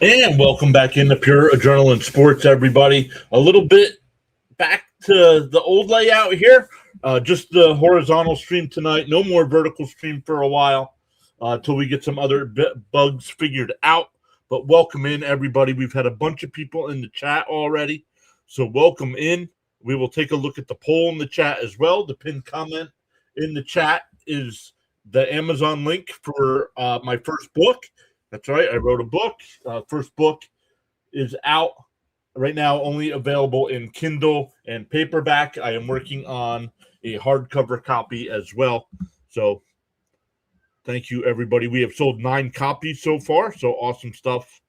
And welcome back into Pure Adrenaline Sports, everybody. A little bit back to the old layout here. Just the horizontal stream tonight. No more vertical stream for a while until we get some other bugs figured out. But welcome in, everybody. We've had a bunch of people in the chat already. So welcome in. We will take a look at the poll in the chat as well. The pinned comment in the chat is the Amazon link for my first book. That's right. I wrote a book. First book is out right now, only available in Kindle and paperback. I am working on a hardcover copy as well. So thank you, everybody. We have sold 9 copies so far. So awesome stuff.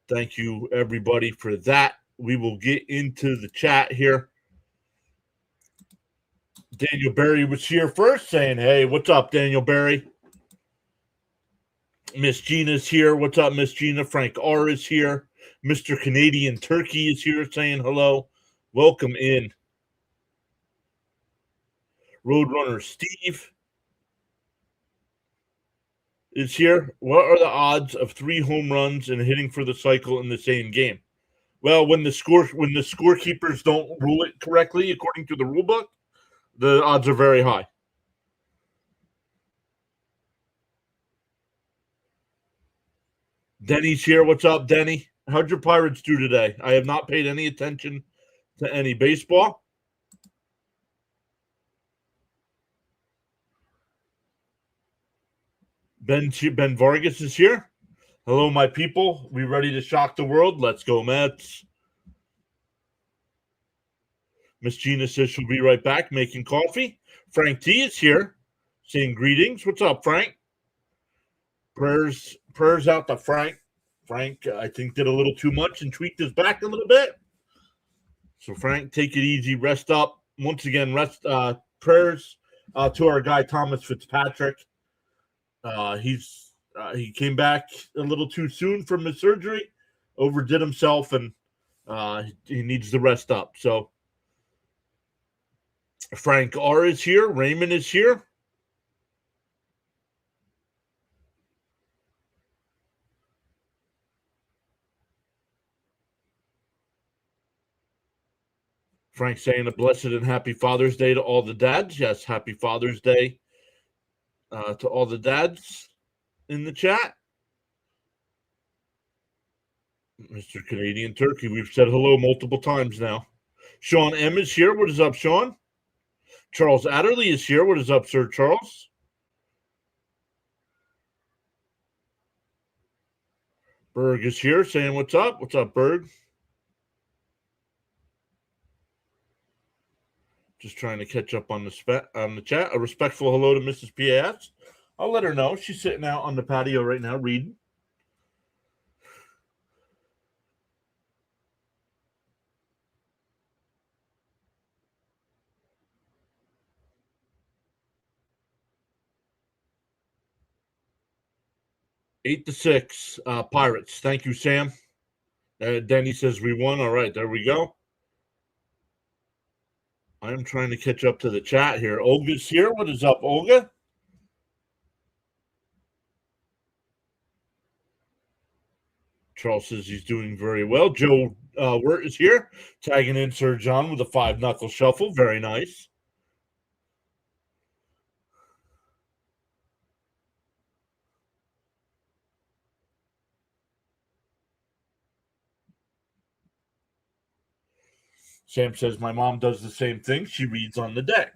Thank you, everybody, for that. We will get into the chat here. Daniel Berry was here first saying, hey, what's up, Daniel Berry? Miss Gina's here. What's up, Miss Gina? Frank R is here. Mr. Canadian Turkey is here saying hello. Welcome in. Roadrunner Steve is here. What are the odds of 3 home runs and hitting for the cycle in the same game? Well, when the scorekeepers don't rule it correctly according to the rule book, the odds are very high. Denny's here. What's up, Denny? How'd your Pirates do today? I have not paid any attention to any baseball. Ben Vargas is here. Hello, my people. We ready to shock the world? Let's go, Mets. Miss Gina says she'll be right back making coffee. Frank T is here saying greetings. What's up, Frank? Prayers out to Frank. Frank, I think, did a little too much and tweaked his back a little bit. So, Frank, take it easy. Rest up. Once again, prayers to our guy, Thomas Fitzpatrick. He came back a little too soon from his surgery, overdid himself, and he needs to rest up. So, Frank R is here. Raymond is here. Frank saying a blessed and happy Father's Day to all the dads. Yes, happy Father's Day to all the dads in the chat. Mr. Canadian Turkey, we've said hello multiple times now. Sean M is here. What is up, Sean? Charles Adderley is here. What is up, Sir Charles? Berg is here saying what's up. What's up, Berg? Just trying to catch up on the chat. A respectful hello to Mrs. PAS. I'll let her know. She's sitting out on the patio right now reading. Eight to 6, Pirates. Thank you, Sam. Denny says we won. All right, there we go. I'm trying to catch up to the chat here. Olga's here. What is up, Olga? Charles says he's doing very well. Joe Wirt is here, tagging in Sir John with a 5-knuckle shuffle. Very nice. Sam says my mom does the same thing. She reads on the deck.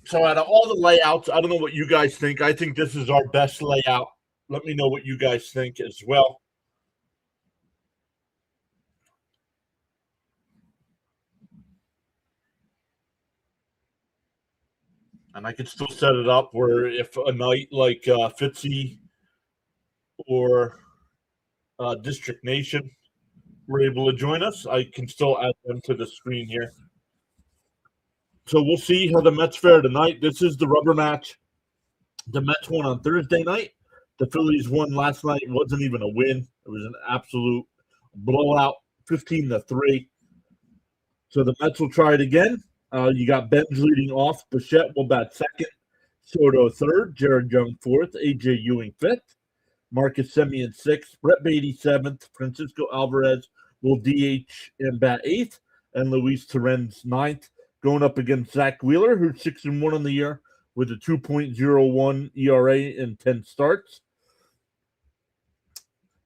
So out of all the layouts, I don't know what you guys think. I think this is our best layout. Let me know what you guys think as well. And I could still set it up where if a night like Fitzy or District Nation were able to join us, I can still add them to the screen here. So we'll see how the Mets fare tonight. This is the rubber match. The Mets won on Thursday night. The Phillies won last night. It wasn't even a win. It was an absolute blowout, 15-3. So the Mets will try it again. You got Benz leading off. Bichette will bat second. Soto third. Jared Young fourth. A.J. Ewing fifth. Marcus Semien sixth. Brett Beatty seventh. Francisco Alvarez will DH and bat eighth. And Luis Torrens ninth. Going up against Zach Wheeler, who's 6-1 on the year with a 2.01 ERA in 10 starts.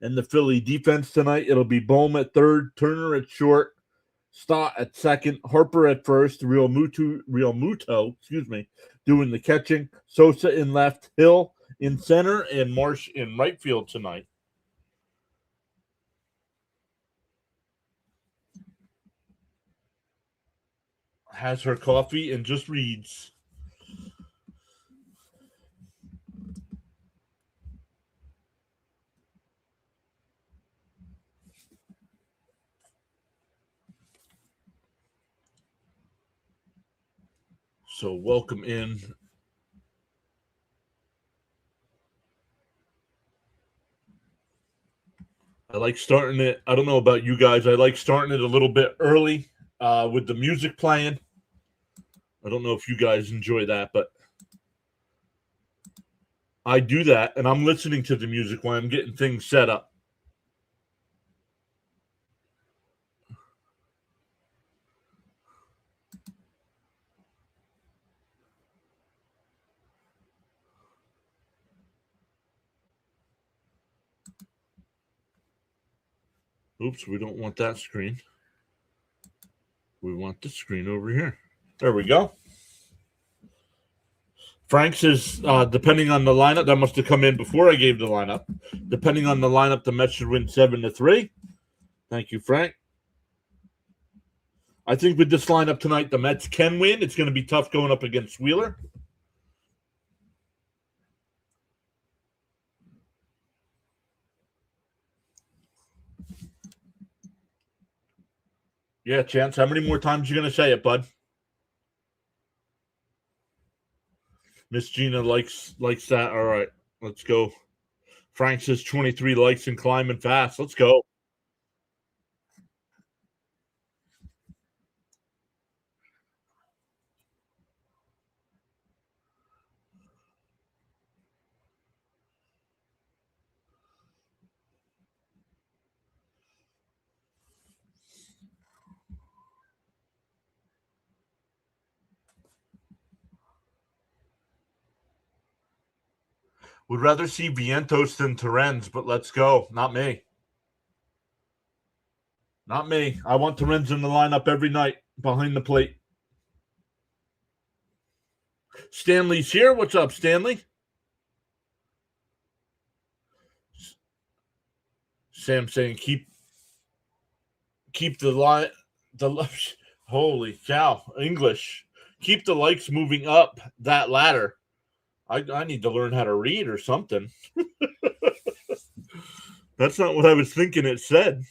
And the Philly defense tonight, it'll be Bohm at third, Turner at short, Stott at second, Harper at first, Real Muto, doing the catching, Sosa in left, Hill in center, and Marsh in right field tonight. Has her coffee and just reads. So welcome in. I like starting it. I don't know about you guys. I like starting it a little bit early with the music playing. I don't know if you guys enjoy that, but I do that, and I'm listening to the music while I'm getting things set up. Oops, we don't want that screen. We want the screen over here. There we go. Frank's is, depending on the lineup, that must have come in before I gave the lineup. Depending on the lineup, the Mets should win 7-3. Thank you, Frank. I think with this lineup tonight, the Mets can win. It's going to be tough going up against Wheeler. Yeah, Chance, how many more times are you going to say it, bud? Miss Gina likes that. All right, let's go. Frank says 23 likes and climbing fast. Let's go. Would rather see Vientos than Torrens, but let's go. Not me. Not me. I want Torrens in the lineup every night behind the plate. Stanley's here. What's up, Stanley? Sam saying keep the line. Holy cow! English. Keep the likes moving up that ladder. I need to learn how to read or something. That's not what I was thinking it said.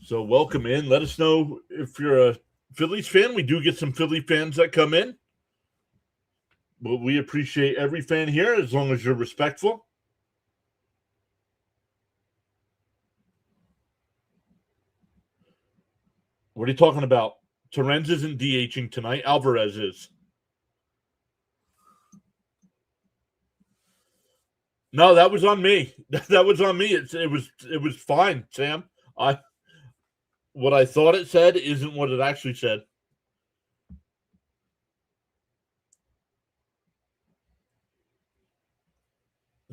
So welcome in. Let us know if you're a Phillies fan. We do get some Philly fans that come in. But we appreciate every fan here as long as you're respectful. What are you talking about? Torrens isn't DHing tonight. Alvarez is. No, that was on me. That was on me. It was fine, Sam. What I thought it said isn't what it actually said.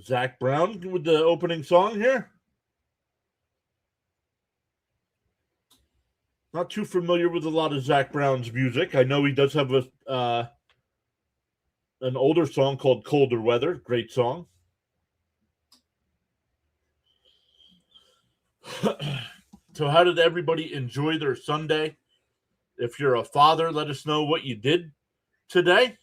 Zach Brown with the opening song here. Not too familiar with a lot of Zach Brown's music. I know he does have an older song called Colder Weather. Great song. So how did everybody enjoy their Sunday? If you're a father, let us know what you did today.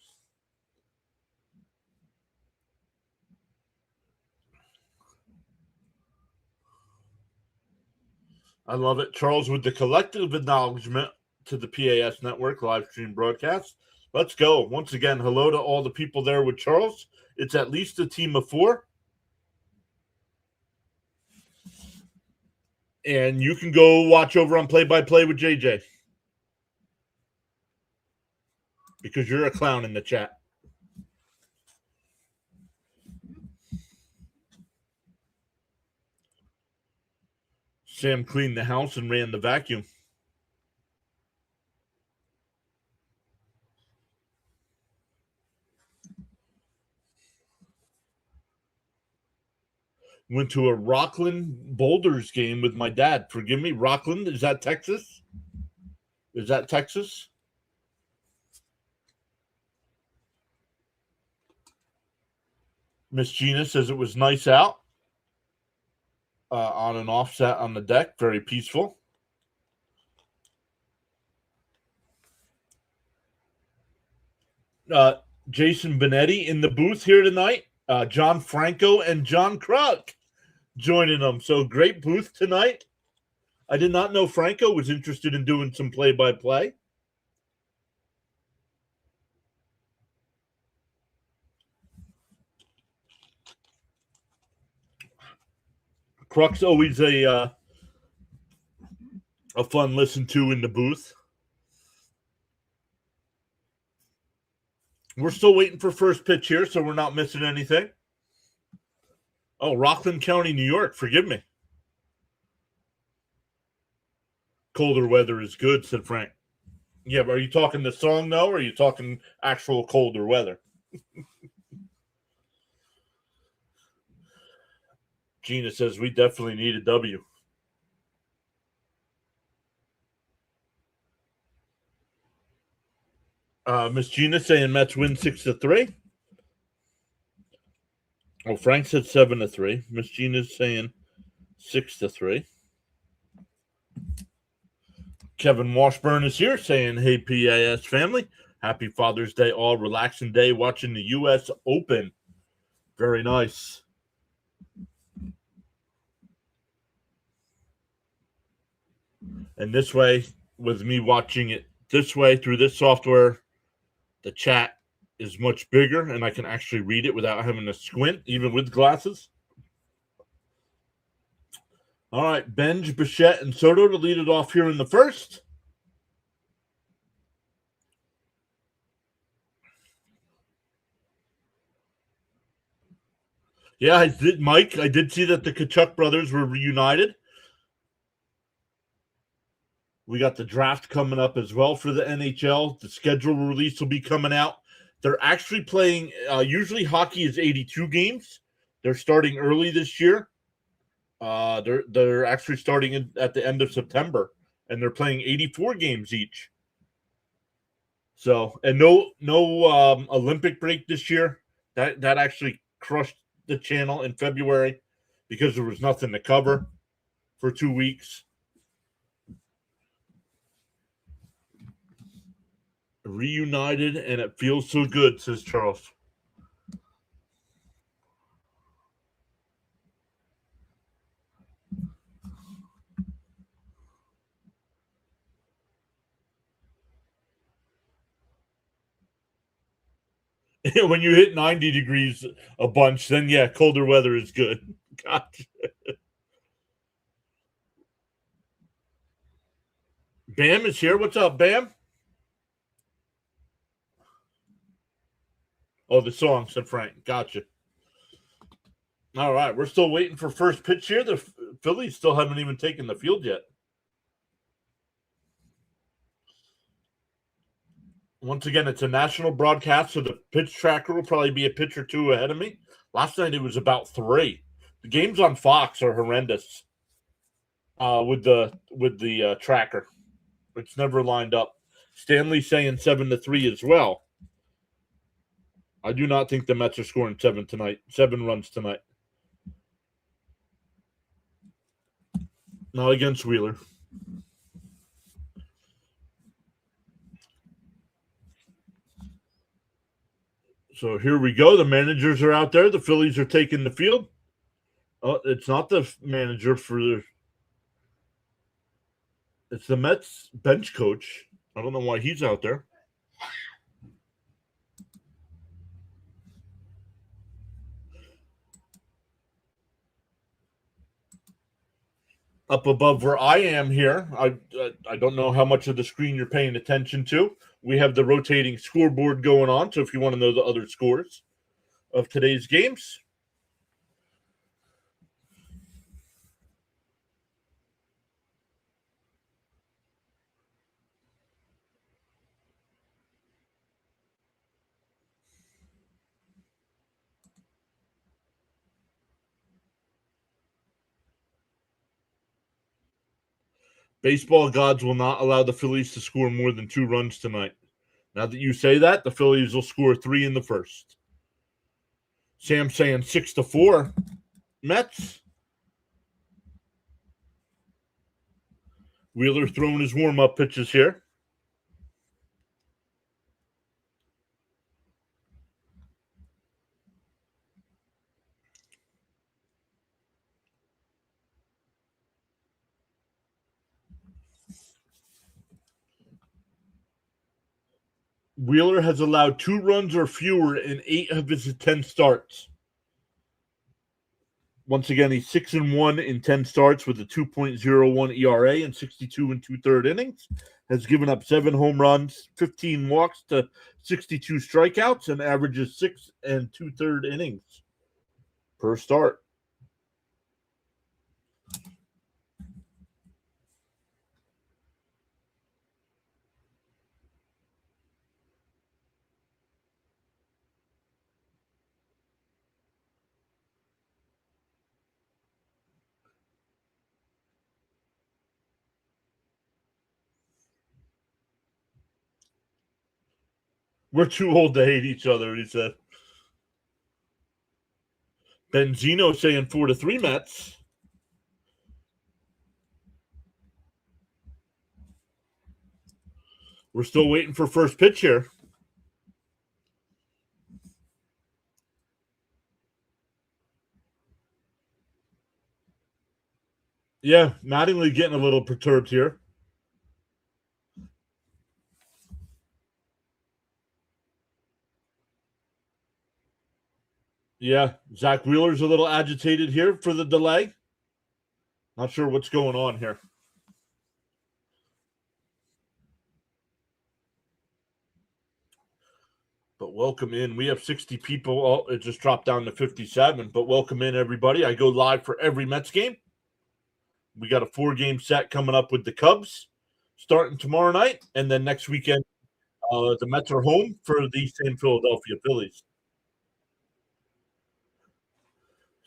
I love it. Charles with the collective acknowledgement to the PAS Network live stream broadcast. Let's go. Once again, hello to all the people there with Charles. It's at least a team of 4. And you can go watch over on Play by Play with JJ because you're a clown in the chat. Sam cleaned the house and ran the vacuum. Went to a Rockland Boulders game with my dad. Forgive me, Rockland? Is that Texas? Is that Texas? Miss Gina says it was nice out on an offset on the deck. Very peaceful. Jason Benetti in the booth here tonight. John Franco and John Kruk joining them. So great booth tonight. I did not know Franco was interested in doing some play-by-play. Kruk's always a fun listen to in the booth. We're still waiting for first pitch here, so we're not missing anything. Oh, Rockland County, New York. Forgive me. Colder weather is good, said Frank. Yeah, but are you talking the song, though, or are you talking actual colder weather? Gina says we definitely need a W. Miss Gina saying Mets win 6-3. Oh, Frank said 7-3. Miss Gina's saying 6-3. Kevin Washburn is here saying, hey, PAS family. Happy Father's Day, all relaxing day, watching the U.S. Open. Very nice. And this way, with me watching it this way through this software, the chat is much bigger, and I can actually read it without having to squint, even with glasses. All right, Benj, Bichette, and Soto to lead it off here in the first. Yeah, I did, Mike. I did see that the Kachuk brothers were reunited. We got the draft coming up as well for the NHL. The schedule release will be coming out. They're actually playing, usually hockey is 82 games. They're starting early this year. They're actually starting at the end of September, and they're playing 84 games each. So, and no Olympic break this year. That actually crushed the channel in February because there was nothing to cover for 2 weeks. Reunited, and it feels so good, says Charles. When you hit 90 degrees a bunch, then yeah, colder weather is good. Gotcha. Bam is here. What's up, Bam? Oh, the song, said Frank. Gotcha. All right, we're still waiting for first pitch here. The Phillies still haven't even taken the field yet. Once again, it's a national broadcast, so the pitch tracker will probably be a pitch or two ahead of me. Last night it was about 3. The games on Fox are horrendous with the tracker. It's never lined up. Stanley saying 7-3 as well. I do not think the Mets are scoring 7 runs tonight. Not against Wheeler. So here we go. The managers are out there. The Phillies are taking the field. Oh, it's not the manager it's the Mets bench coach. I don't know why he's out there. Up above where I am here, I don't know how much of the screen you're paying attention to. We have the rotating scoreboard going on. So if you want to know the other scores of today's games, baseball gods will not allow the Phillies to score more than 2 runs tonight. Now that you say that, the Phillies will score 3 in the first. Sam saying 6-4 Mets. Wheeler throwing his warm-up pitches here. Wheeler has allowed 2 runs or fewer in 8 of his 10 starts. Once again, he's 6-1 in 10 starts with a 2.01 ERA and 62 and 2/3 innings. Has given up 7 home runs, 15 walks to 62 strikeouts, and averages 6 and 2/3 innings per start. We're too old to hate each other, he said. Benzino saying 4-3 Mets. We're still waiting for first pitch here. Yeah, Mattingly getting a little perturbed here. Yeah, Zach Wheeler's a little agitated here for the delay. Not sure what's going on here. But welcome in. We have 60 people. Oh, it just dropped down to 57. But welcome in, everybody. I go live for every Mets game. We got a 4-game set coming up with the Cubs starting tomorrow night. And then next weekend, the Mets are home for the same Philadelphia Phillies.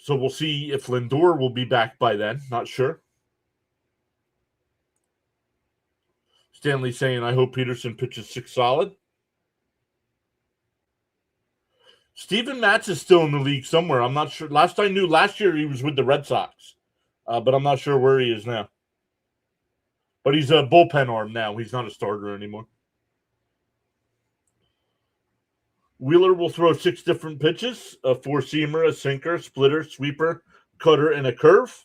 So we'll see if Lindor will be back by then. Not sure. Stanley saying, I hope Peterson pitches 6 solid. Steven Matz is still in the league somewhere. I'm not sure. Last I knew, last year he was with the Red Sox, but I'm not sure where he is now. But he's a bullpen arm now. He's not a starter anymore. Wheeler will throw 6 different pitches: a 4-seamer, a sinker, splitter, sweeper, cutter, and a curve.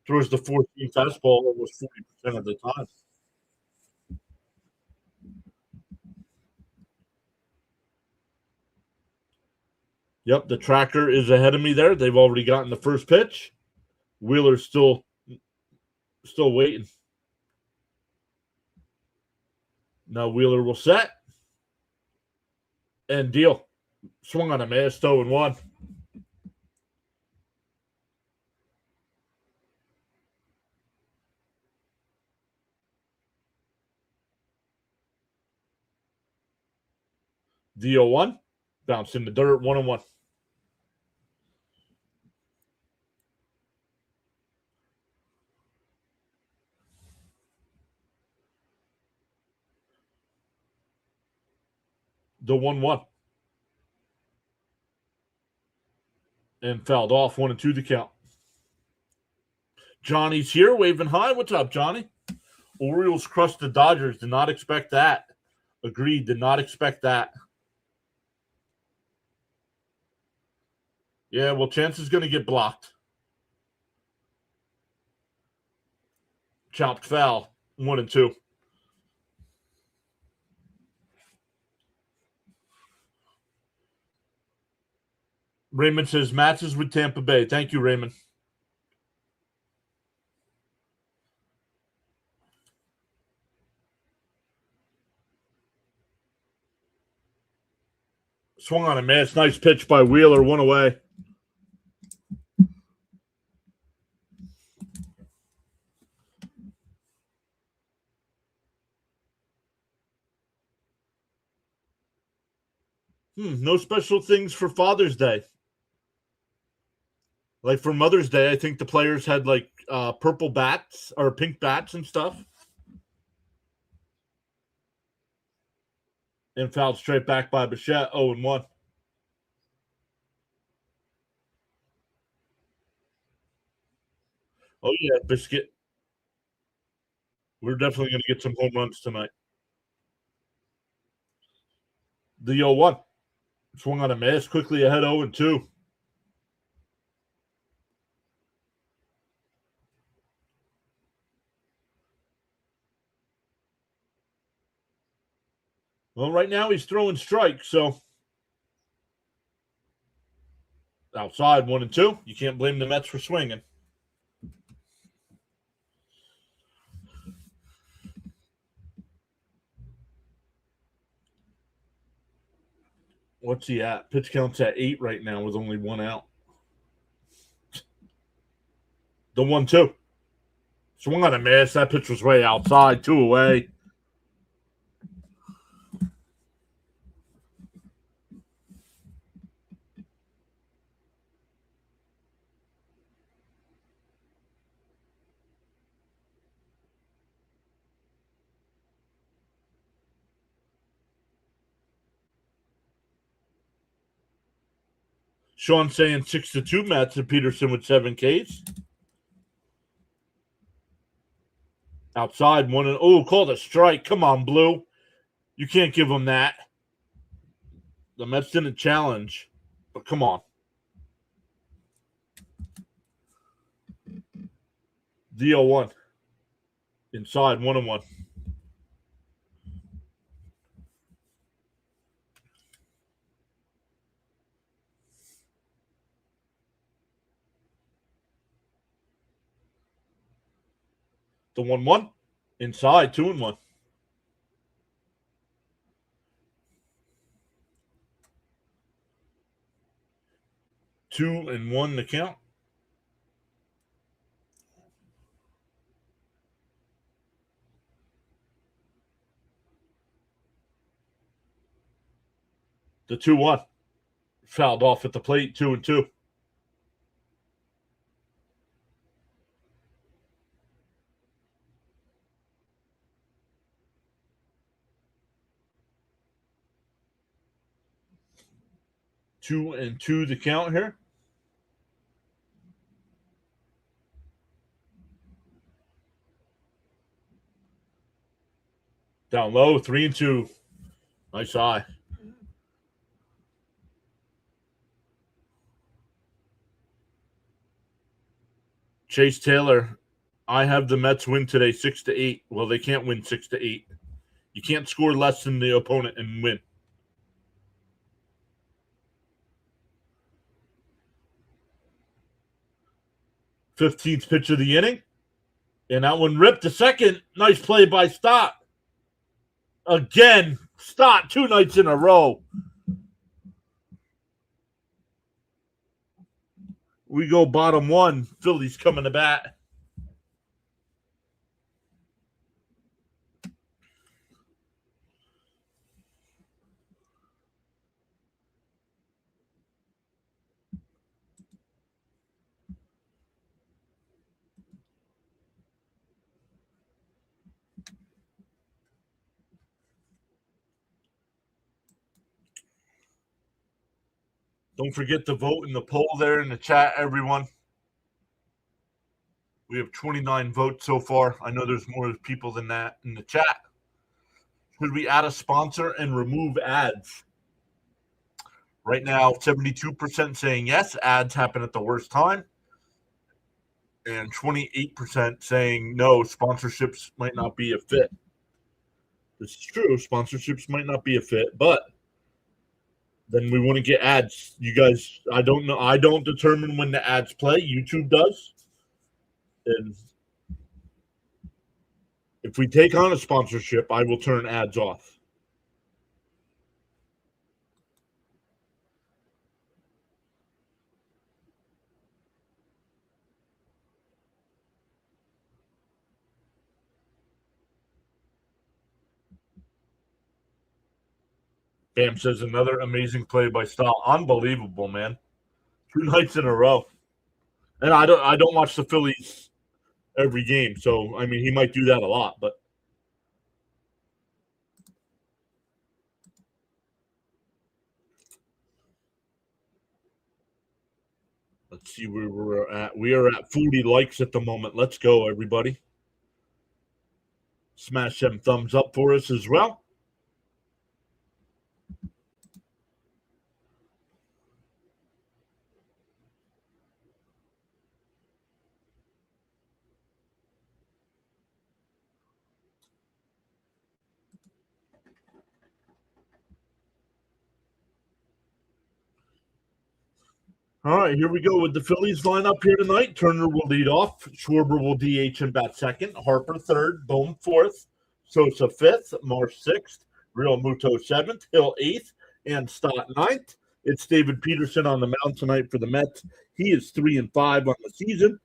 Throws the 4-seam fastball almost 40% of the time. Yep, the tracker is ahead of me there. They've already gotten the first pitch. Wheeler's still waiting. Now Wheeler will set and deal. Swung on a miss, 0-1. The 0-1. Bounced in the dirt, 1-1. The 1-1. And fouled off, 1-2 the count. Johnny's here, waving hi. What's up, Johnny? Orioles crushed the Dodgers. Did not expect that. Agreed, did not expect that. Yeah, well, Chance is going to get blocked. Chopped foul, 1-2. Raymond says matches with Tampa Bay. Thank you, Raymond. Swung on a miss. Nice pitch by Wheeler. One away. No special things for Father's Day. Like for Mother's Day, I think the players had like purple bats or pink bats and stuff. And fouled straight back by Bichette. 0-1. Oh, yeah, Biscuit. We're definitely going to get some home runs tonight. The 0-1. Swung on a miss. Quickly ahead 0-2. Well, right now he's throwing strikes, so outside 1-2. You can't blame the Mets for swinging. What's he at? Pitch count's at 8 right now with only 1 out. The 1-2. Swung on a miss. That pitch was way outside. 2 away. Sean saying 6-2 Mets and Peterson with 7 Ks. Outside 1 oh, called a strike. Come on, Blue. You can't give him that. The Mets didn't challenge, but come on. The 0-1. Inside 1-1. The 1-1. Inside 2-1. 2-1 to count. The 2-1. Fouled off at the plate. 2-2. Two and two to count here. Down low, 3-2. Nice eye. Chase Taylor, I have the Mets win today 6-8. Well, they can't win 6-8. You can't score less than the opponent and win. 15th pitch of the inning. And that one ripped to second. Nice play by Stott. Again, Stott 2 nights in a row. We go bottom 1. Phillies coming to bat. Don't forget to vote in the poll there in the chat, everyone. We have 29 votes so far. I know there's more people than that in the chat. Should we add a sponsor and remove ads? Right now, 72% saying yes, ads happen at the worst time. And 28% saying no, sponsorships might not be a fit. This is true. Sponsorships might not be a fit, but then we want to get ads. You guys, I don't know. I don't determine when the ads play. YouTube does. And if we take on a sponsorship, I will turn ads off. Bam says another amazing play by Stahl. Unbelievable, man. 2 nights in a row. And I don't watch the Phillies every game, so I mean he might do that a lot, but let's see where we're at. We are at 40 likes at the moment. Let's go, everybody. Smash them thumbs up for us as well. All right, here we go with the Phillies lineup here tonight. Turner will lead off. Schwarber will DH and bat second. Harper third. Bohm fourth. Sosa fifth. Marsh sixth. Real Muto seventh. Hill eighth. And Stott ninth. It's David Peterson on the mound tonight for the Mets. He is 3-5 on the season.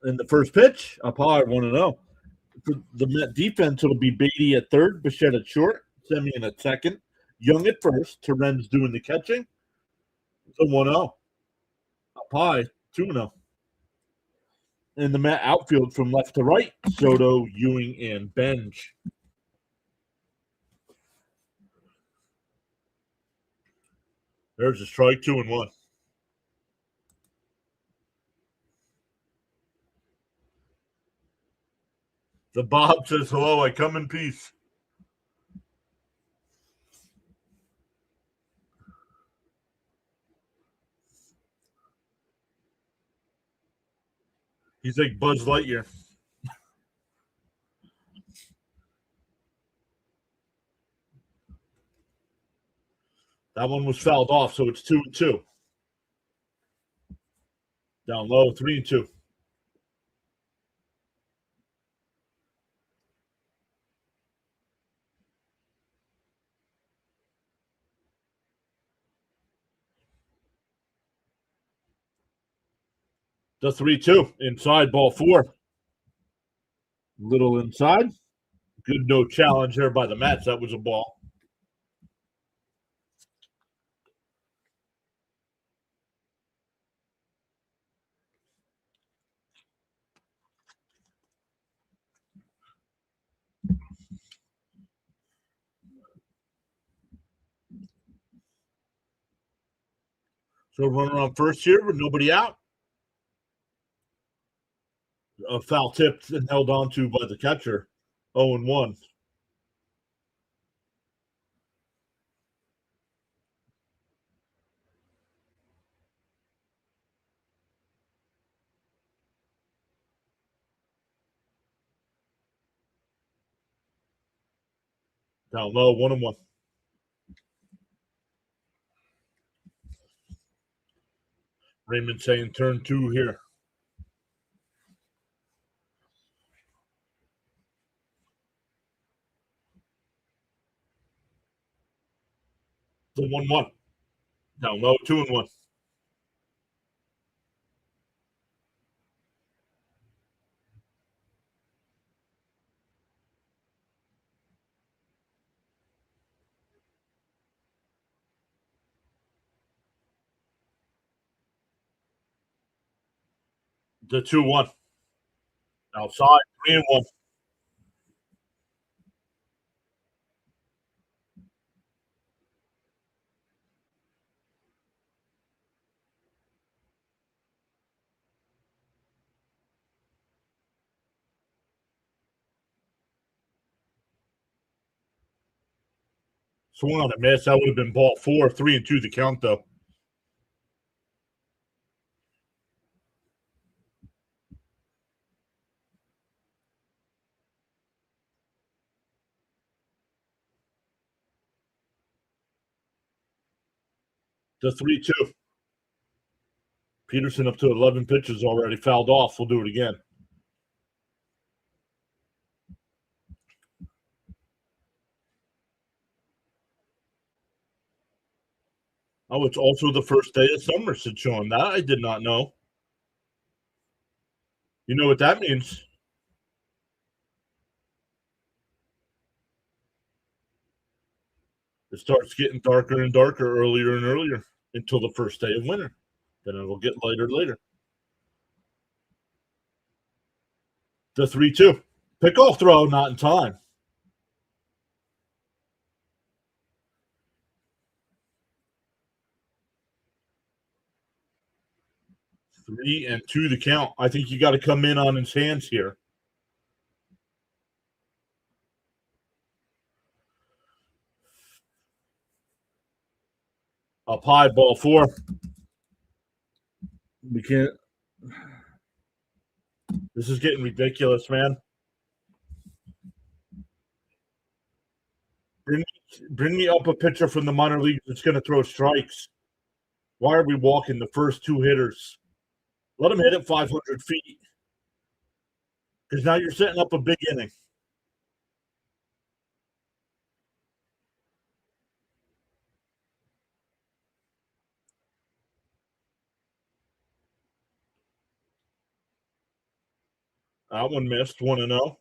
In the first pitch, up high, 1-0. For the Met defense, it'll be Beatty at third, Bichette at short, Semien at second, Young at first, Terren's doing the catching. It's a 1-0. Up high, 2-0. In the Met outfield from left to right, Soto, Ewing, and Benj. There's a strike, 2-1. The Bob says, hello, I come in peace. He's like Buzz Lightyear. That one was fouled off, so it's 2-2. Down low, 3-2. The 3-2. Inside, ball four. Little inside. Good no challenge there by the Mets. That was a ball. So runner on first here with nobody out. A foul tipped and held on to by the catcher. 0-1. Down low, 1-1. Raymond saying turn two here. The 1-1. Down low, 2-1. The 2-1. Outside, 3-1. Swung on a miss. That would have been ball four. 3-2 the count, though. The 3-2. Peterson up to 11 pitches already. Fouled off. We'll do it again. Oh, it's also the first day of summer, said Sean. That I did not know. You know what that means? starts getting darker and darker earlier and earlier until the first day of winter. Then it'll get lighter later. The 3-2. Pickoff throw, not in time. 3-2 the count. I think you got to come in on his hands here. Up high, ball 4. We can't. This is getting ridiculous, man. Bring me up a pitcher from the minor leagues that's going to throw strikes. Why are we walking the first 2 hitters? Let them hit it 500 feet. Because now you're setting up a big inning. That one missed, 1-0.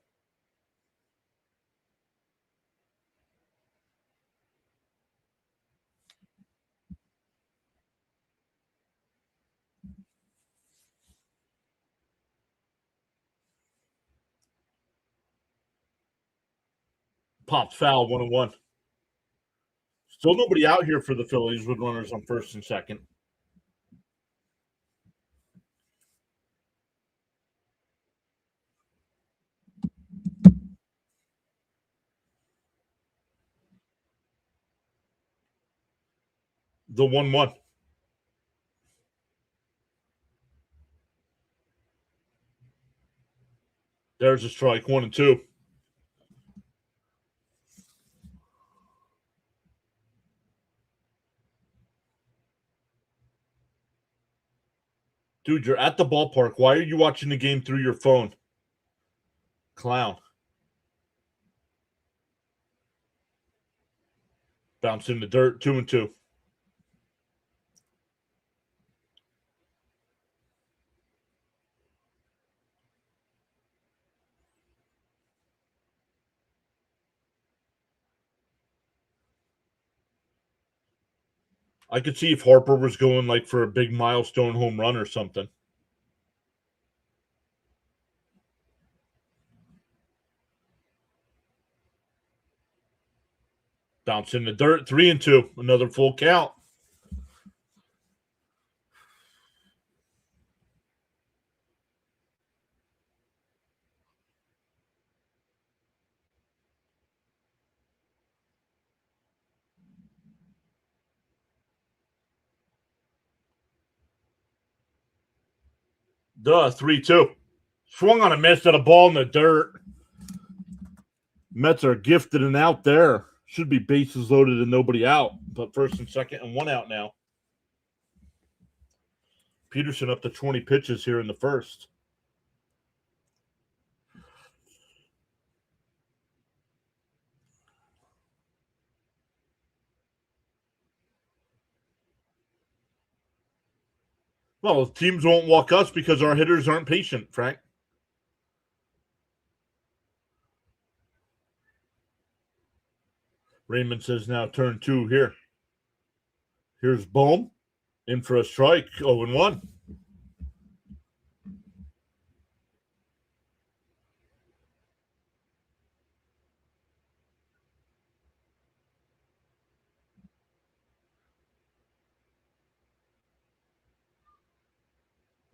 Pops foul, 1-1. Still nobody out here for the Phillies with runners on first and second. The 1-1. There's a strike, 1-2. Dude, you're at the ballpark. Why are you watching the game through your phone? Clown. Bounce in the dirt, 2-2. I could see if Harper was going like for a big milestone home run or something. Bounce in the dirt, 3-2. Another full count. Duh, 3-2. Swung on a miss at a ball in the dirt. Mets are gifted and out there. Should be bases loaded and nobody out. But first and second and 1 out now. Peterson up to 20 pitches here in the first. Well, teams won't walk us because our hitters aren't patient, Frank. Raymond says now turn 2 here. Here's Bohm in for a strike, 0-1.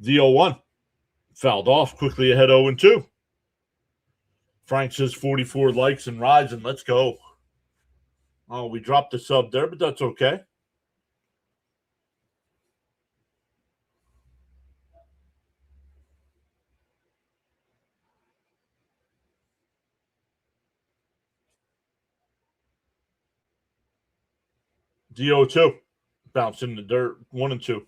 The 0-1 fouled off quickly ahead, 0-2. Frank says 44 likes and rising. Let's go. Oh, we dropped the sub there, but that's okay. The 0-2 bounce in the dirt, 1-2.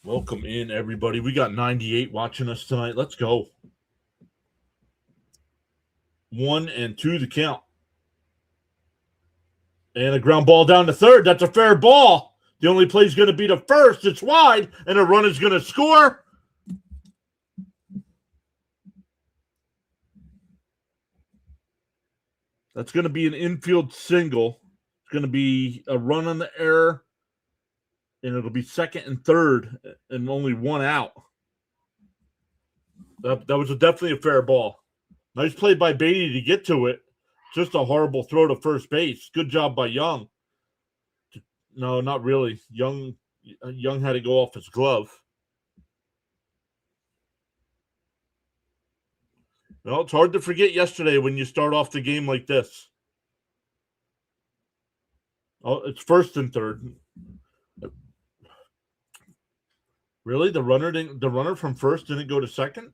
Welcome in, everybody. We got 98 watching us tonight. Let's go. 1-2 the count. And a ground ball down to third. That's a fair ball. The only play is going to be to first. It's wide, and a run is going to score. That's going to be an infield single. It's going to be a run on the error, and it'll be second and third, and only one out. That was definitely a fair ball. Nice play by Beatty to get to it. Just a horrible throw to first base. Good job by Young. No, not really. Young had to go off his glove. Well, it's hard to forget yesterday when you start off the game like this. Oh, it's first and third. Really? The runner from first didn't go to second?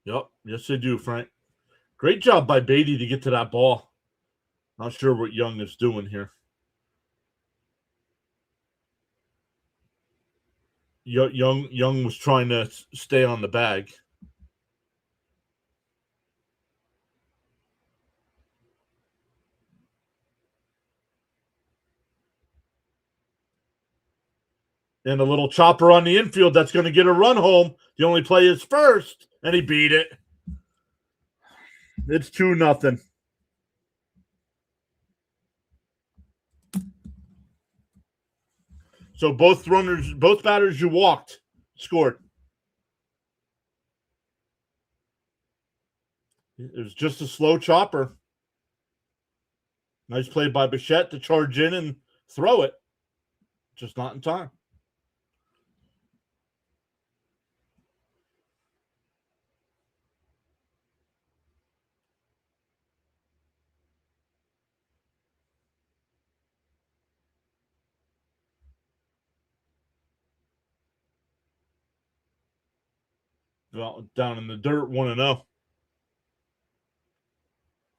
Yep. Yes, they do, Frank. Great job by Beatty to get to that ball. Not sure what Young is doing here. Young was trying to stay on the bag. And a little chopper on the infield that's going to get a run home. The only play is first, and he beat it. It's 2-0. So both batters you walked scored. It was just a slow chopper. Nice play by Bichette to charge in and throw it. Just not in time. Well, down in the dirt, 1-0.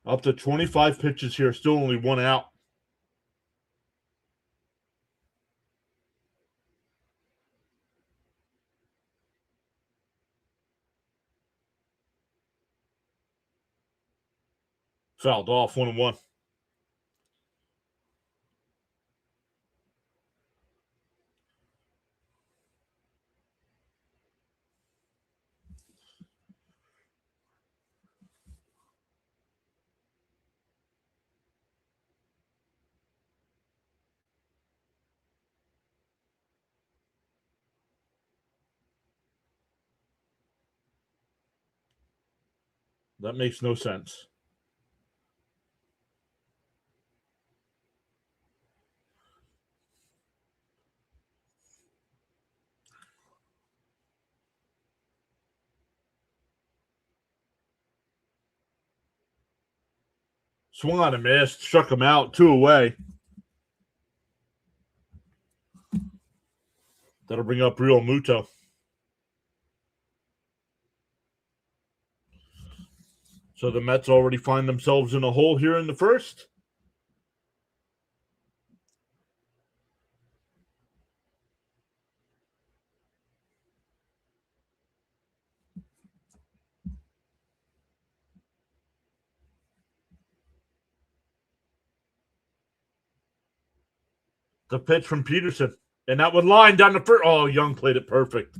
Up to 25 pitches here, still only one out. Fouled off, 1-1. That makes no sense. Swung on a miss, struck him out, 2 away. That'll bring up Real Muto. So the Mets already find themselves in a hole here in the first. The pitch from Peterson. And that one line down the first. Oh, Young played it perfect.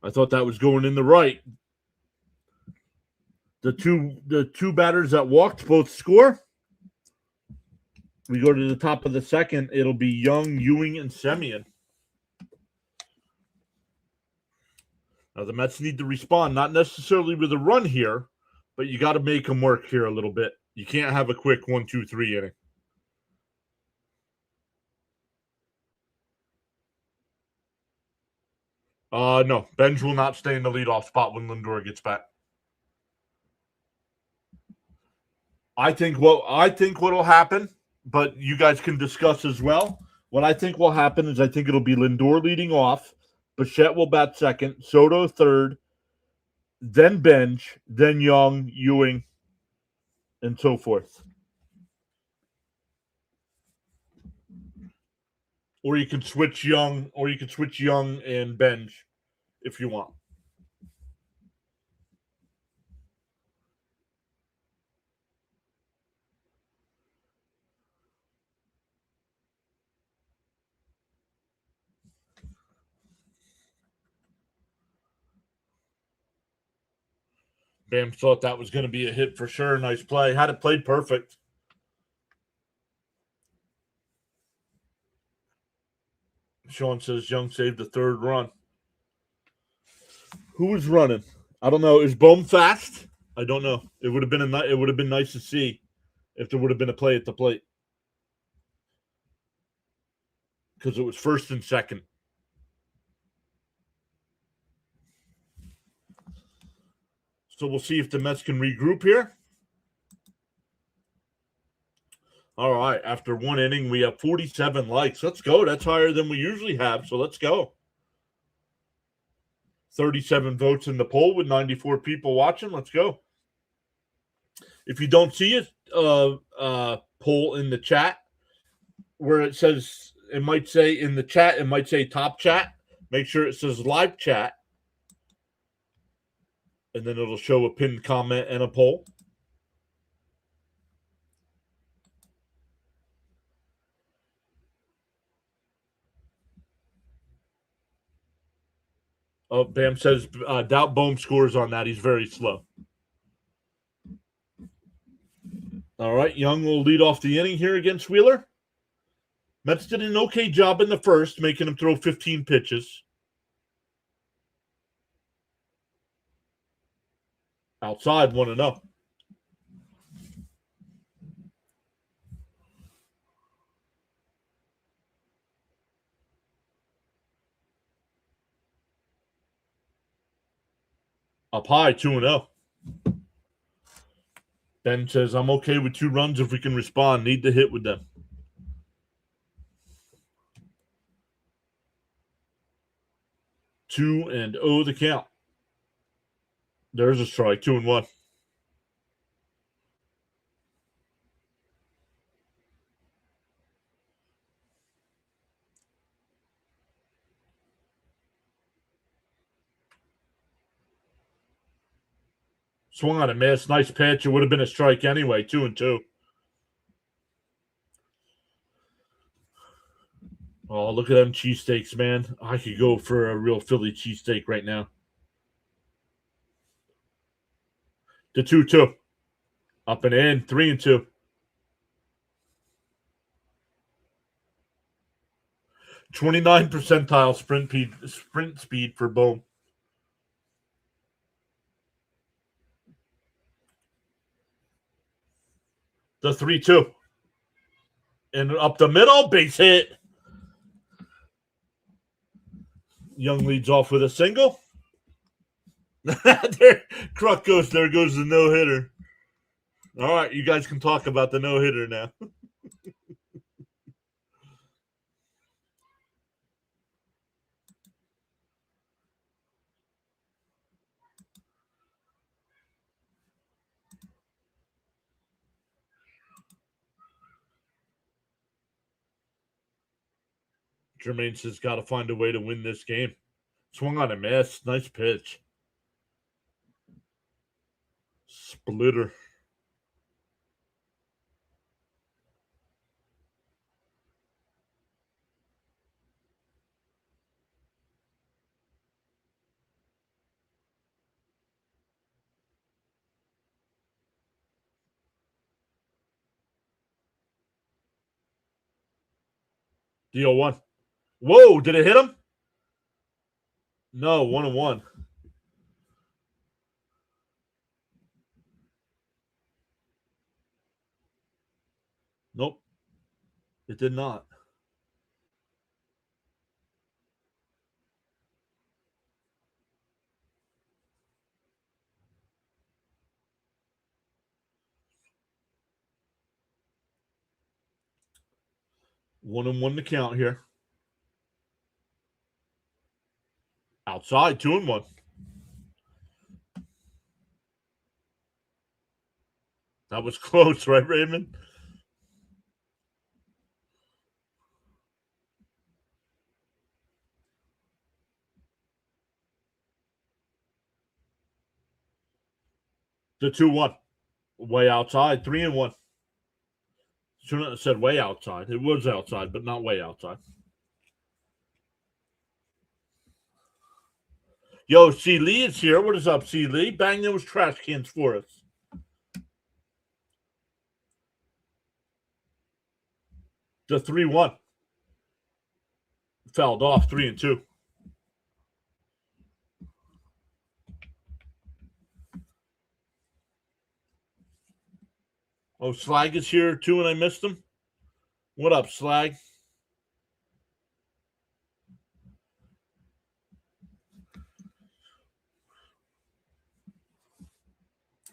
I thought that was going in the right. The two batters that walked both score. We go to the top of the second. It'll be Young, Ewing, and Semien. Now the Mets need to respond, not necessarily with a run here, but you got to make them work here a little bit. You can't have a quick 1-2-3 inning. No, Benj will not stay in the leadoff spot when Lindor gets back. I think what'll happen, but you guys can discuss as well. What I think will happen is I think it'll be Lindor leading off, Bichette will bat second, Soto third, then Benj, then Young, Ewing, and so forth. Or you can switch Young, and Benj if you want. Bam thought that was going to be a hit for sure. Nice play. Had it played perfect. Sean says Young saved the third run. Who was running? I don't know. Is Bohm fast? I don't know. It would have been nice to see if there would have been a play at the plate because it was first and second. So we'll see if the Mets can regroup here. All right. After one inning, we have 47 likes. Let's go. That's higher than we usually have. So let's go. 37 votes in the poll with 94 people watching. Let's go. If you don't see it, poll in the chat where it says, it might say in the chat, it might say top chat. Make sure it says live chat. And then it'll show a pinned comment and a poll. Oh, Bam says, doubt Bohm scores on that. He's very slow. All right, Young will lead off the inning here against Wheeler. Mets did an okay job in the first, making him throw 15 pitches. Outside, 1-0. Up high, 2-0. Ben says, I'm okay with 2 runs if we can respond. Need to hit with them. 2-0 the count. There's a strike, 2-1. Swung on a miss. Nice pitch. It would have been a strike anyway, 2-2. Oh, look at them cheesesteaks, man. I could go for a real Philly cheesesteak right now. The 2-2. Up and in, 3-2. 29 percentile sprint speed for Bohm. The 3-2. And up the middle, base hit. Young leads off with a single. There goes the no-hitter. All right, you guys can talk about the no-hitter now. Jermaine says, got to find a way to win this game. Swung on a miss. Nice pitch. Splitter. The 0-1. Whoa, did it hit him? No, 1-1. Nope. It did not. One and one to count here. Outside, 2-1. That was close, right, Raymond? The 2-1. Way outside, 3-1. Shouldn't have said way outside. It was outside, but not way outside. Yo, C. Lee is here. What is up, C. Lee? Bang those trash cans for us. The 3-1. Fouled off 3-2. Oh, Slag is here too, and I missed him. What up, Slag?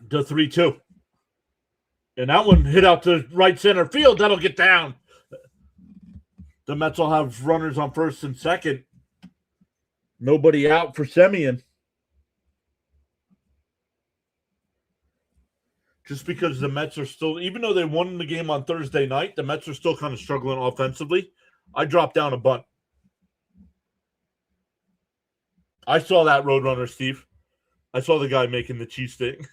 The 3-2. And that one hit out to right center field. That'll get down. The Mets will have runners on first and second. Nobody out for Semien. Just because the Mets are still, even though they won the game on Thursday night, the Mets are still kind of struggling offensively. I dropped down a bunt. I saw that Roadrunner, Steve. I saw the guy making the cheesesteak.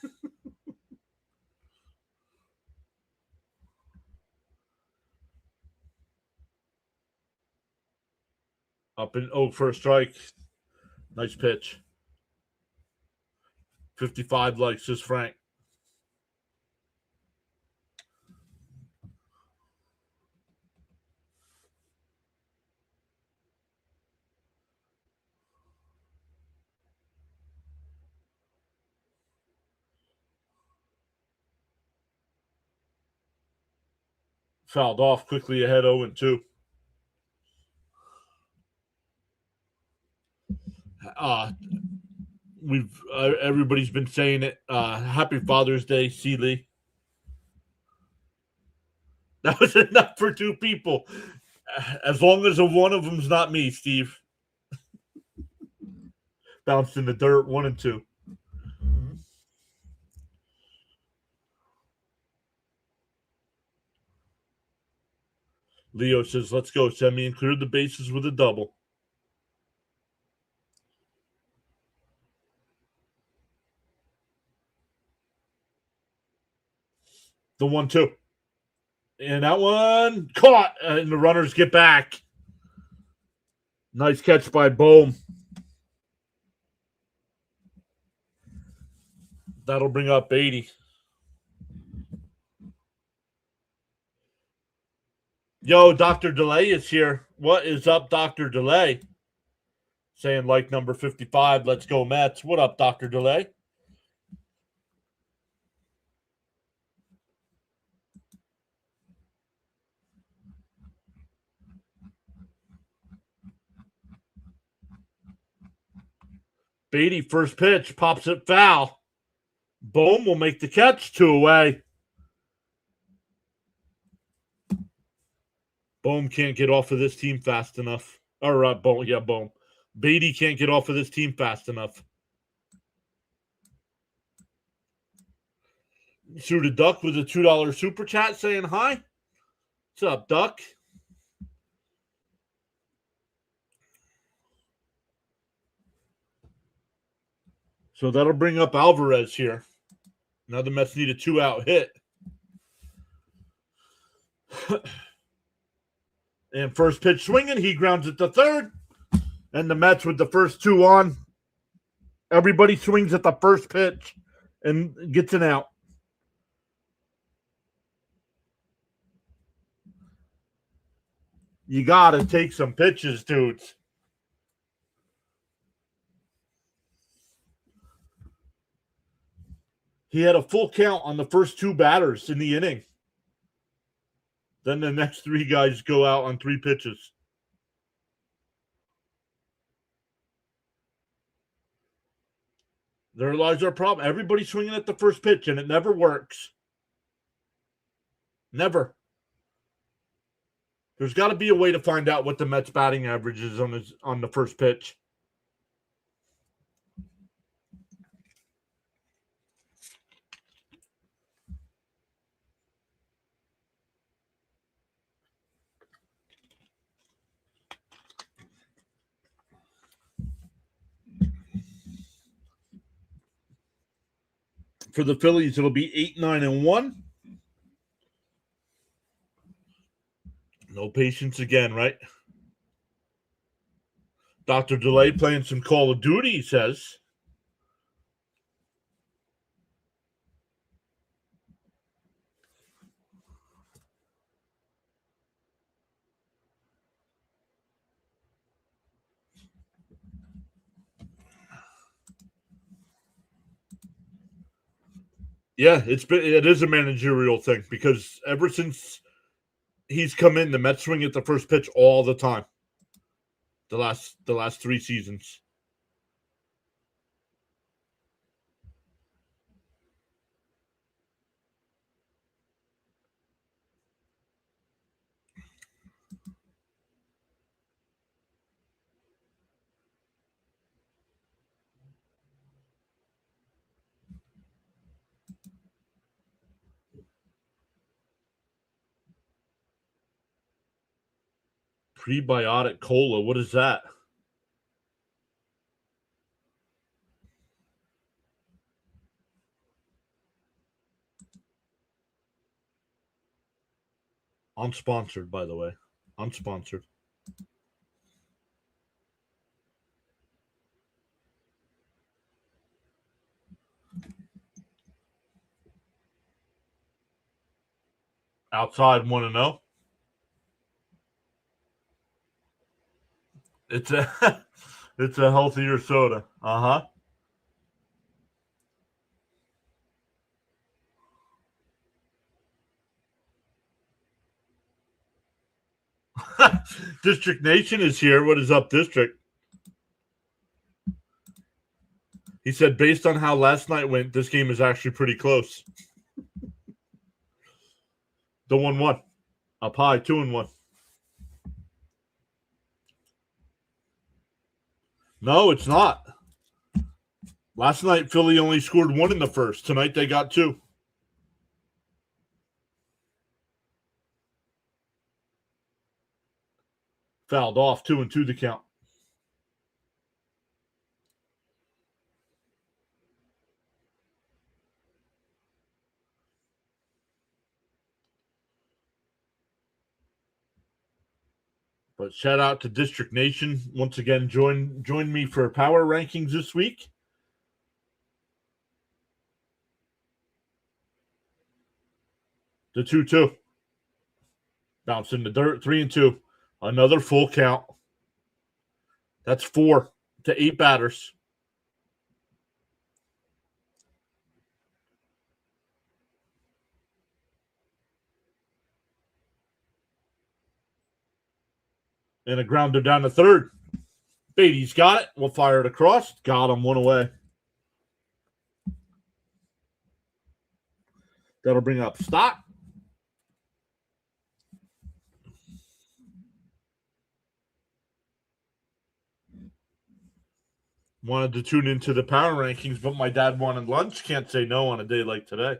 Up in for a strike. Nice pitch. 55 likes just Frank. Fouled off quickly ahead 0-2. Everybody's been saying it. Happy Father's Day, C. Lee. That was enough for two people. As long as one of them's not me, Steve. Bounced in the dirt, 1-2. Leo says, let's go. Semien cleared the bases with a double. The 1-2. And that one caught, and the runners get back. Nice catch by Bohm. That'll bring up 80. Yo, Dr. Delay is here. What is up, Dr. Delay? Saying like number 55, let's go Mets. What up, Dr. Delay? Beatty, first pitch, pops it foul. Bohm will make the catch, 2 away. Bohm can't get off of this team fast enough. Or Bohm. Beatty can't get off of this team fast enough. Suited Duck with a $2 super chat saying hi. What's up, Duck? So that'll bring up Alvarez here. Now the Mets need a 2-out hit. And first pitch swinging, he grounds it to third. And the Mets with the first 2 on. Everybody swings at the first pitch and gets an out. You got to take some pitches, dudes. He had a full count on the first 2 batters in the inning. Then the next 3 guys go out on 3 pitches. There lies our problem. Everybody's swinging at the first pitch, and it never works. Never. There's got to be a way to find out what the Mets batting average is on the first pitch. For the Phillies, it'll be 8-9-1. No patience again, right? Dr. DeLay playing some Call of Duty, he says. Yeah, it is a managerial thing because ever since he's come in, the Mets swing at the first pitch all the time. The last 3 seasons. Prebiotic cola. What is that? Unsponsored, by the way. Unsponsored. Outside 1-0. It's a it's a healthier soda. District Nation is here. What is up, District? He said, based on how last night went, this game is actually pretty close. The 1-1. Up high, 2-1. No, it's not. Last night, Philly only scored 1 in the first. Tonight, they got 2. Fouled off, 2-2 the count. But shout out to District Nation. Once again, join me for power rankings this week. The 2-2. Bounce in the dirt, 3-2. Another full count. That's 4 to 8 batters. And a grounder down to third. Beatty's got it. We'll fire it across. Got him, 1 away. That'll bring up Stott. Wanted to tune into the power rankings, but my dad wanted lunch. Can't say no on a day like today.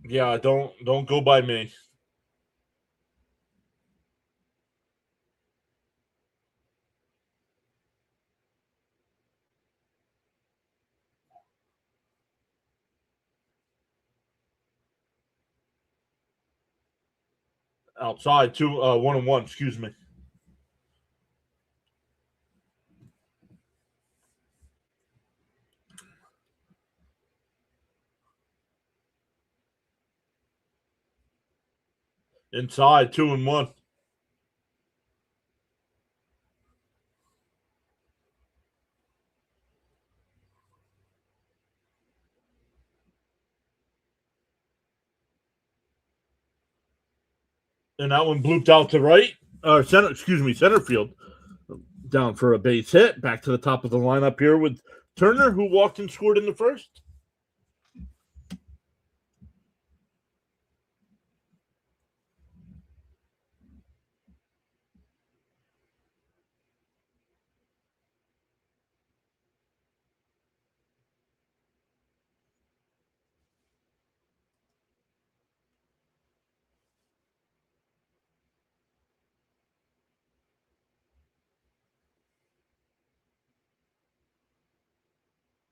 Yeah, don't go by me. Outside, 1-1, excuse me. Inside, 2-1. And that one blooped out to right. Center field. Down for a base hit. Back to the top of the lineup here with Turner, who walked and scored in the first.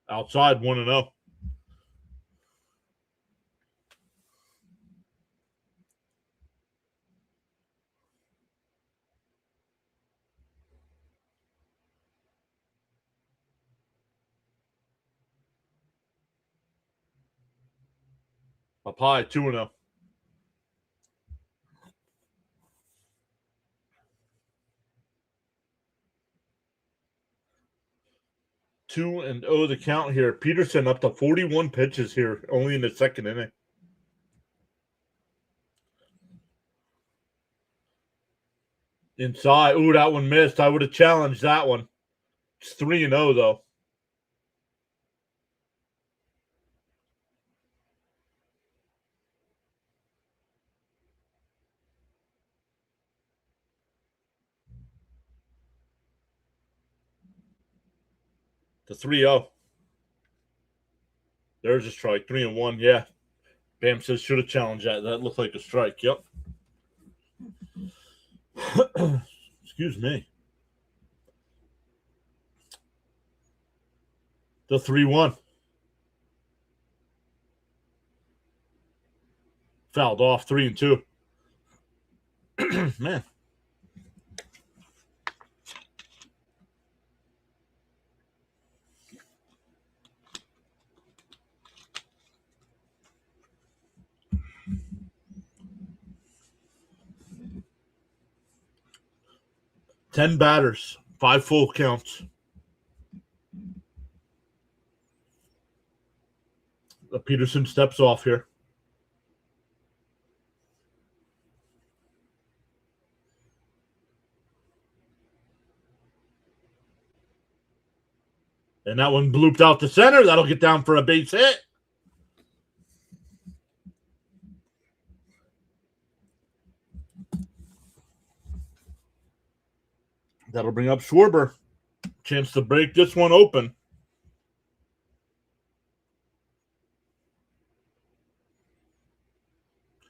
Outside, 1-0. Up high, 2-0. Two and the count here. Peterson up to 41 pitches here, only in the second inning. Inside. Ooh, that one missed. I would have challenged that one. It's 3-0 though. The 3-0. There's a strike. 3-1. Yeah. Bam says should have challenged that. That looked like a strike. Yep. Excuse me. The 3-1. Fouled off. 3-2. Man. Ten batters. 5 full counts. Peterson steps off here. And that one blooped out to center. That'll get down for a base hit. That'll bring up Schwarber. Chance to break this one open.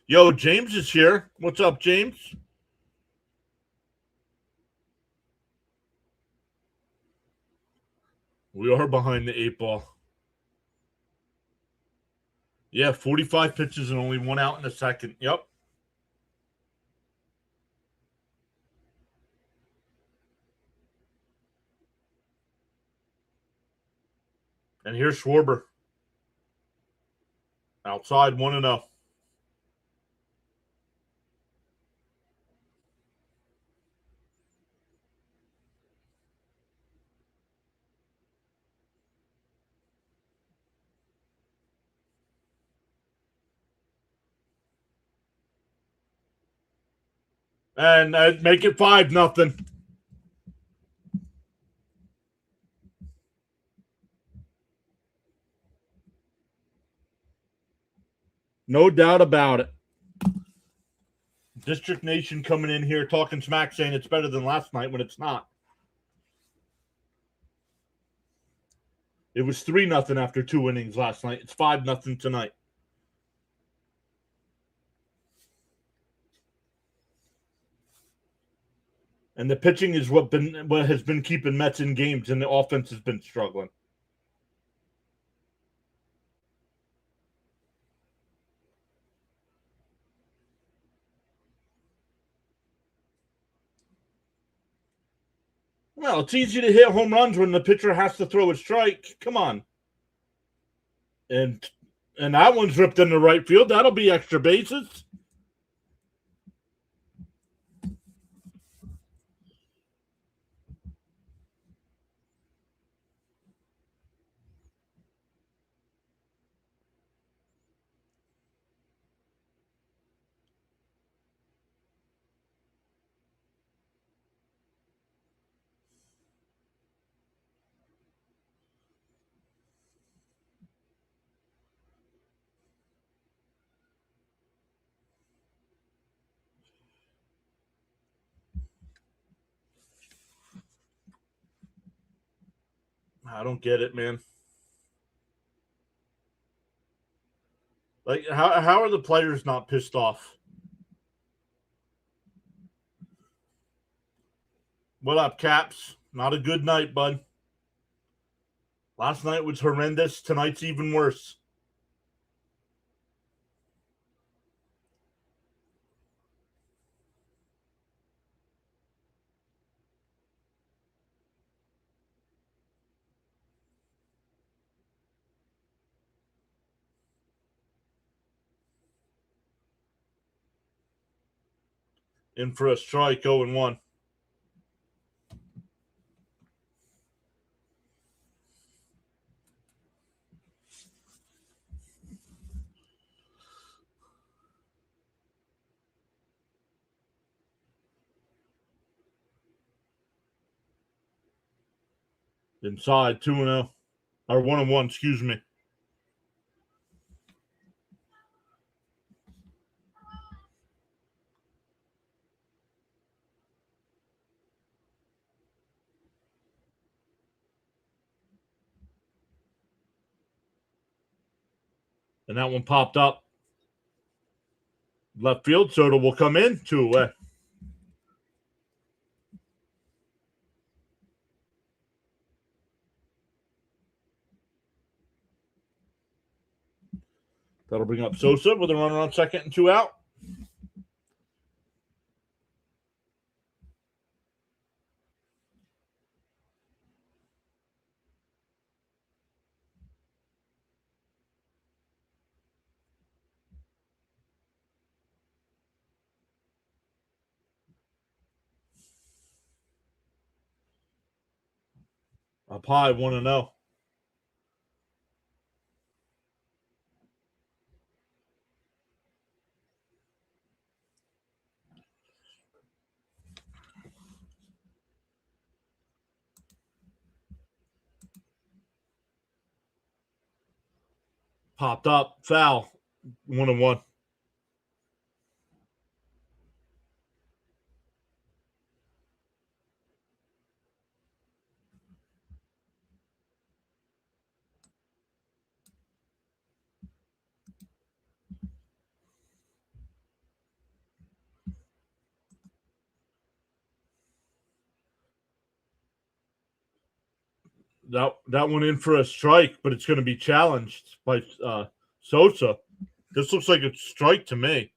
Yo, James is here. What's up, James? We are behind the 8-ball. Yeah, 45 pitches and only 1 out in the second. Yep. And here's Schwarber. Outside, 1-0. And make it 5-0. No doubt about it. District Nation coming in here talking smack, saying it's better than last night when it's not. It was 3-0 after 2 innings last night. It's 5-0 tonight. And the pitching is what has been keeping Mets in games, and the offense has been struggling. Well, it's easy to hit home runs when the pitcher has to throw a strike. Come on. And that one's ripped into right field. That'll be extra bases. I don't get it, man. Like, how are the players not pissed off? What up, Caps? Not a good night, bud. Last night was horrendous. Tonight's even worse. In for a strike, 0-1. Inside, 2-0. Or 1-1, excuse me. And that one popped up. Left field, Soto will come in, 2 away. That'll bring up Sosa with a runner on second and 2 out. Up high, 1-0. Popped up, foul, 1-1. That one in for a strike, but it's going to be challenged by Sosa. This looks like a strike to me.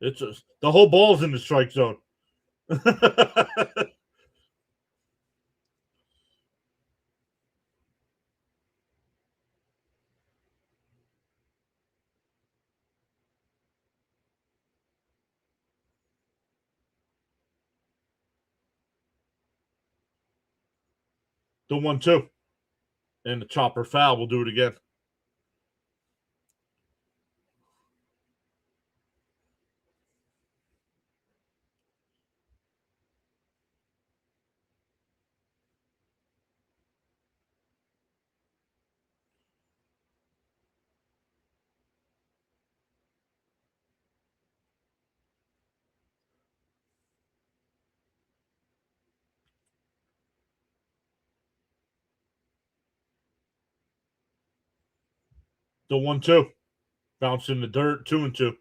The whole ball's in the strike zone. The 1-2. And the chopper foul. We'll do it again. The 1-2. Bounce in the dirt, 2-2.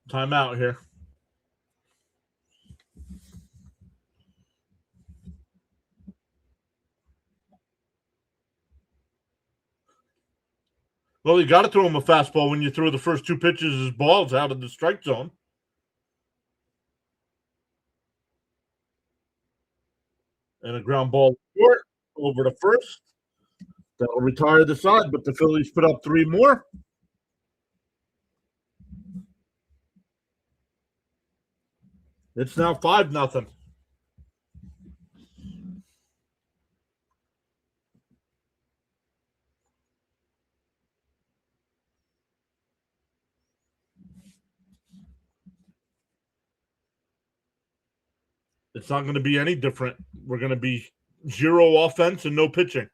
Timeout here. Well, you got to throw him a fastball when you throw the first 2 pitches as balls out of the strike zone. And a ground ball short over to first. That'll retire the side, but the Phillies put up 3 more. It's now 5-0. It's not going to be any different. We're going to be 0 offense and no pitching.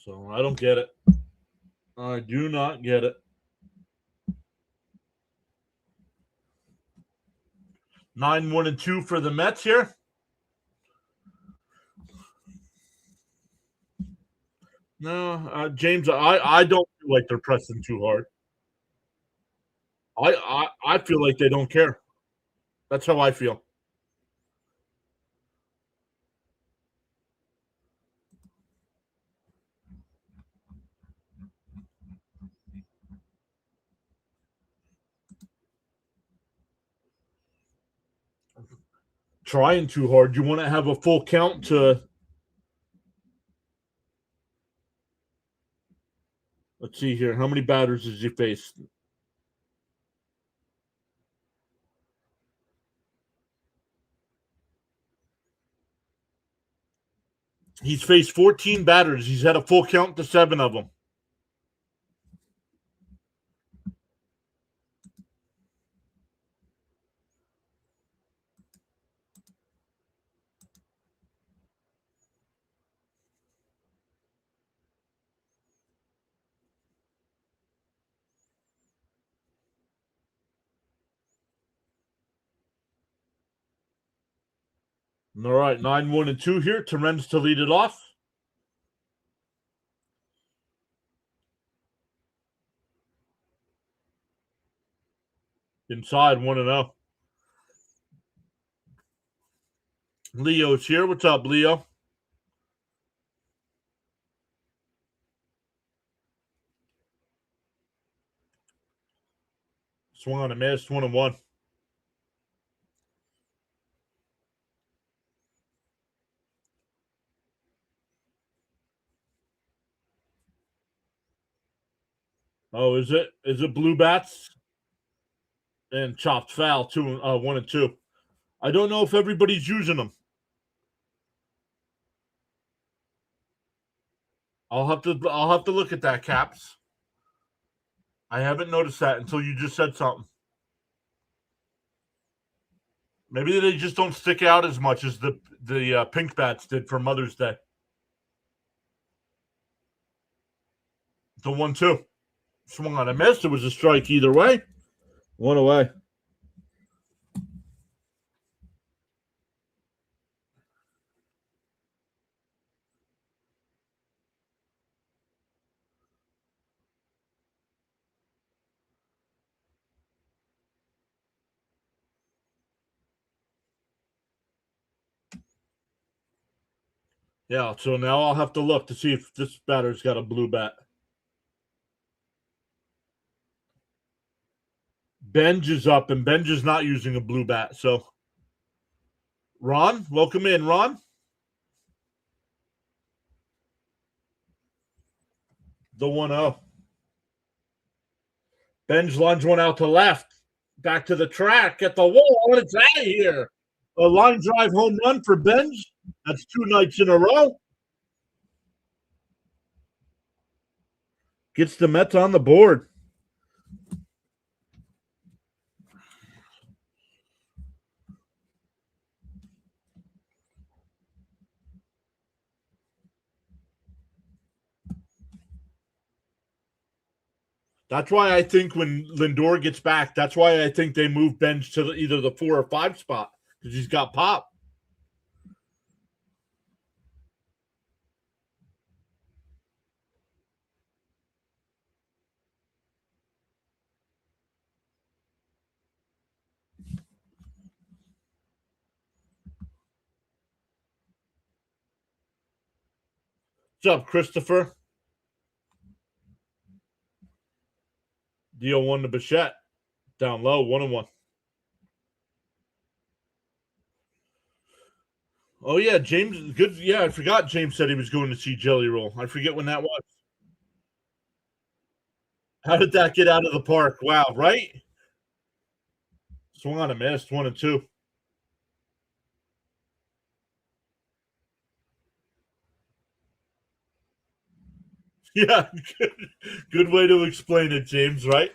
So I don't get it. I do not get it. 9-1-2 for the Mets here. No, James, I don't feel like they're pressing too hard. I feel like they don't care. That's how I feel. Trying too hard. You want to have a full count to. Let's see here. How many batters does he face? He's faced 14 batters. He's had a full count to 7 of them. All right, 9-1-2 here. Terens to lead it off. Inside 1-0. Leo's here. What's up, Leo? Swung on a miss, 1-1. Oh, is it? Is it blue bats? And chopped foul, 1-2. I don't know if everybody's using them. I'll have to look at that, Caps. I haven't noticed that until you just said something. Maybe they just don't stick out as much as the pink bats did for Mother's Day. The 1-2. Swung on a miss. It was a strike either way. 1 away. Yeah, so now I'll have to look to see if this batter's got a blue bat. Benj is up, and Benj is not using a blue bat. So, Ron, welcome in, Ron. The 1-0. Benj lunge one out to left. Back to the track at the wall. It's out of here. A line drive home run for Benj. That's 2 nights in a row. Gets the Mets on the board. That's why I think when Lindor gets back, that's why I think they move Benj to either the 4 or 5 spot because he's got pop. What's up, Christopher? Deal 1 to Bichette. Down low, 1-1. Oh, yeah, James. Good. Yeah, I forgot James said he was going to see Jelly Roll. I forget when that was. How did that get out of the park? Wow, right? Swung on a miss, 1-2. Yeah, good way to explain it, James, right?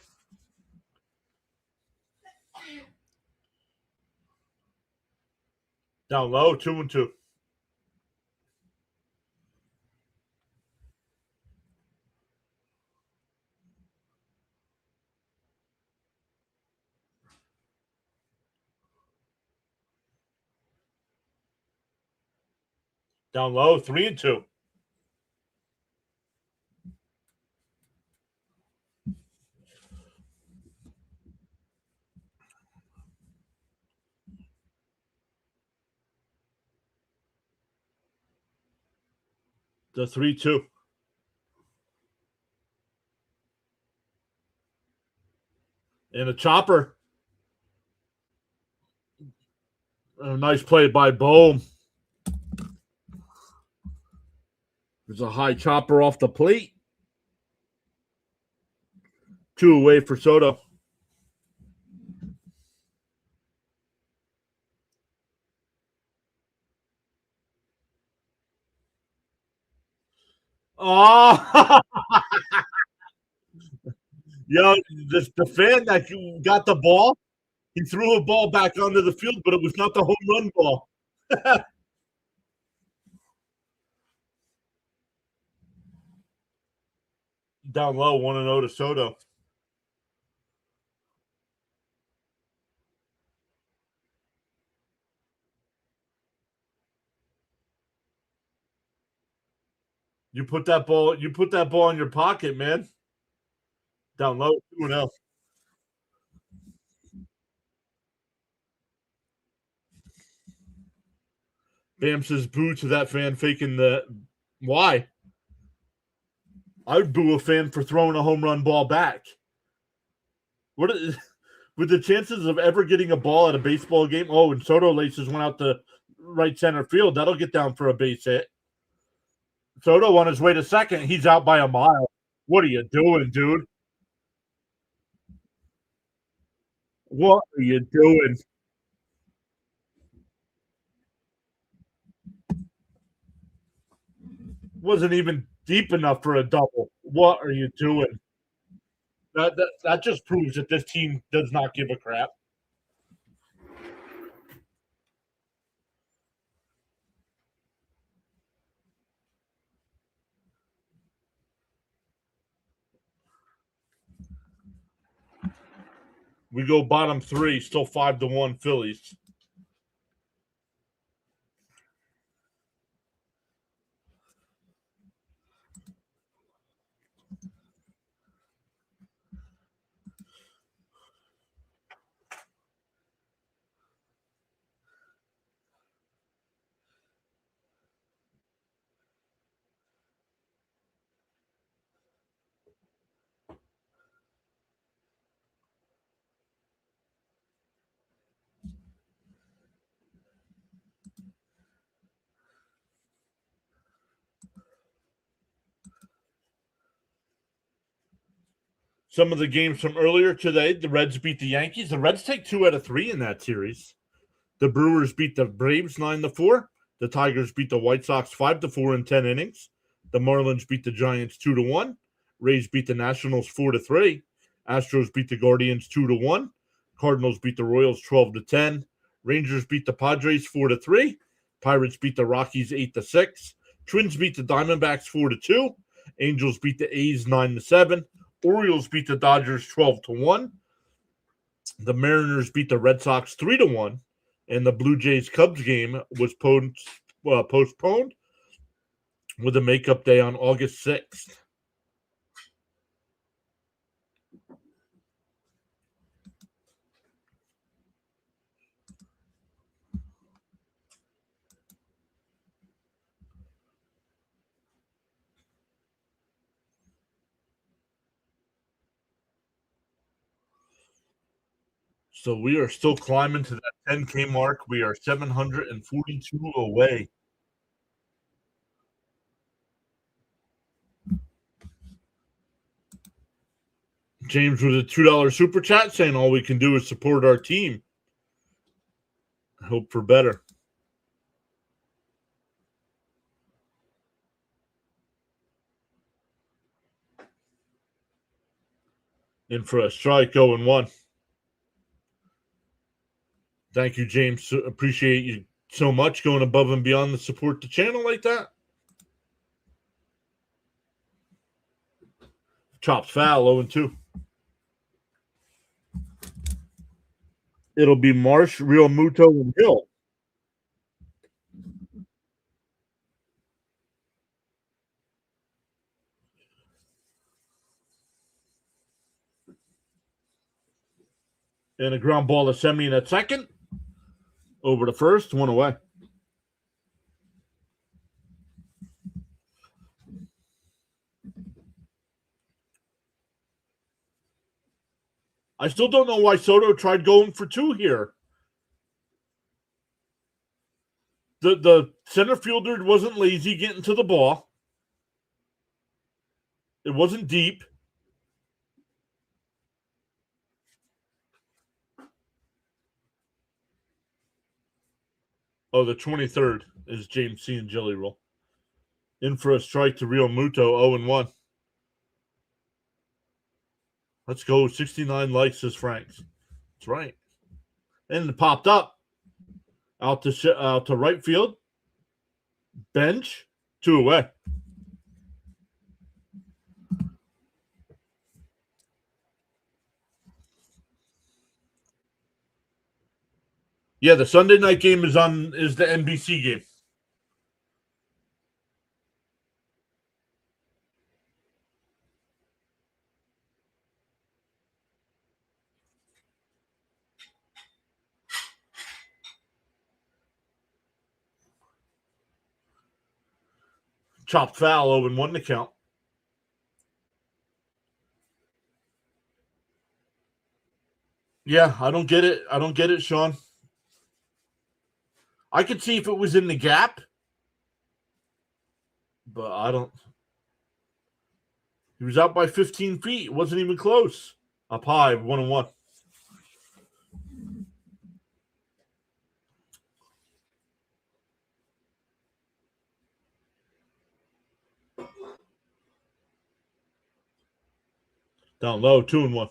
Down low, 2-2. Down low, 3-2. The 3-2. And a chopper. A nice play by Bohm. There's a high chopper off the plate. 2 away for Soto. Oh, yo, the fan that got the ball, he threw a ball back onto the field, but it was not the home run ball. Down low, 1-0 to Soto. You put that ball in your pocket, man. Down low, 2-0. Bam says boo to that fan faking the. Why? I would boo a fan for throwing a home run ball back. What is, with the chances of ever getting a ball at a baseball game? Oh, and Soto laces went out to right center field. That'll get down for a base hit. Soto on his way to second. He's out by a mile. What are you doing, dude? What are you doing? Wasn't even deep enough for a double. What are you doing? That just proves that this team does not give a crap. We go bottom 3, still 5-1 Phillies. Some of the games from earlier today, the Reds beat the Yankees. The Reds take 2 out of 3 in that series. The Brewers beat the Braves 9-4. The Tigers beat the White Sox 5-4 in 10 innings. The Marlins beat the Giants 2-1. Rays beat the Nationals 4-3. Astros beat the Guardians 2-1. Cardinals beat the Royals 12-10. Rangers beat the Padres 4-3. Pirates beat the Rockies 8-6. Twins beat the Diamondbacks 4-2. Angels beat the A's 9-7. Orioles beat the Dodgers 12-1. The Mariners beat the Red Sox 3-1. And the Blue Jays Cubs game was postponed with a makeup day on August 6th. So we are still climbing to that 10K mark. We are 742 away. James with a $2 super chat saying all we can do is support our team. Hope for better. In for a strike, 0-1. Thank you, James. Appreciate you so much going above and beyond to support the channel like that. Chops foul, 0-2. It'll be Marsh, Real Muto, and Hill. And a ground ball to Semien at second. Over to first, one away. I still don't know why Soto tried going for two here. The center fielder wasn't lazy getting to the ball. It wasn't deep. Oh, the 23rd is James C. and Jelly Roll. In for a strike to Real Muto, 0-1. Let's go. 69 likes, says Franks. That's right. And it popped up. Out to right field. Bench. 2 away. Yeah, the Sunday night game is the NBC game. Chopped foul, 0-1 to count. Yeah, I don't get it. I don't get it, Sean. I could see if it was in the gap, but I don't. He was out by 15 feet. It wasn't even close. Up high, 1-1. Down low, 2-1.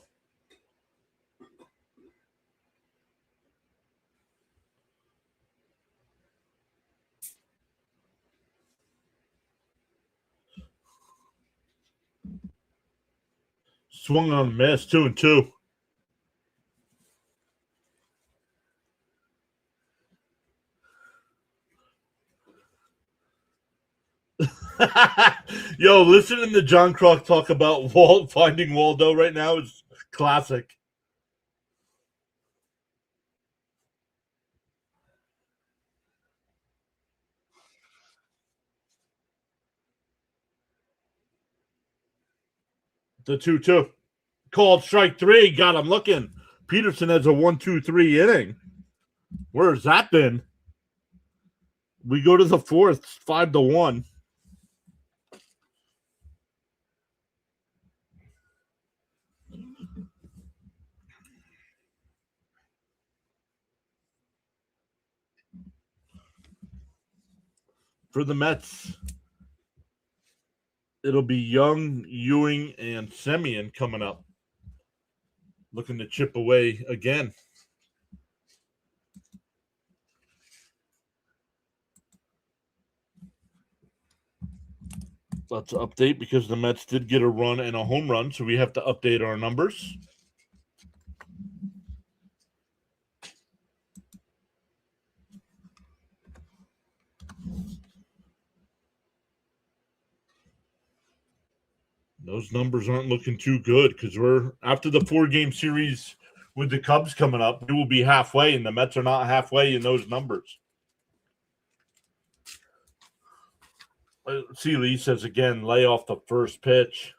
Swung on a miss, 2-2. Yo, listening to John Croc talk about finding Waldo right now is classic. The 2-2. Called strike three. Got him looking. Peterson has a 1-2-3 inning. Where's that been? We go to the fourth, 5-1. For the Mets, it'll be Young, Ewing, and Semien coming up. Looking to chip away again. Let's update because the Mets did get a run and a home run, so we have to update our numbers. Those numbers aren't looking too good because we're after the 4-game series with the Cubs coming up, we will be halfway, and the Mets are not halfway in those numbers. Seeley says again, lay off the first pitch.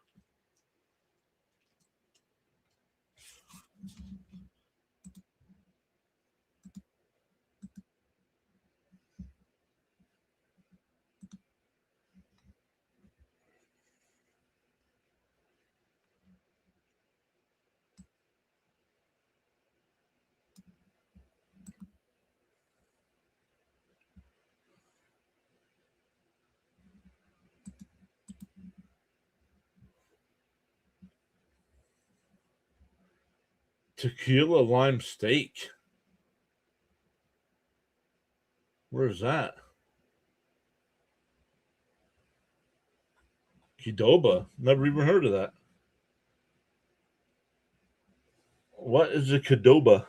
Tequila lime steak. Where is that? Qdoba. Never even heard of that. What is a Qdoba?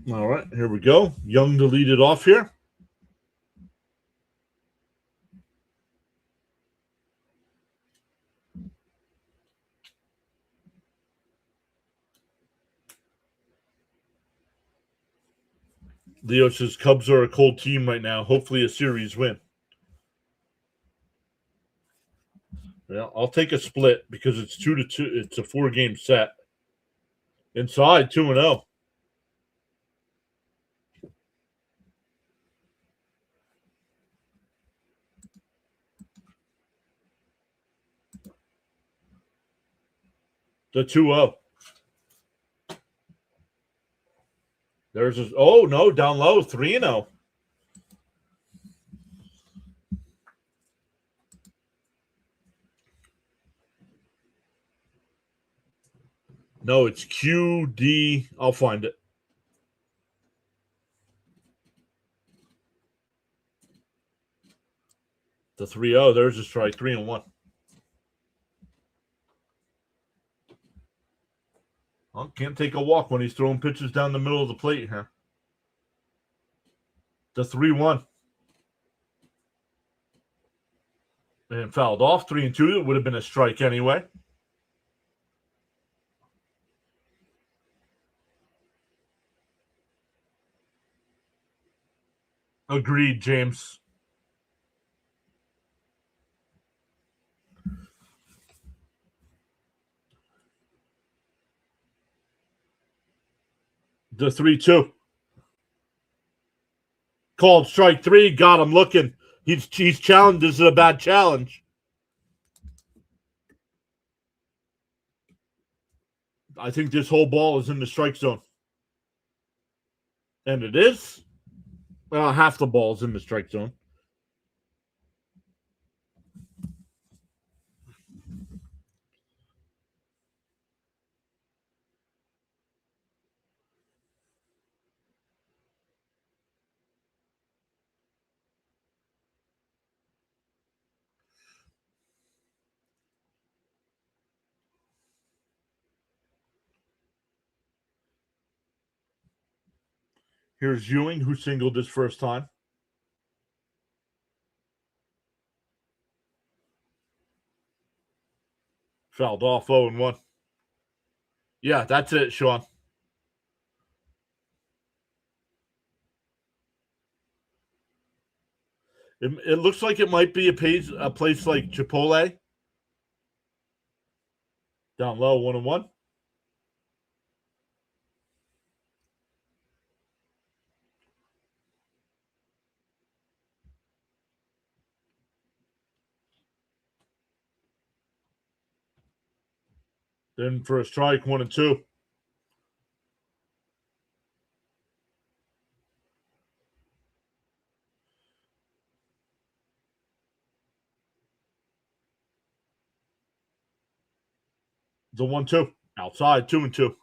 All right, here we go. Young to lead it off here. Leo says Cubs are a cold team right now. Hopefully a series win. Yeah, I'll take a split because it's 2-2. It's a 4-game set. Inside 2-0. The 2-0. There's a, oh no, down low 3-0. No, it's QD. I'll find it. The 3-0. There's a strike. 3-1. Well, can't take a walk when he's throwing pitches down the middle of the plate here. The 3-1. And fouled off. 3-2. It would have been a strike anyway. Agreed, James. The 3-2. Called strike 3. Got him looking. He's challenged. This is a bad challenge. I think this whole ball is in the strike zone. And it is. Half the ball's in the strike zone. Here's Ewing, who singled his first time. Fouled off 0-1. Yeah, that's it, Sean. It looks like it might be a place like Chipotle. Down low, 1-1. Then for a strike, 1-2. The 1-2. Outside, 2-2.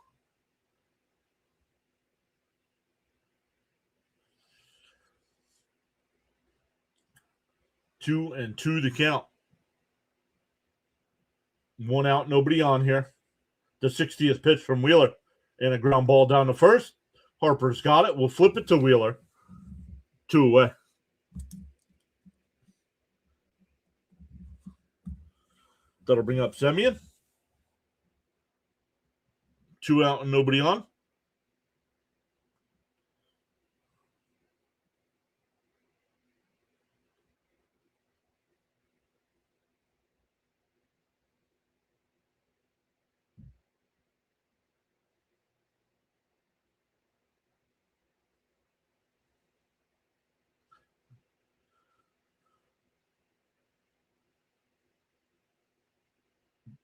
Two and two to count. One out, nobody on here. The 60th pitch from Wheeler. And a ground ball down to first. Harper's got it. We'll flip it to Wheeler. 2 away. That'll bring up Semien. 2 out and nobody on.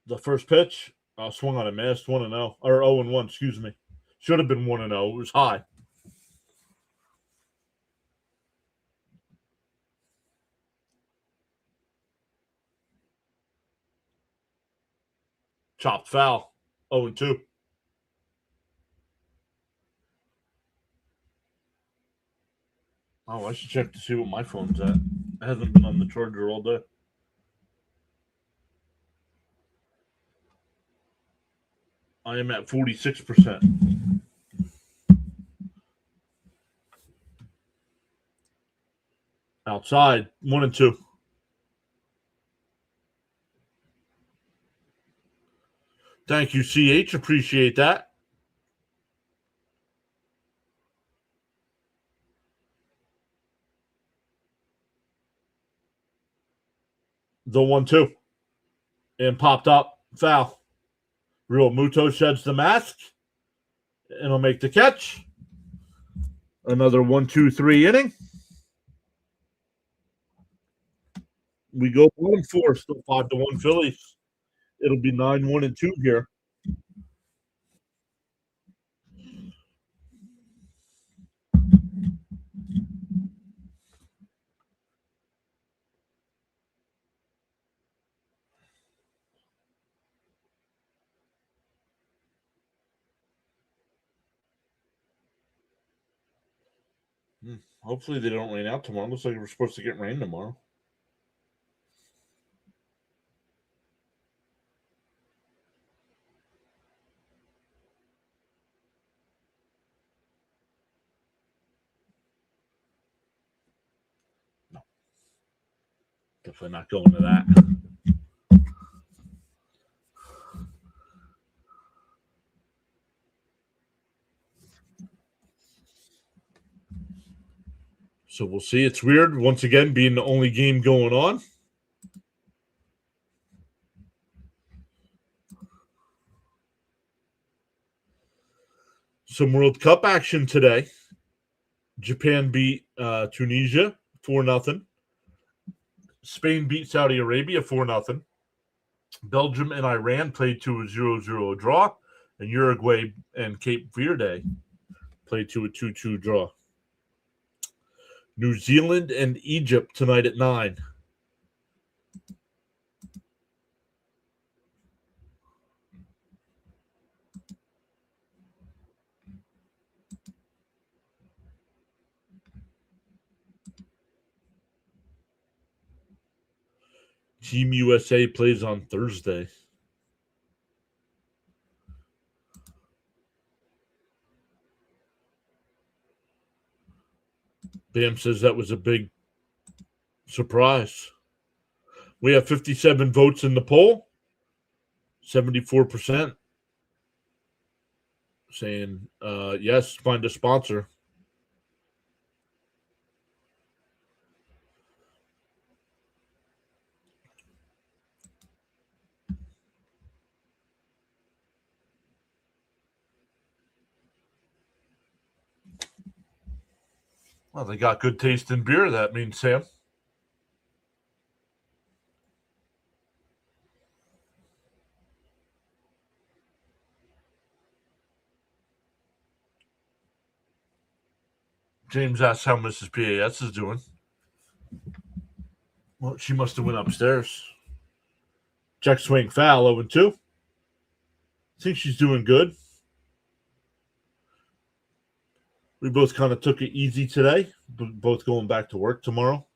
The first pitch, swung on a miss, 1-0. Or 0-1, excuse me. Should have been 1-0. It was high. Chopped foul, 0-2. Oh, I should check to see what my phone's at. It hasn't been on the charger all day. I am at 46%. Outside, 1 and 2. Thank you, CH. Appreciate that. The 1-2. And popped up. Foul. Real Muto sheds the mask. And he'll make the catch. Another 1-2-3 inning. We go 1-4, still 5-1 Phillies. It'll be 9-1-2 here. Hopefully they don't rain out tomorrow. Looks like we're supposed to get rain tomorrow. No. Definitely not going to that. So we'll see. It's weird, once again, being the only game going on. Some World Cup action today. Japan beat Tunisia 4-0. Spain beat Saudi Arabia 4-0. Belgium and Iran played to a 0-0 draw. And Uruguay and Cape Verde played to a 2-2 draw. New Zealand and Egypt tonight at 9. Team USA plays on Thursday. Bam says that was a big surprise. We have 57 votes in the poll. 74% saying yes, find a sponsor. Well, they got good taste in beer, that means, Sam. James asks how Mrs. PAS is doing. Well, she must have went upstairs. Check swing foul, 0-2. I think she's doing good. We both kind of took it easy today, both going back to work tomorrow.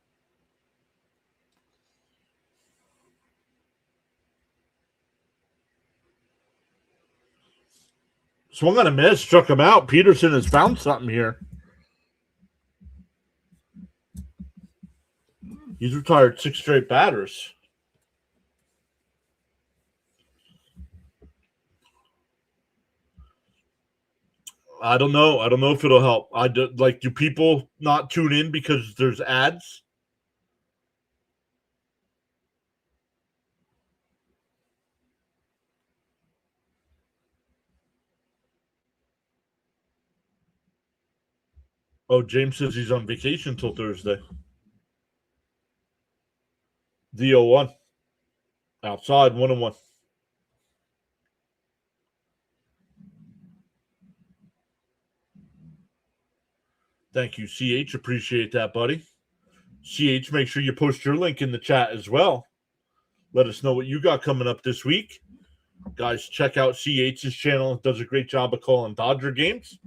Swung on a miss, struck him out. Peterson has found something here. He's retired 6 straight batters. I don't know. I don't know if it'll help. Do people not tune in because there's ads? Oh, James says he's on vacation till Thursday. The 0-1. Outside, 1-1. Thank you, CH. Appreciate that, buddy. CH, make sure you post your link in the chat as well. Let us know what you got coming up this week. Guys, check out CH's channel. It does a great job of calling Dodger games.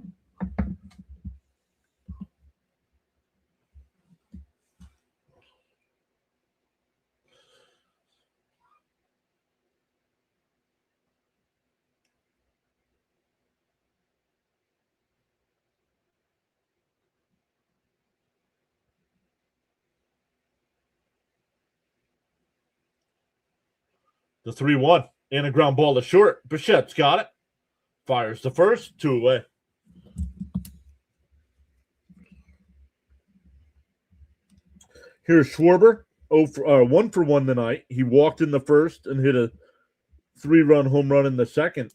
The 3-1 and a ground ball to short. Bichette's got it. Fires the first, 2 away. Here's Schwarber, 1 for 1 tonight. He walked in the first and hit a 3-run home run in the second.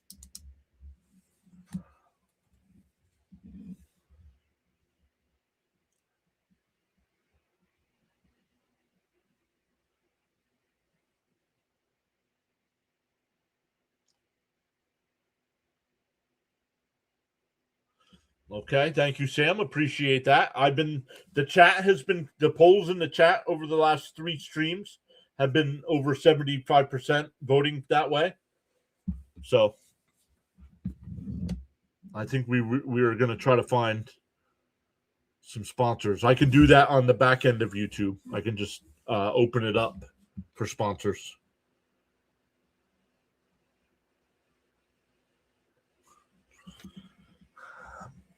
Okay, thank you, Sam. Appreciate that. The polls in the chat over the last 3 streams have been over 75% voting that way. So I think we are going to try to find some sponsors. I can do that on the back end of YouTube. I can just open it up for sponsors.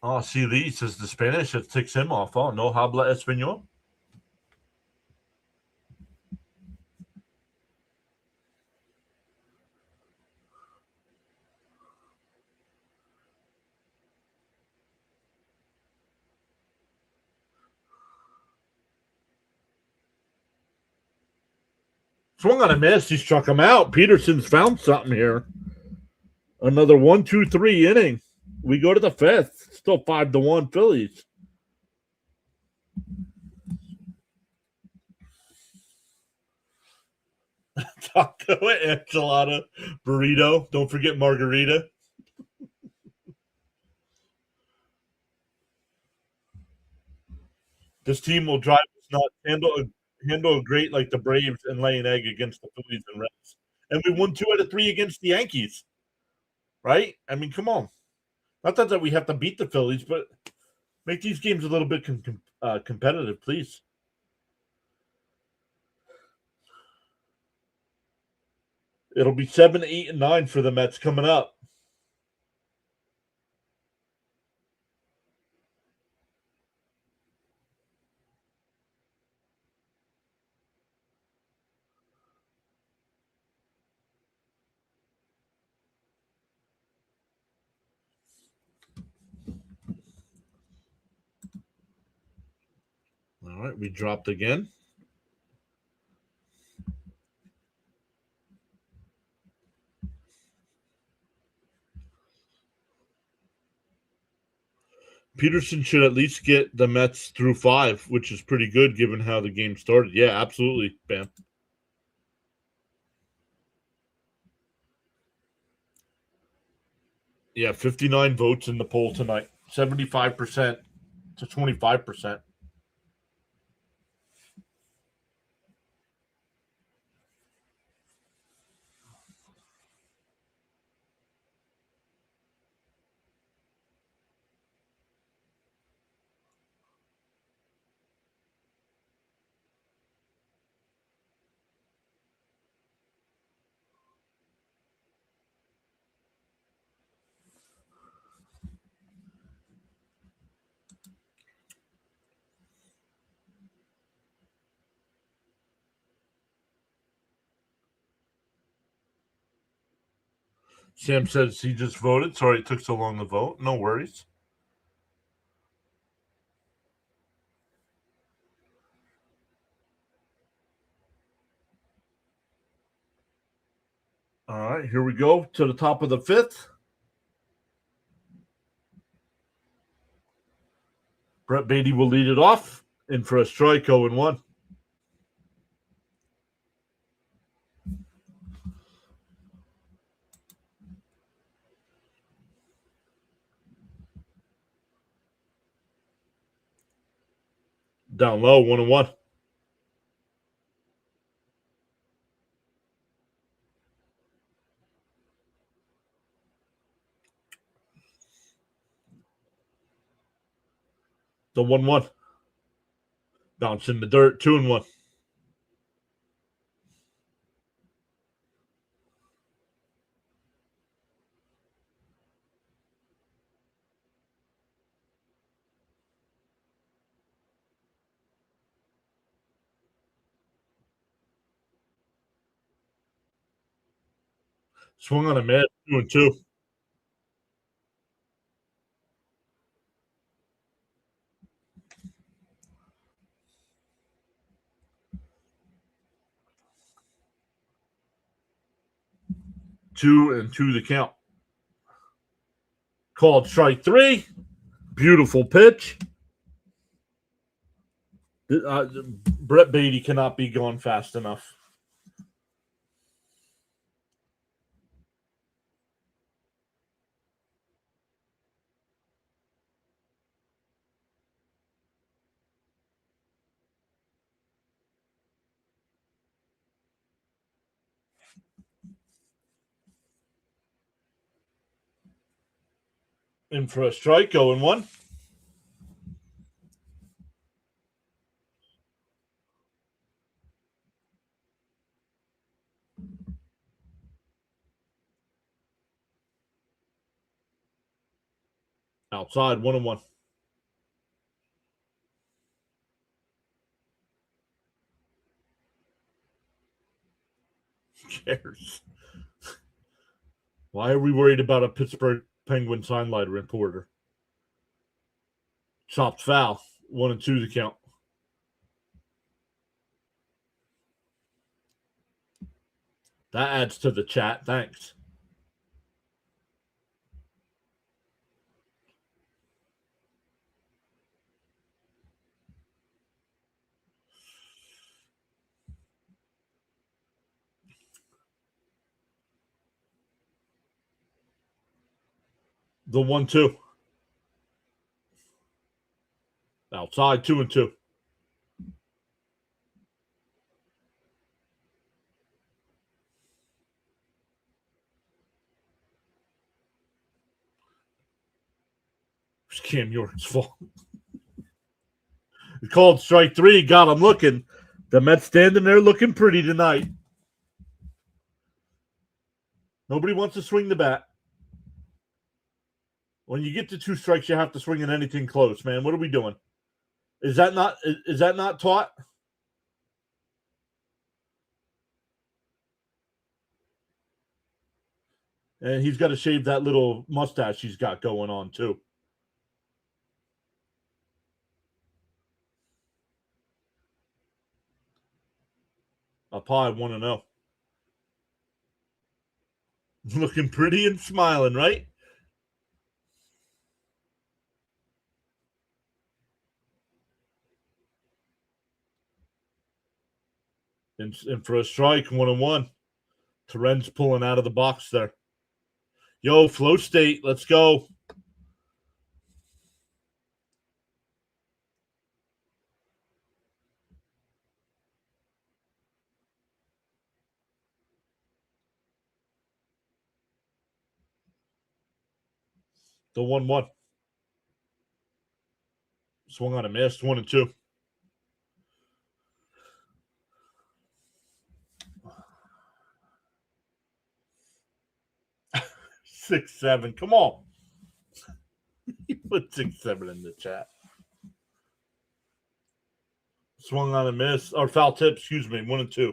Oh, see, Lee says the Spanish. It ticks him off. Oh, no habla español. Swung on a miss. He struck him out. Peterson's found something here. Another 1-2-3 inning. We go to the 5th. Still 5-1 Phillies. Taco, enchilada, burrito. Don't forget margarita. This team will drive us nuts. Handle great like the Braves and lay an egg against the Phillies and Reds. And we won 2 out of 3 against the Yankees. Right? I mean, come on. Not that we have to beat the Phillies, but make these games a little bit competitive, please. It'll be 7, 8, and 9 for the Mets coming up. All right, we dropped again. Peterson should at least get the Mets through 5, which is pretty good given how the game started. Yeah, absolutely, Bam. Yeah, 59 votes in the poll tonight. 75% to 25%. Sam says he just voted. Sorry it took so long to vote. No worries. All right, here we go to the top of the 5th. Brett Beatty will lead it off. In for a strike, 0-1. Down low, 1-1. The 1-1. Bounce in the dirt, 2-1. Swung on a miss, 2-2. 2-2 the count. Called strike 3. Beautiful pitch. Brett Beatty cannot be gone fast enough. In for a strike, 0-1. Outside, 1-1. Who cares? Why are we worried about a Pittsburgh Penguin sideline reporter? Chopped foul, 1-2 the count. That adds to the chat. Thanks. The 1-2. Outside, 2-2. It's Cam York's fault. He called strike 3, got him looking. The Mets standing there looking pretty tonight. Nobody wants to swing the bat. When you get to 2 strikes, you have to swing at anything close, man. What are we doing? Is that not taught? And he's got to shave that little mustache he's got going on too. Up high, 1-0. Looking pretty and smiling, right? And for a strike, 1-1. Terren's pulling out of the box there. Yo, flow state, let's go. The 1-1. Swung on a miss, 1-2. 6-7. Come on. He put 6-7 in the chat. Swung on a miss, or foul tip, excuse me, 1-2.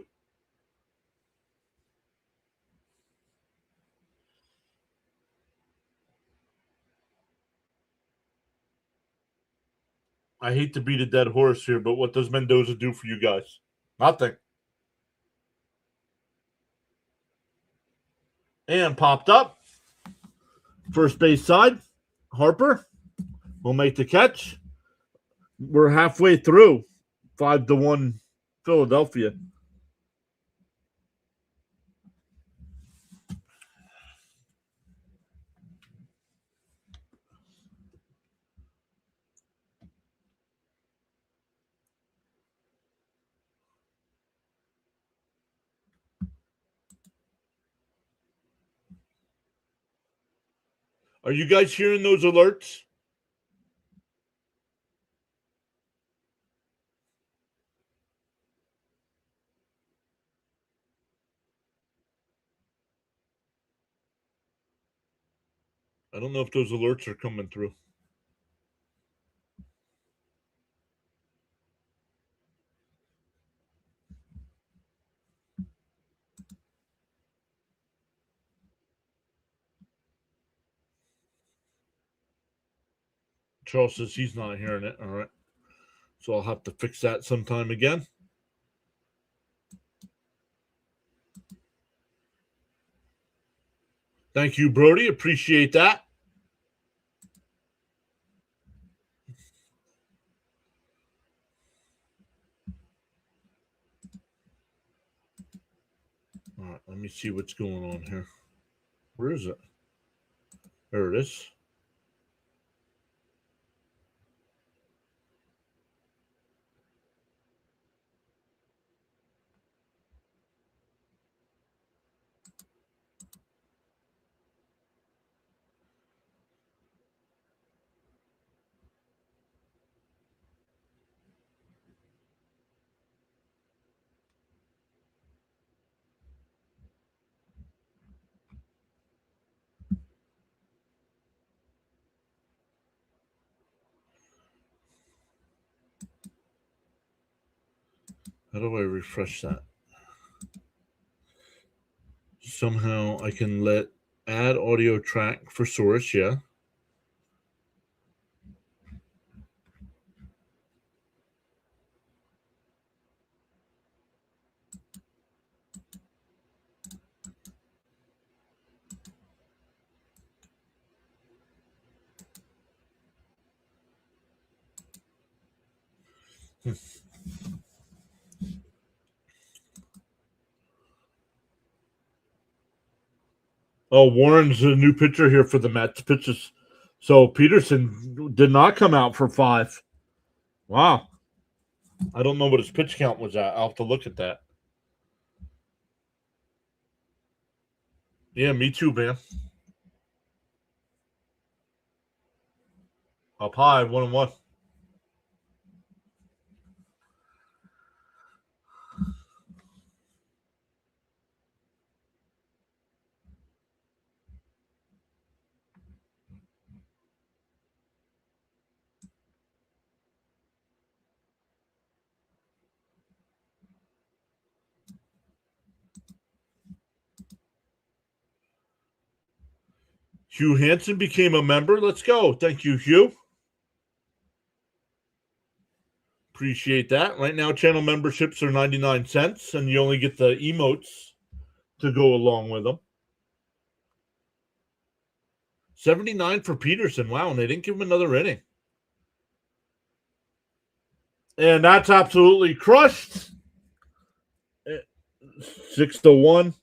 I hate to beat a dead horse here, but what does Mendoza do for you guys? Nothing. And popped up. First base side. Harper will make the catch. We're halfway through. 5-1 Philadelphia. Are you guys hearing those alerts? I don't know if those alerts are coming through. Charles says he's not hearing it. All right. So I'll have to fix that sometime again. Thank you, Brody. Appreciate that. All right, let me see what's going on here. Where is it? There it is. How do I refresh that? Somehow I can let add audio track for source, yeah. Oh, Warren's a new pitcher here for the Mets. Pitches. So Peterson did not come out for 5. Wow. I don't know what his pitch count was at. I'll have to look at that. Yeah, me too, man. Up high, 1-1. Hugh Hansen became a member. Let's go. Thank you, Hugh. Appreciate that. Right now, channel memberships are 99 cents, and you only get the emotes to go along with them. 79 for Peterson. Wow, and they didn't give him another inning. And that's absolutely crushed. 6-1.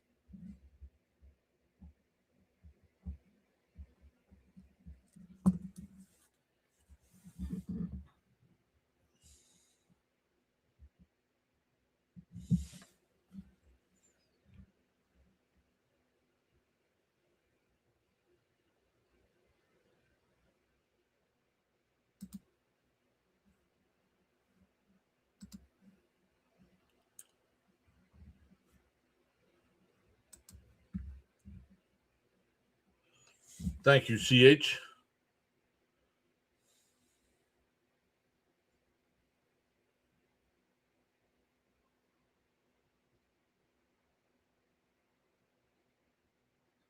Thank you, CH.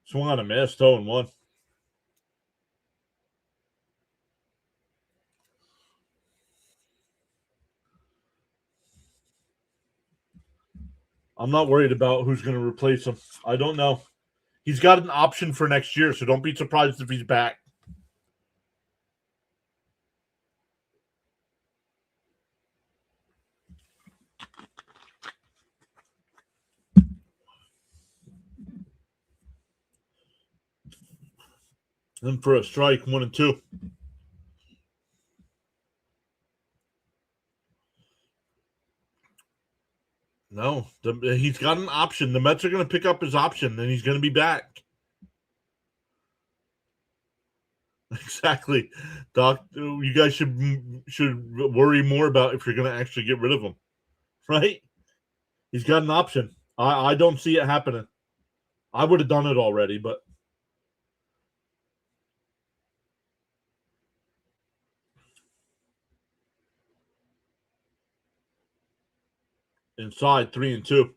Swung on a miss, 0-1. I'm not worried about who's going to replace him. I don't know. He's got an option for next year, so don't be surprised if he's back. And for a strike, 1-2. No, he's got an option. The Mets are going to pick up his option, and he's going to be back. Exactly, Doc. You guys should worry more about if you're going to actually get rid of him, right? He's got an option. I don't see it happening. I would have done it already, but inside 3-2.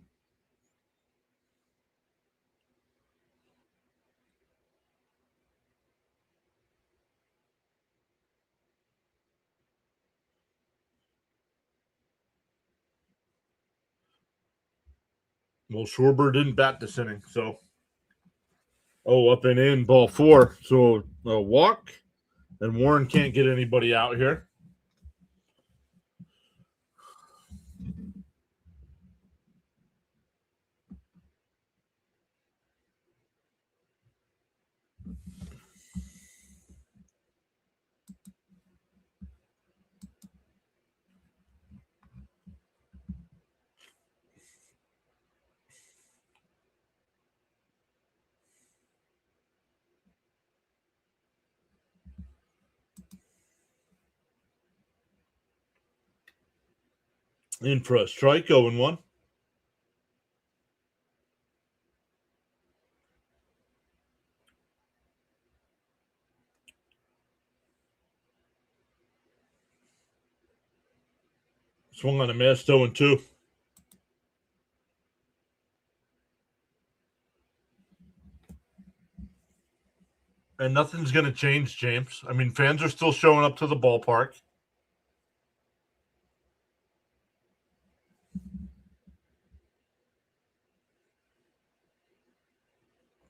Well, Schwarber didn't bat this inning, so. Oh, up and in, ball 4. So a walk, and Warren can't get anybody out here. In for a strike, 0-1. Swung on a miss, 0-2. And nothing's going to change, James. I mean, fans are still showing up to the ballpark.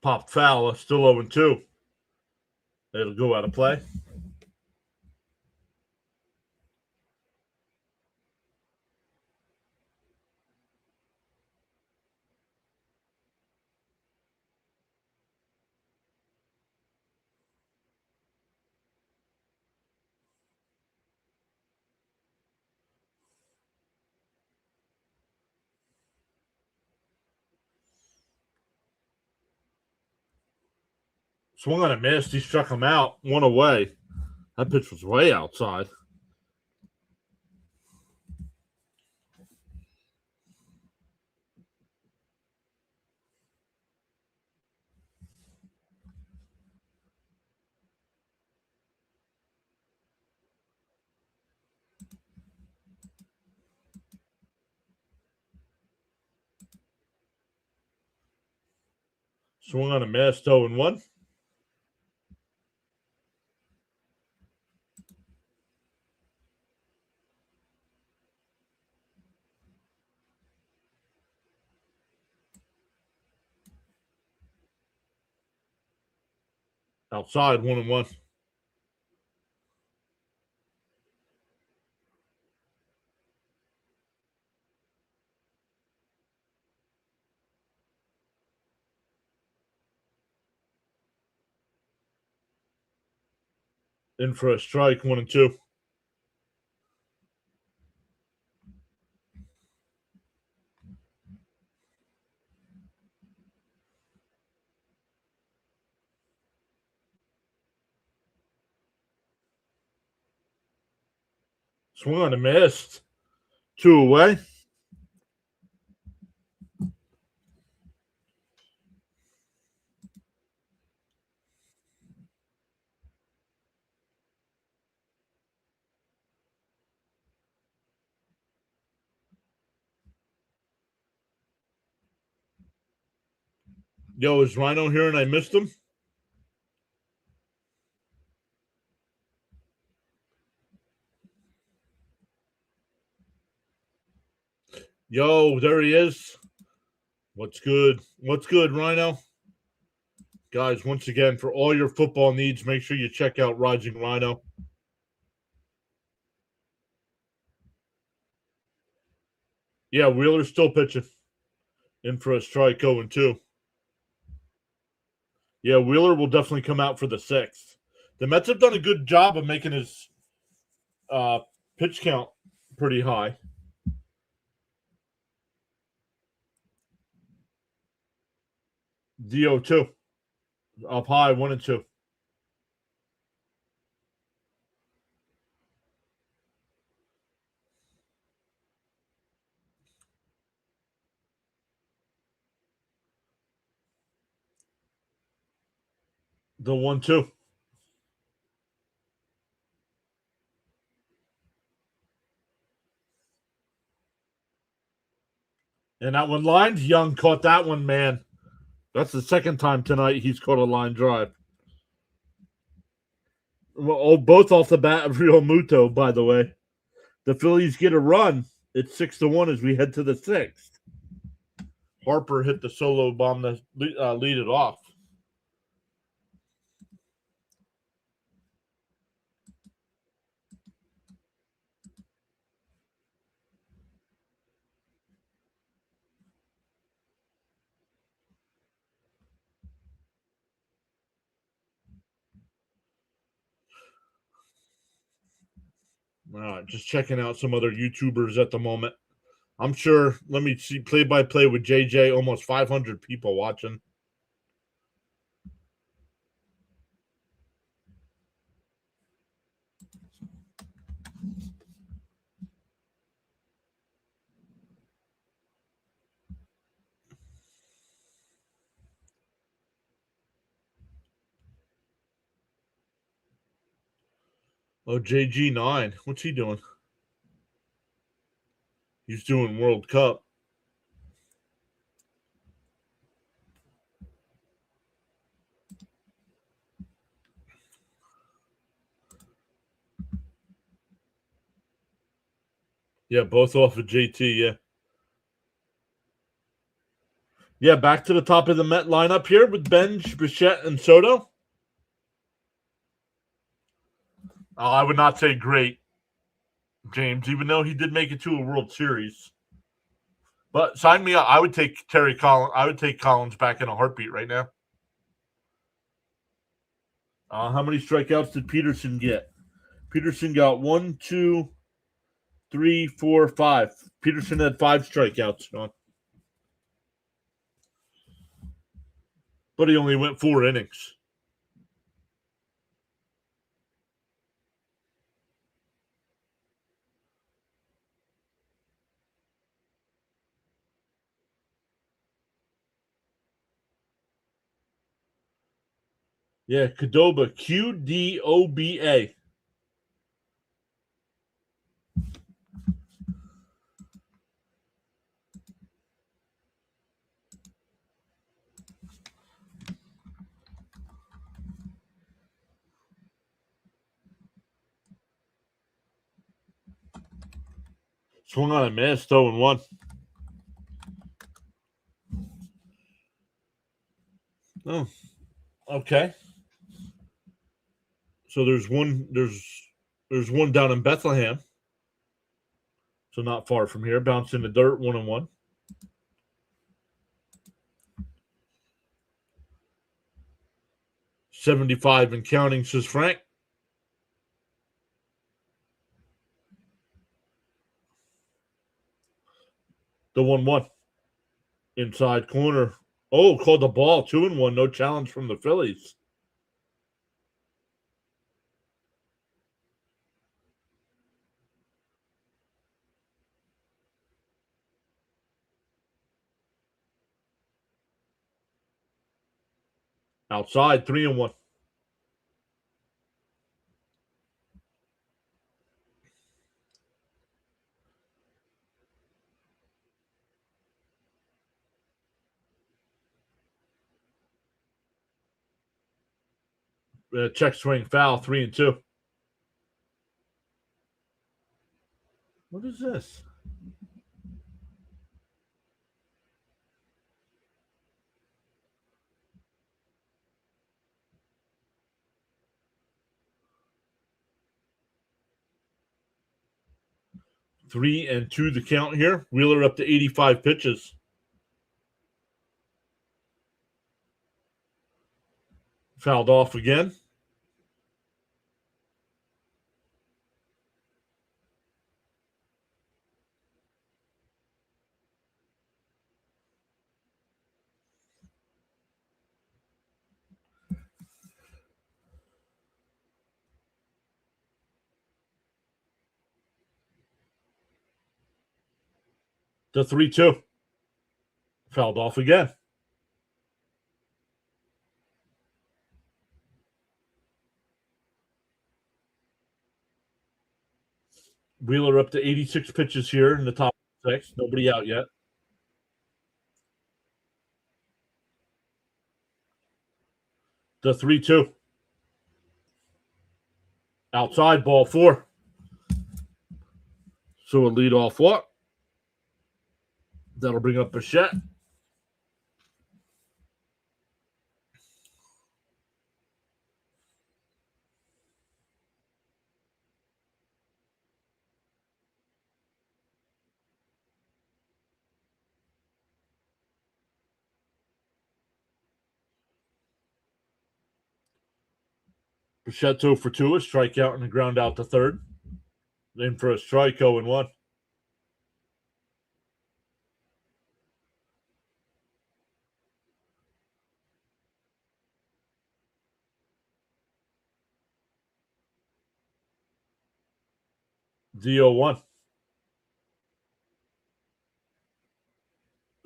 Popped foul, still 0-2. It'll go out of play. Swung on a miss. He struck him out. One away. That pitch was way outside. Swung on a miss, 0-1. Outside, 1-1. In for a strike, 1-2. Swung on a miss. 2 away. Yo, is Rhino here and I missed him? Yo, there he is. What's good? What's good, Rhino? Guys, once again, for all your football needs, make sure you check out Rising Rhino. Yeah, Wheeler's still pitching. In for a strike, 0-2. Yeah, Wheeler will definitely come out for the 6th. The Mets have done a good job of making his pitch count pretty high. DO2. Up high, 1-2. The 1-2. And that one lined. Young caught that one, man. That's the second time tonight he's caught a line drive. Well, both off the bat of Real Muto, by the way. The Phillies get a run. It's 6-1 as we head to the 6th. Harper hit the solo bomb to lead it off. Just checking out some other YouTubers at the moment. I'm sure. Let me see play-by-play with JJ. Almost 500 people watching. Oh, JG9. What's he doing? He's doing World Cup. Yeah, both off of JT, yeah. Yeah, back to the top of the Met lineup here with Benj, Bichette, and Soto. I would not say great, James, even though he did make it to a World Series. But sign me up. I would take Terry Collins. I would take Collins back in a heartbeat right now. How many strikeouts did Peterson get? Peterson got 1, 2, 3, 4, 5. Peterson had 5 strikeouts, Sean. But he only went 4 innings. Yeah, Qdoba, Qdoba. Swung on a miss, 0-1. Oh, okay. So there's one down in Bethlehem. So not far from here. Bounced in the dirt, 1-1. $75 and counting, says Frank. The 1-1. Inside corner. Oh, called the ball, 2-1. No challenge from the Phillies. Outside, 3-1. Check swing foul, 3-2. What is this? Three and two the count here. Wheeler up to 85 pitches. Fouled off again. The 3-2. Fouled off again. Wheeler up to 86 pitches here in the top 6. Nobody out yet. The 3-2. Outside, ball 4. So a lead off walk. That'll bring up Bichette. Bichette for 2, a strikeout and a ground out to third. In for a strike, 0-1. D-0-1.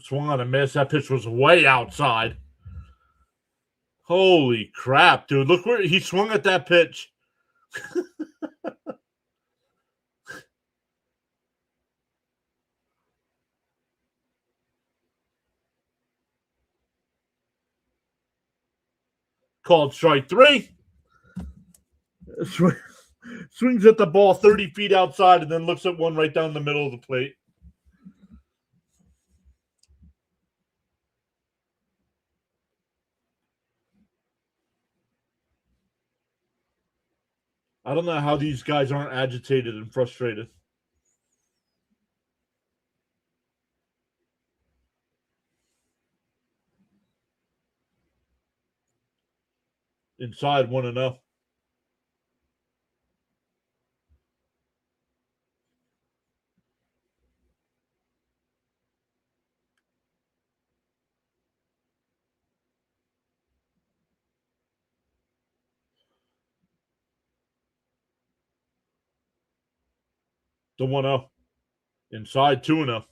Swung on a miss. That pitch was way outside. Holy crap, dude. Look where he swung at that pitch. Called strike 3. Swings at the ball 30 feet outside and then looks at one right down the middle of the plate. I don't know how these guys aren't agitated and frustrated. Inside 1-0. The 1-0. Inside 2-0.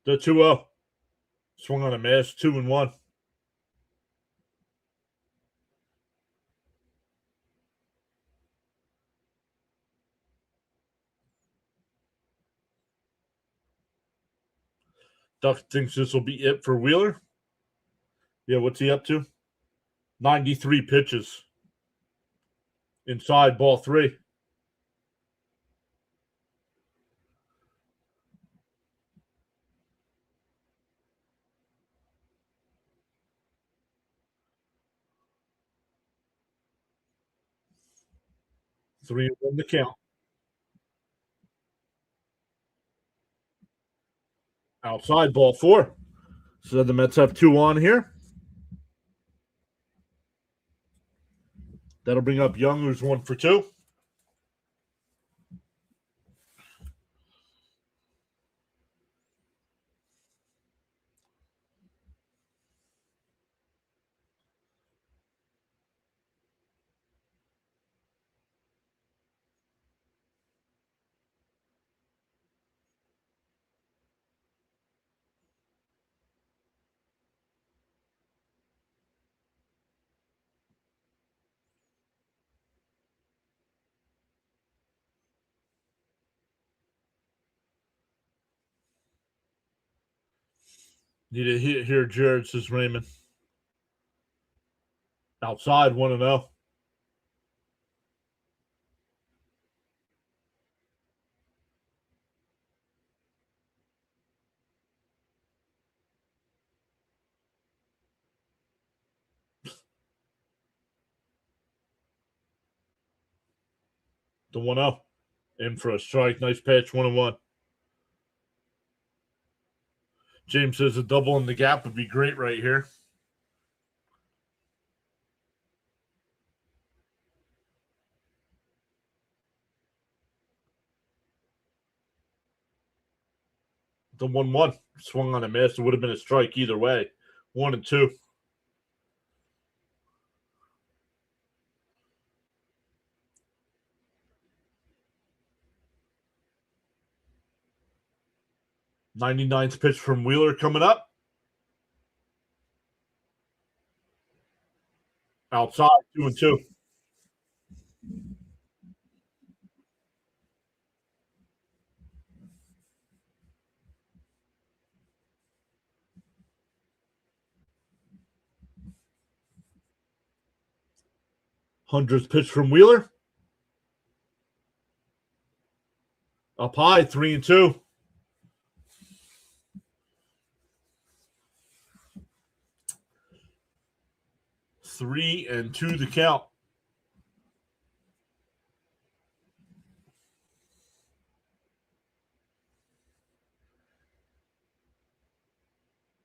The 2-0. Swung on a miss, 2-1. Duck thinks this will be it for Wheeler. Yeah, what's he up to? 93 pitches. Inside, ball 3. Three in the count. Outside, ball 4. So the Mets have 2 on here. That'll bring up Young, who's 1 for 2. Need to hear Jared, says Raymond. Outside, 1-0. The 1-0. In for a strike. Nice pitch, 1-1. James says a double in the gap would be great right here. The 1-1. Swung on a miss. It would have been a strike either way. 1-2. '99th pitch from Wheeler coming up. Outside, 2-2. '100th pitch from Wheeler. Up high, 3-2. 3-2 the count.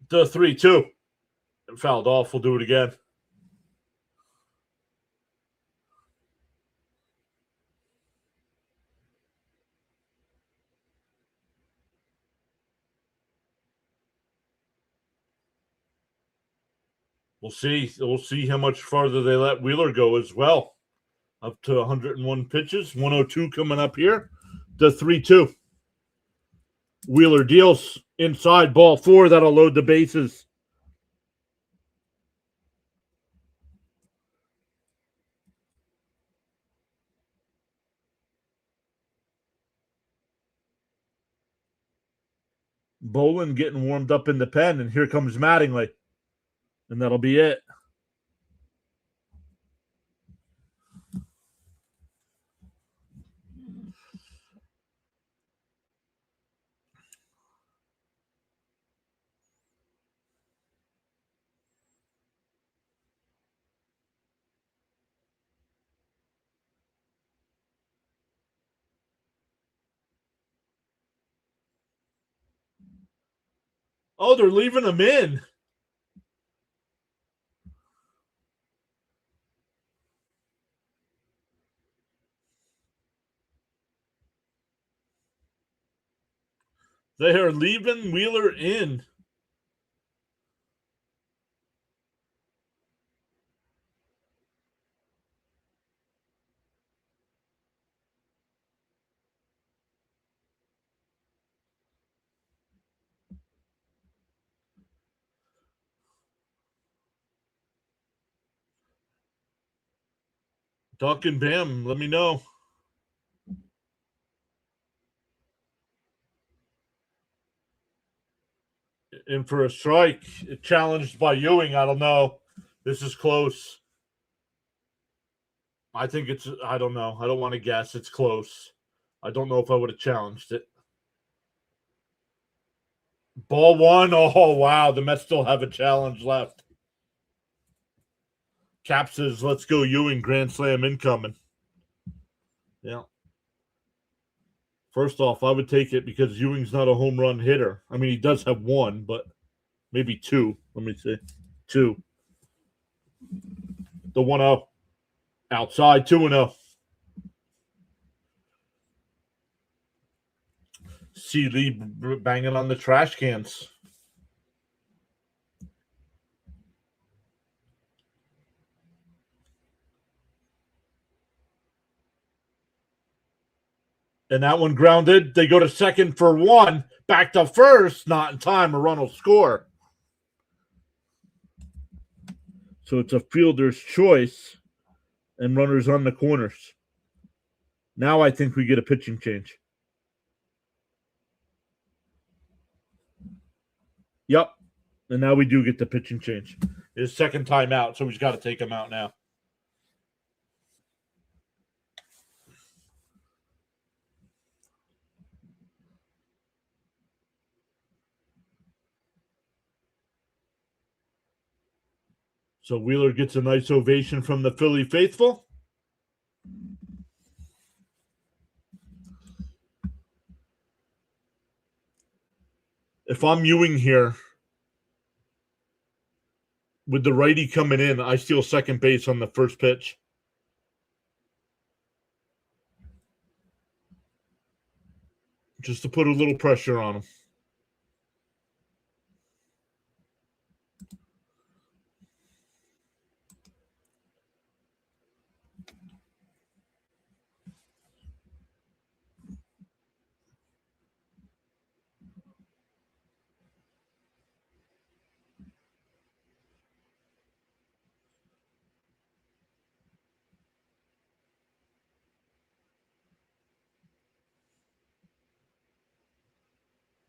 The 3-2. Fouled off. We'll do it again. We'll see. We'll see how much farther they let Wheeler go as well. Up to 101 pitches. 102 coming up here. The 3-2. Wheeler deals inside, ball 4. That'll load the bases. Bolin getting warmed up in the pen, and here comes Mattingly. And that'll be it. Oh, they're leaving him in. They are leaving Wheeler in. Duck and Bam, let me know. In for a strike. Challenged by Ewing. I don't know. This is close. I think it's, I don't know. I don't want to guess. It's close. I don't know if I would have challenged it. Ball 1. Oh, wow. The Mets still have a challenge left. Cap says, let's go Ewing. Grand slam incoming. Yeah. First off, I would take it because Ewing's not a home run hitter. I mean, he does have 1, but maybe 2. Let me see. 2. The 1-0. Outside, 2-0. See Lee banging on the trash cans. And that one grounded. They go to second for 1. Back to first. Not in time. A run will score. So it's a fielder's choice. And runners on the corners. Now I think we get a pitching change. Yep. And now we do get the pitching change. His second time out, so he's got to take him out now. So Wheeler gets a nice ovation from the Philly faithful. If I'm Ewing here, with the righty coming in, I steal second base on the first pitch. Just to put a little pressure on him.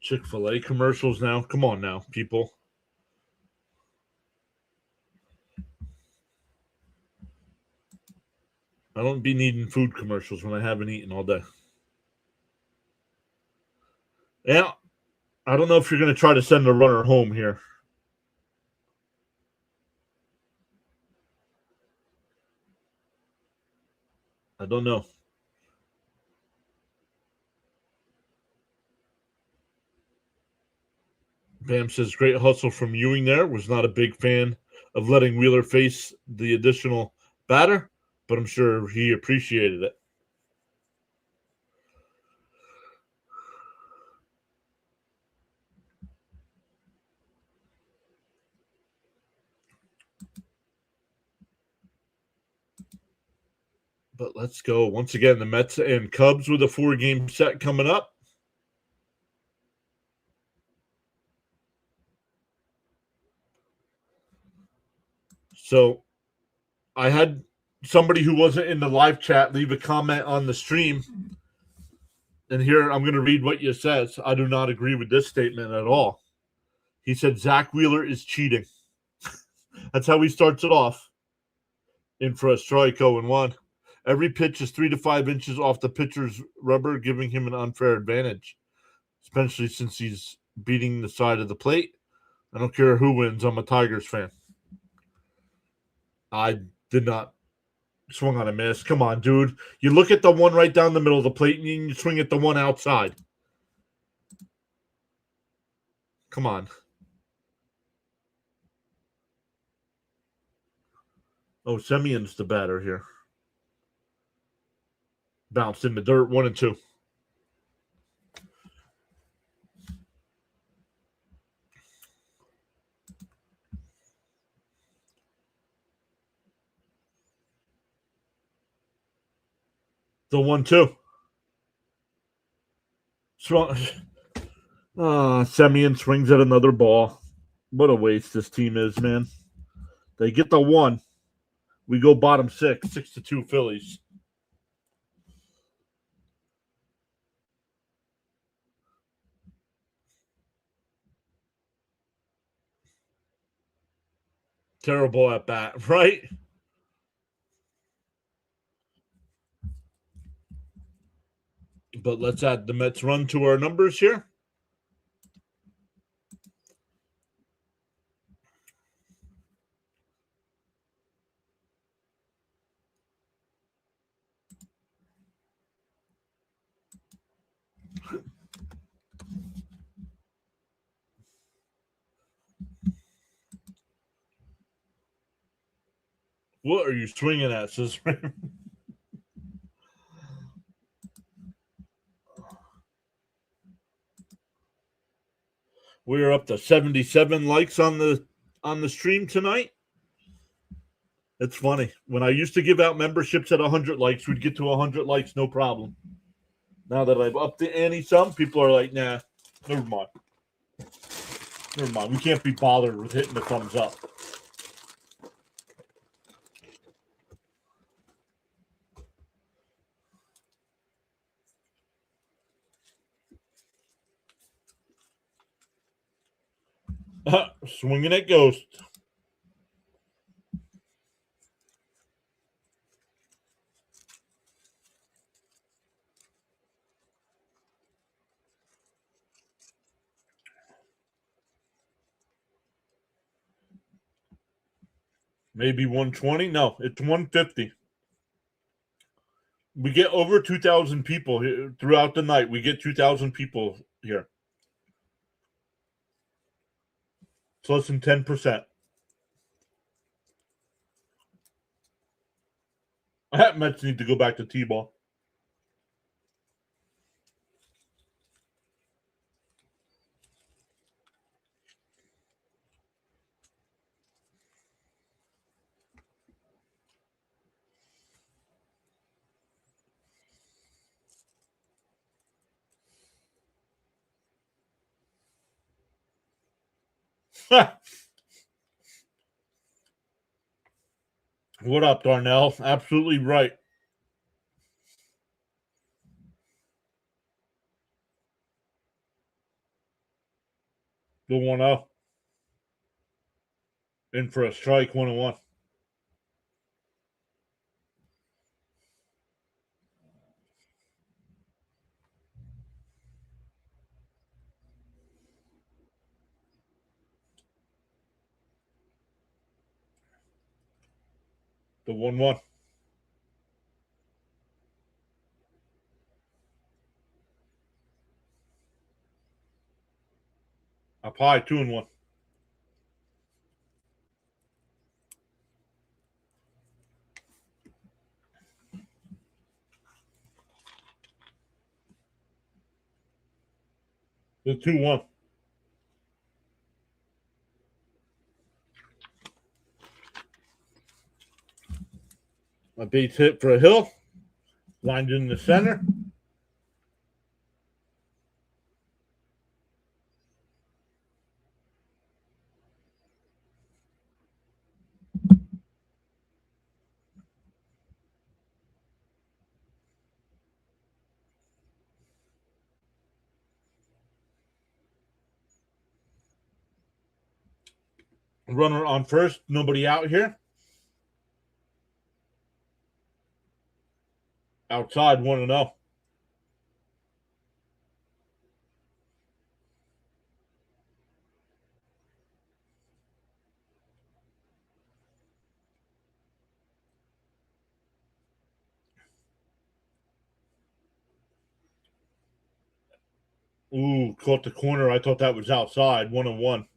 Chick-fil-A commercials now. Come on now, people. I don't be needing food commercials when I haven't eaten all day. Yeah, I don't know if you're going to try to send a runner home here. I don't know. Bam says great hustle from Ewing there. Was not a big fan of letting Wheeler face the additional batter, but I'm sure he appreciated it. But let's go. Once again, the Mets and Cubs with a 4-game set coming up. So I had somebody who wasn't in the live chat leave a comment on the stream. And here I'm going to read what you says. I do not agree with this statement at all. He said Zach Wheeler is cheating. That's how he starts it off. In for a strike, 0-1. Every pitch is 3 to 5 inches off the pitcher's rubber, giving him an unfair advantage, especially since he's beating the side of the plate. I don't care who wins. I'm a Tigers fan. I did not swing on a miss. Come on, dude. You look at the one right down the middle of the plate and you swing at the one outside. Come on. Oh, Semion's the batter here. Bounced in the dirt, 1-2. The 1-2. Semyon swings at another ball. What a waste this team is, man. They get the one. We go bottom 6-2 Phillies. Terrible at bat, right? But let's add the Mets run to our numbers here. What are you swinging at, says We're up to 77 likes on the stream tonight. It's funny. When I used to give out memberships at 100 likes, we'd get to 100 likes, no problem. Now that I've upped the ante some, people are like, nah, never mind. Never mind. We can't be bothered with hitting the thumbs up. Swinging at Ghost. Maybe 120. No, it's 150. We get over 2,000 people here throughout the night. We get 2,000 people here. It's less than 10%. Mets need to go back to T-ball. What up, Darnell? Absolutely right. The 1-0. In for a strike, 1-1. The 1-1. Up high, 2-1. The 2-1. A base hit for a Hill. Lined in the center. Runner on first. Nobody out here. Outside, 1-0. Ooh, caught the corner. I thought that was outside. 1-1.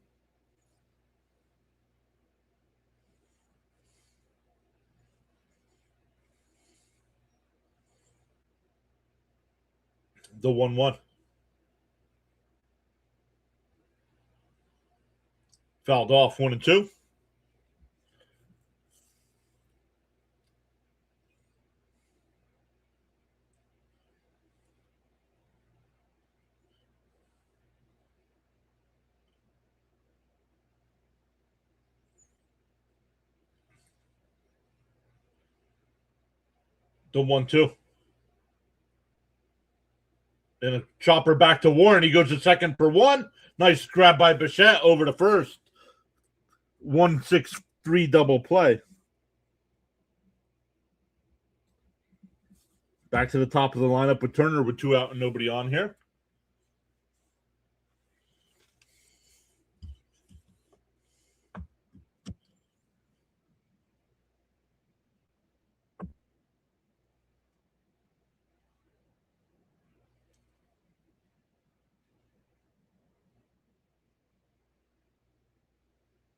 The 1-1. Fouled off, 1-2. The 1-2. And a chopper back to Warren. He goes to second for one. Nice grab by Bichette over to first. 1-6-3 double play. Back to the top of the lineup with Turner with 2 out and nobody on here.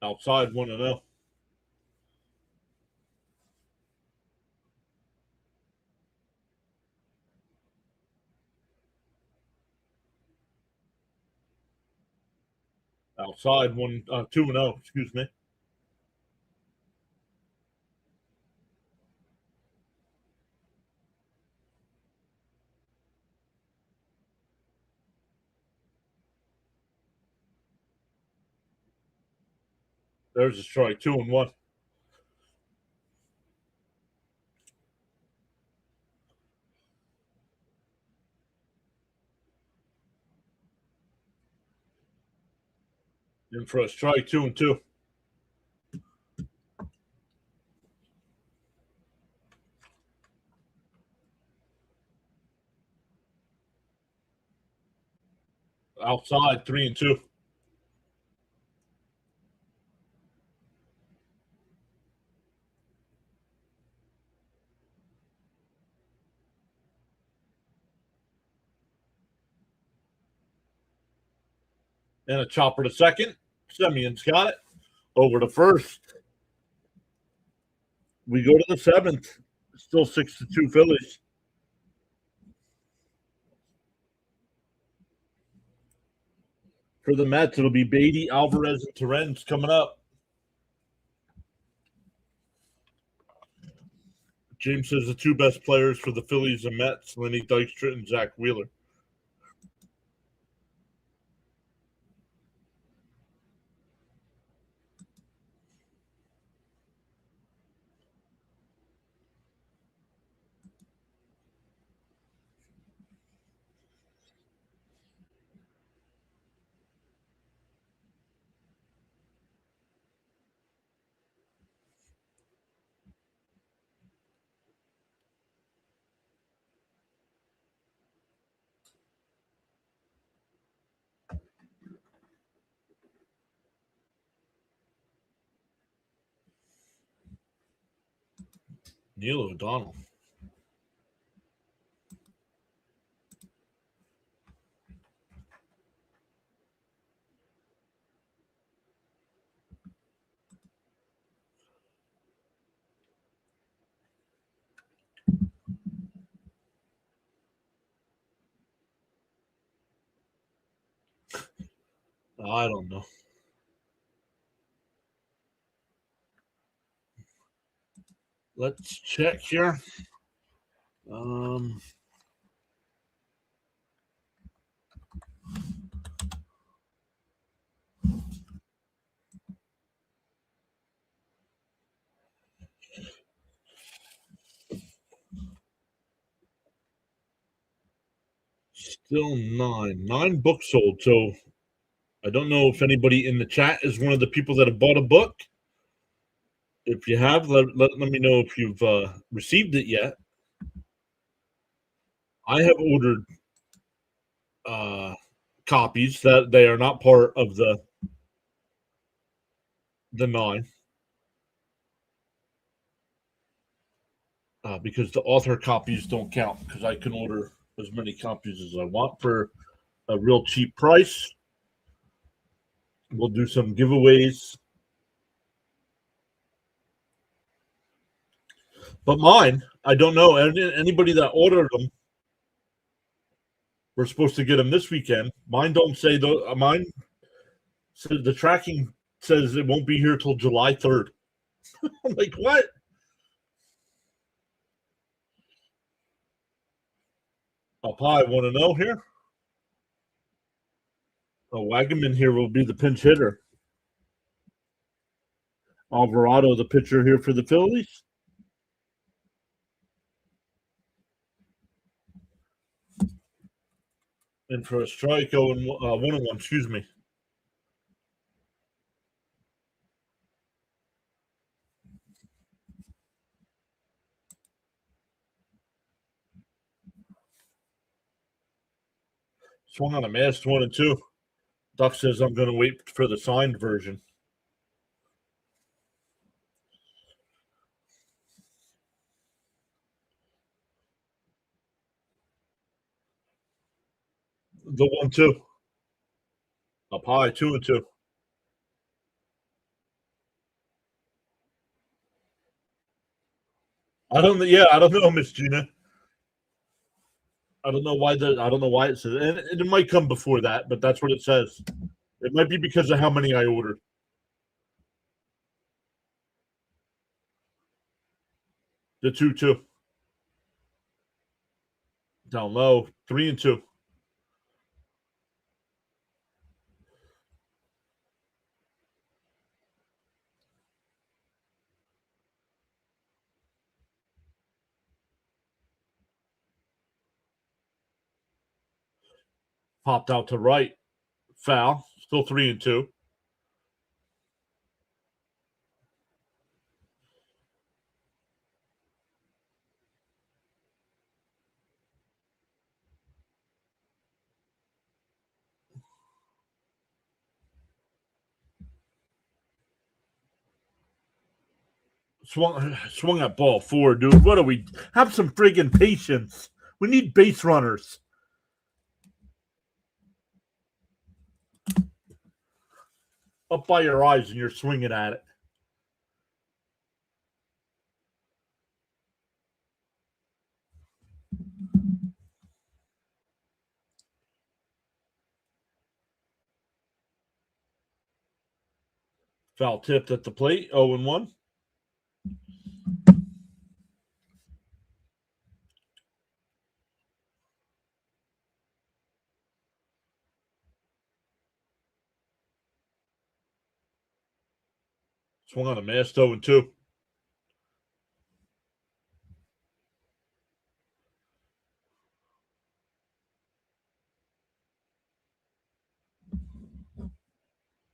Outside, 1-0. Outside, 2-0. Excuse me. There's a strike. 2-1. In for a strike. 2-2. Outside, 3-2. And a chopper to second. Semion's got it. Over to first. We go to the 7th. Still 6-2 Phillies. For the Mets, it'll be Beatty, Alvarez, and Torrens coming up. James says the 2 best players for the Phillies and Mets, Lenny Dykstra and Zach Wheeler. Neil O'Donnell. I don't know. Let's check here. Um, Still nine books sold. So I don't know if anybody in the chat is one of the people that have bought a book. If you have, let me know if you've received it yet. I have ordered uh, copies that they are not part of the nine because the author copies don't count because I can order as many copies as I want for a real cheap price. We'll do some giveaways. But mine, I don't know. Anybody that ordered them, we're supposed to get them this weekend. Mine don't say mine says the tracking says it won't be here till July 3rd. I'm like, what? I'll probably want to know here. Wagaman here will be the pinch hitter. Alvarado, the pitcher here for the Phillies. And for a strike, 1-1, excuse me. Swung on a miss, 1-2. Duck says I'm going to wait for the signed version. The 1-2. Up high, 2-2. I don't know. Yeah, I don't know, Miss Gina. I don't know why it says, and it might come before that, but that's what it says. It might be because of how many I ordered. The 2-2 down low, 3-2. Popped out to right, foul. Still 3-2. Swung that ball forward, dude. What do we have? Some friggin' patience. We need base runners. Up by your eyes, and you're swinging at it. Foul tipped at the plate. 0-1. Swung on a miss. 0-2.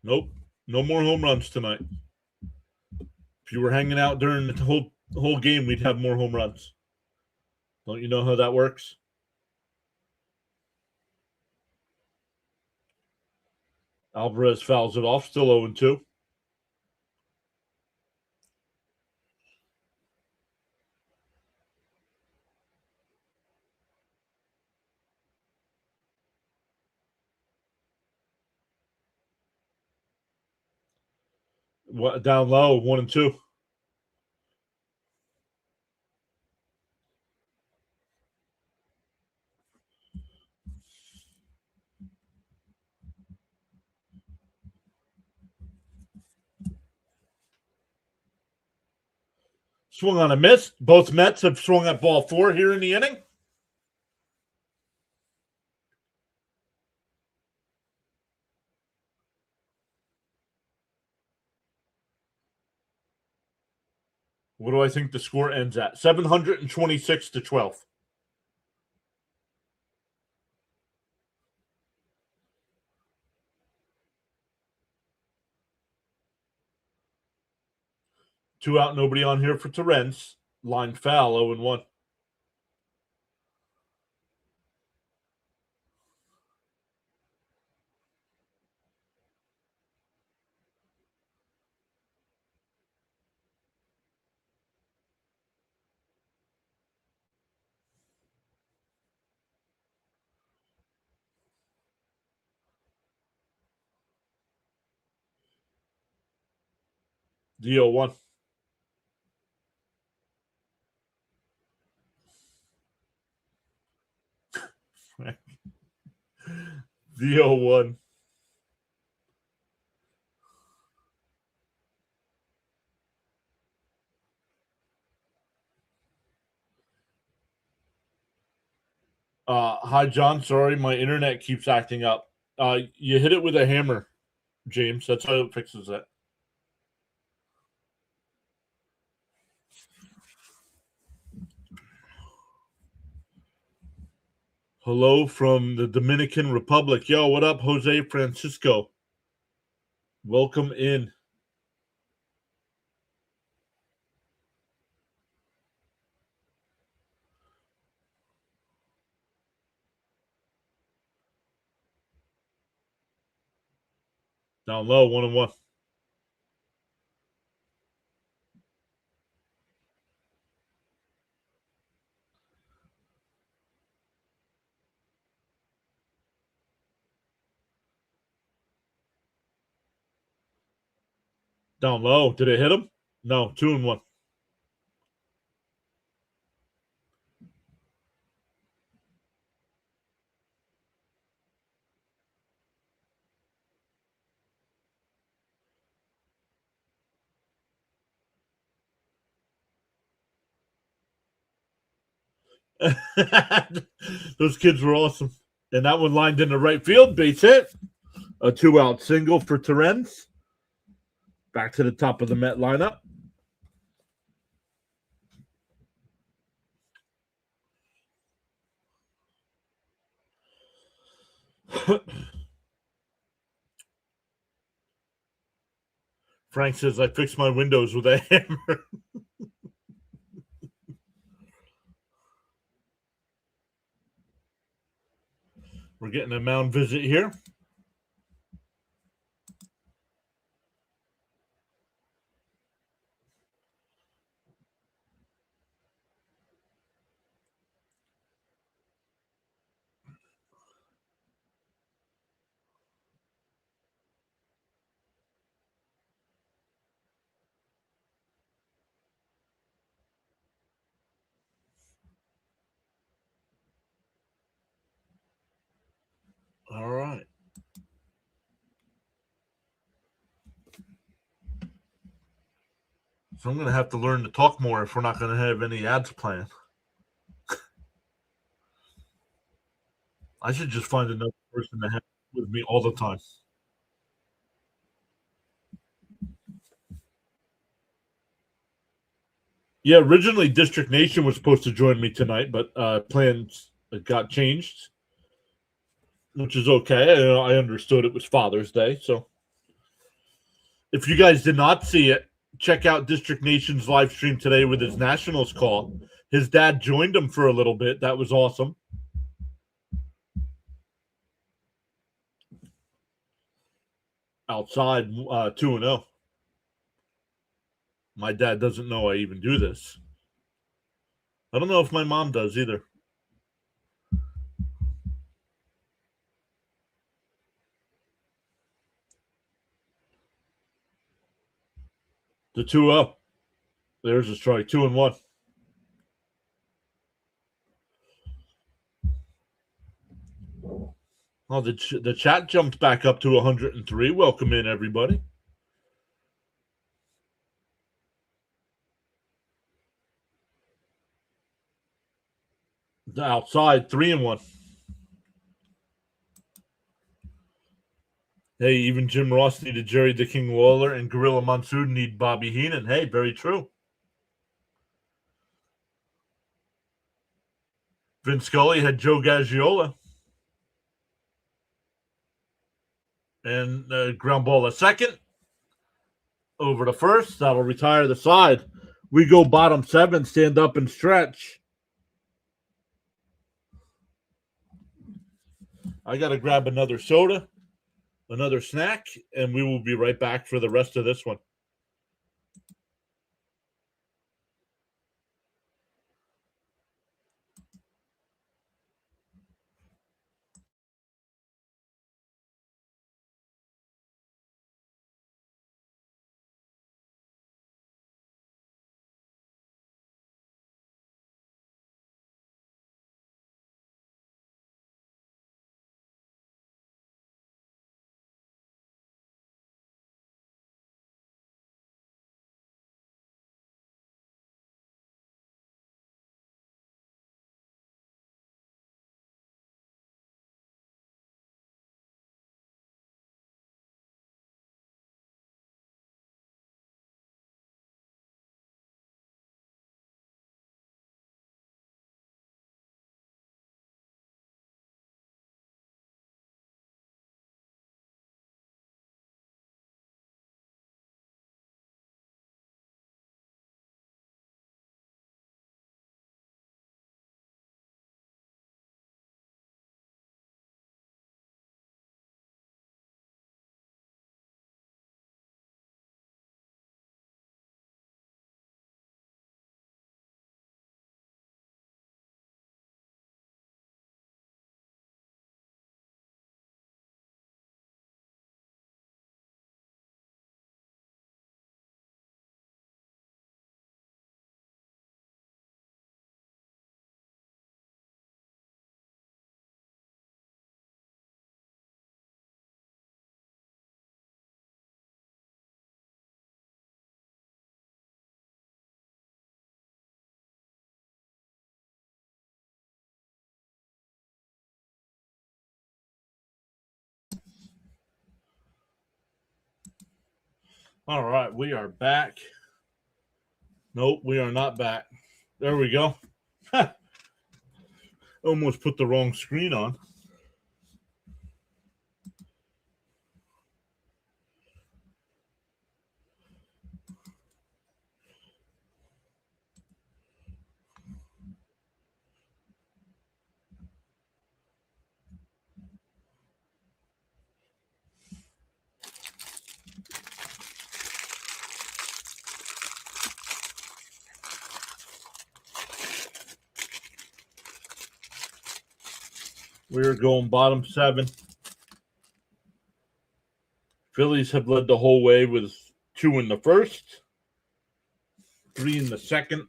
Nope. No more home runs tonight. If you were hanging out during the whole game, we'd have more home runs. Don't you know how that works? Alvarez fouls it off. Still 0-2. Down low, 1-2. Swung on a miss. Both Mets have swung at ball 4 here in the inning. What do I think the score ends at? 726-12. Two out, nobody on here for Terrence. Line foul, 0-1. The 0-1. The 0-1. Hi, John. Sorry, my internet keeps acting up. You hit it with a hammer, James. That's how it fixes it. Hello from the Dominican Republic. Yo, what up, Jose Francisco? Welcome in. Down low, 1-1. Down low. Did it hit him? No, 2-1. Those kids were awesome. And that one lined into right field, base hit. A 2-out single for Terrence. Back to the top of the Met lineup. Frank says, I fixed my windows with a hammer. We're getting a mound visit here. All right. So I'm going to have to learn to talk more if we're not going to have any ads playing. I should just find another person to have with me all the time. Yeah, originally District Nation was supposed to join me tonight, but plans got changed, which is okay. I understood it was Father's Day. So if you guys did not see it, check out District Nation's live stream today with his Nationals call. His dad joined him for a little bit. That was awesome. Outside 2-0. My dad doesn't know I even do this. I don't know if my mom does either. The 2-0. There's a strike. 2-1. Oh, the chat jumped back up to 103. Welcome in, everybody. Outside, 3-1. Hey, even Jim Ross needed Jerry the King Lawler, and Gorilla Monsoon need Bobby Heenan. Hey, very true. Vince Scully had Joe Gaggiola. And ground ball a second. Over to first. That'll retire the side. We go bottom 7, stand up and stretch. I got to grab another soda, another snack, and we will be right back for the rest of this one. All right, we are back. Nope, we are not back. There we go. Almost put the wrong screen on. We're going bottom 7. Phillies have led the whole way with 2 in the first, 3 in the second,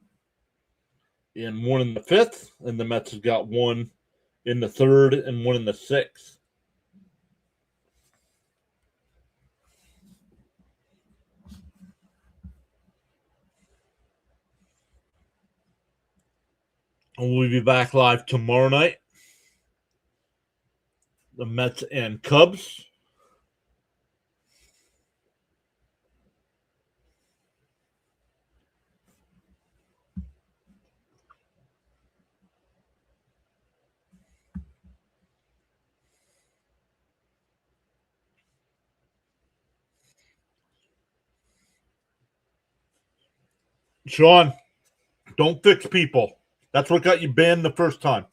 and 1 in the fifth. And the Mets have got 1 in the third and 1 in the sixth. And we'll be back live tomorrow night. The Mets and Cubs. Sean, don't fix people. That's what got you banned the first time.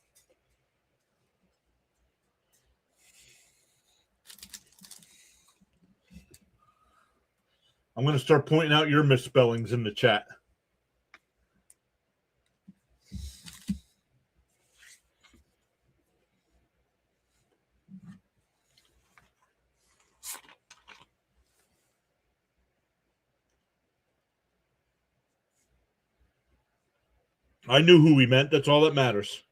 I'm going to start pointing out your misspellings in the chat. I knew who we meant. That's all that matters.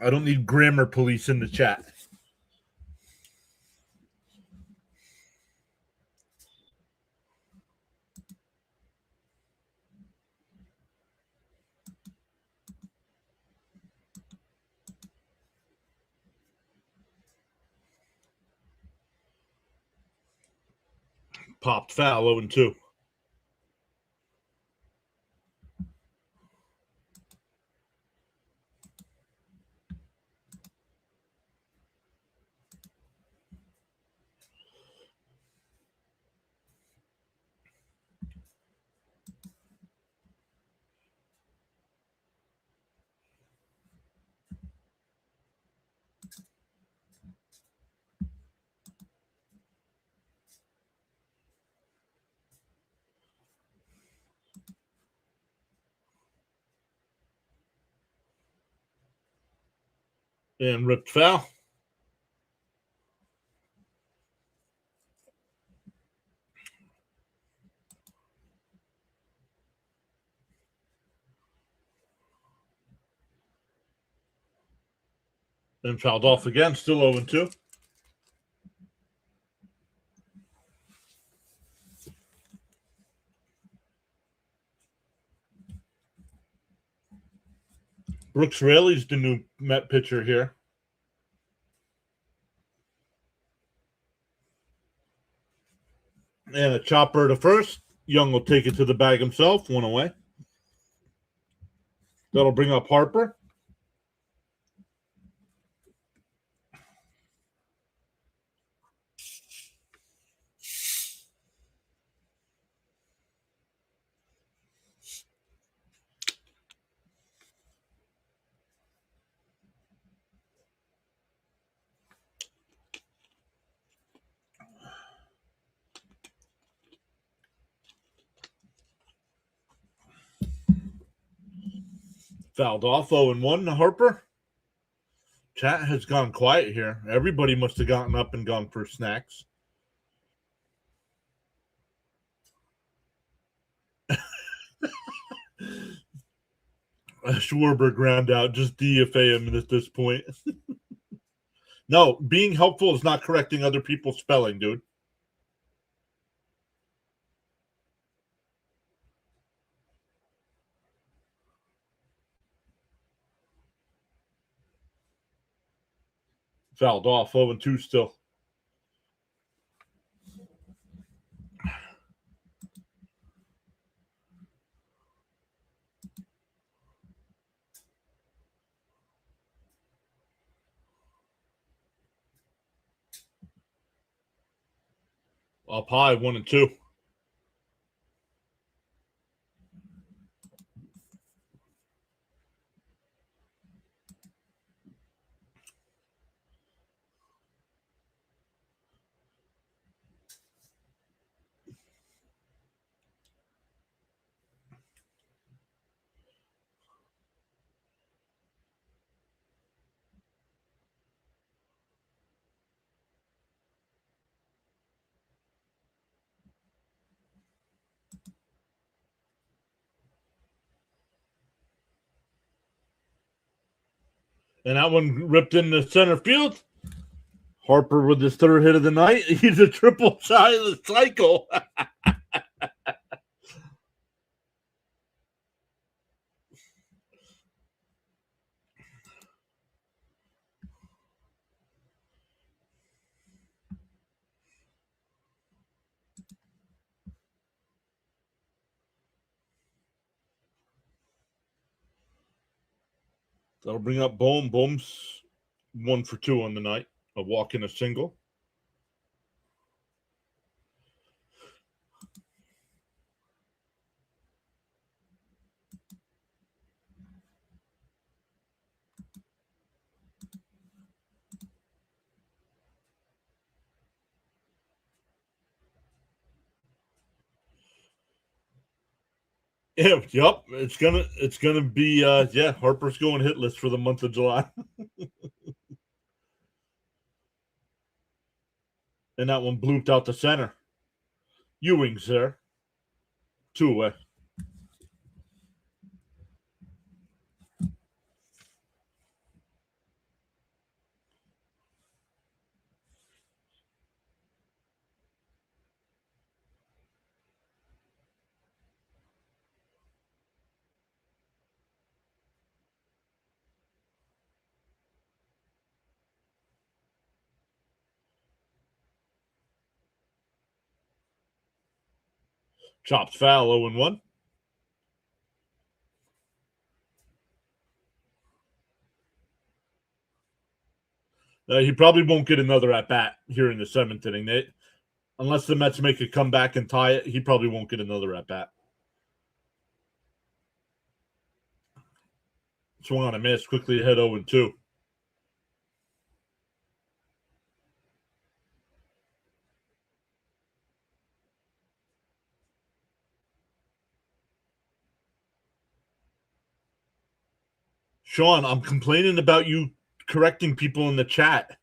I don't need grammar police in the chat. Popped foul 0-2. And ripped foul. And fouled off again, still 0-2. Brooks Raley's the new Met pitcher here. And a chopper to first. Young will take it to the bag himself, one away. That'll bring up Harper. Fouled off 0-1 to Harper. Chat has gone quiet here. Everybody must have gotten up and gone for snacks. Schwarber ground out. Just DFA him at this point. No, being helpful is not correcting other people's spelling, dude. Fouled off 0-2 still. Up high 1-2. And that one ripped into center field. Harper with his third hit of the night. He's a triple shy of the cycle. That'll bring up Bohm. Bohm's 1 for 2 on the night. A walk and a single. Yeah, yep. It's gonna be Harper's going hitless for the month of July. And that one blooped out the center. Ewing's there. 2 away. Chops foul, 0-1. He probably won't get another at bat here in the seventh inning. Unless the Mets make a comeback and tie it, he probably won't get another at bat. Swung on a miss, quickly ahead 0-2. Sean, I'm complaining about you correcting people in the chat.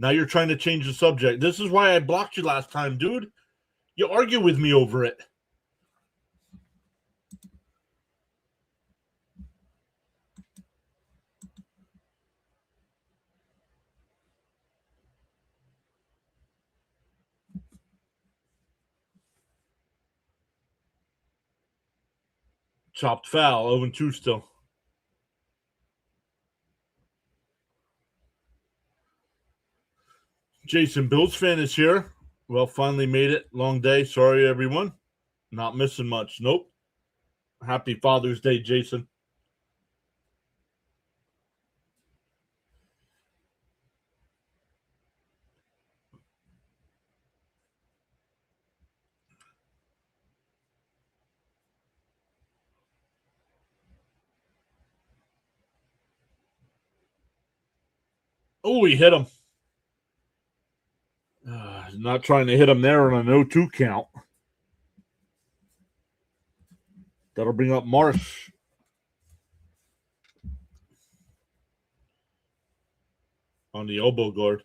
Now you're trying to change the subject. This is why I blocked you last time, dude. You argue with me over it. Chopped foul, 0-2 still. Jason, Bills fan is here. Well, finally made it. Long day. Sorry, everyone. Not missing much. Nope. Happy Father's Day, Jason. Oh, he hit him. Not trying to hit him there on an 0-2 count. That'll bring up Marsh. On the elbow guard.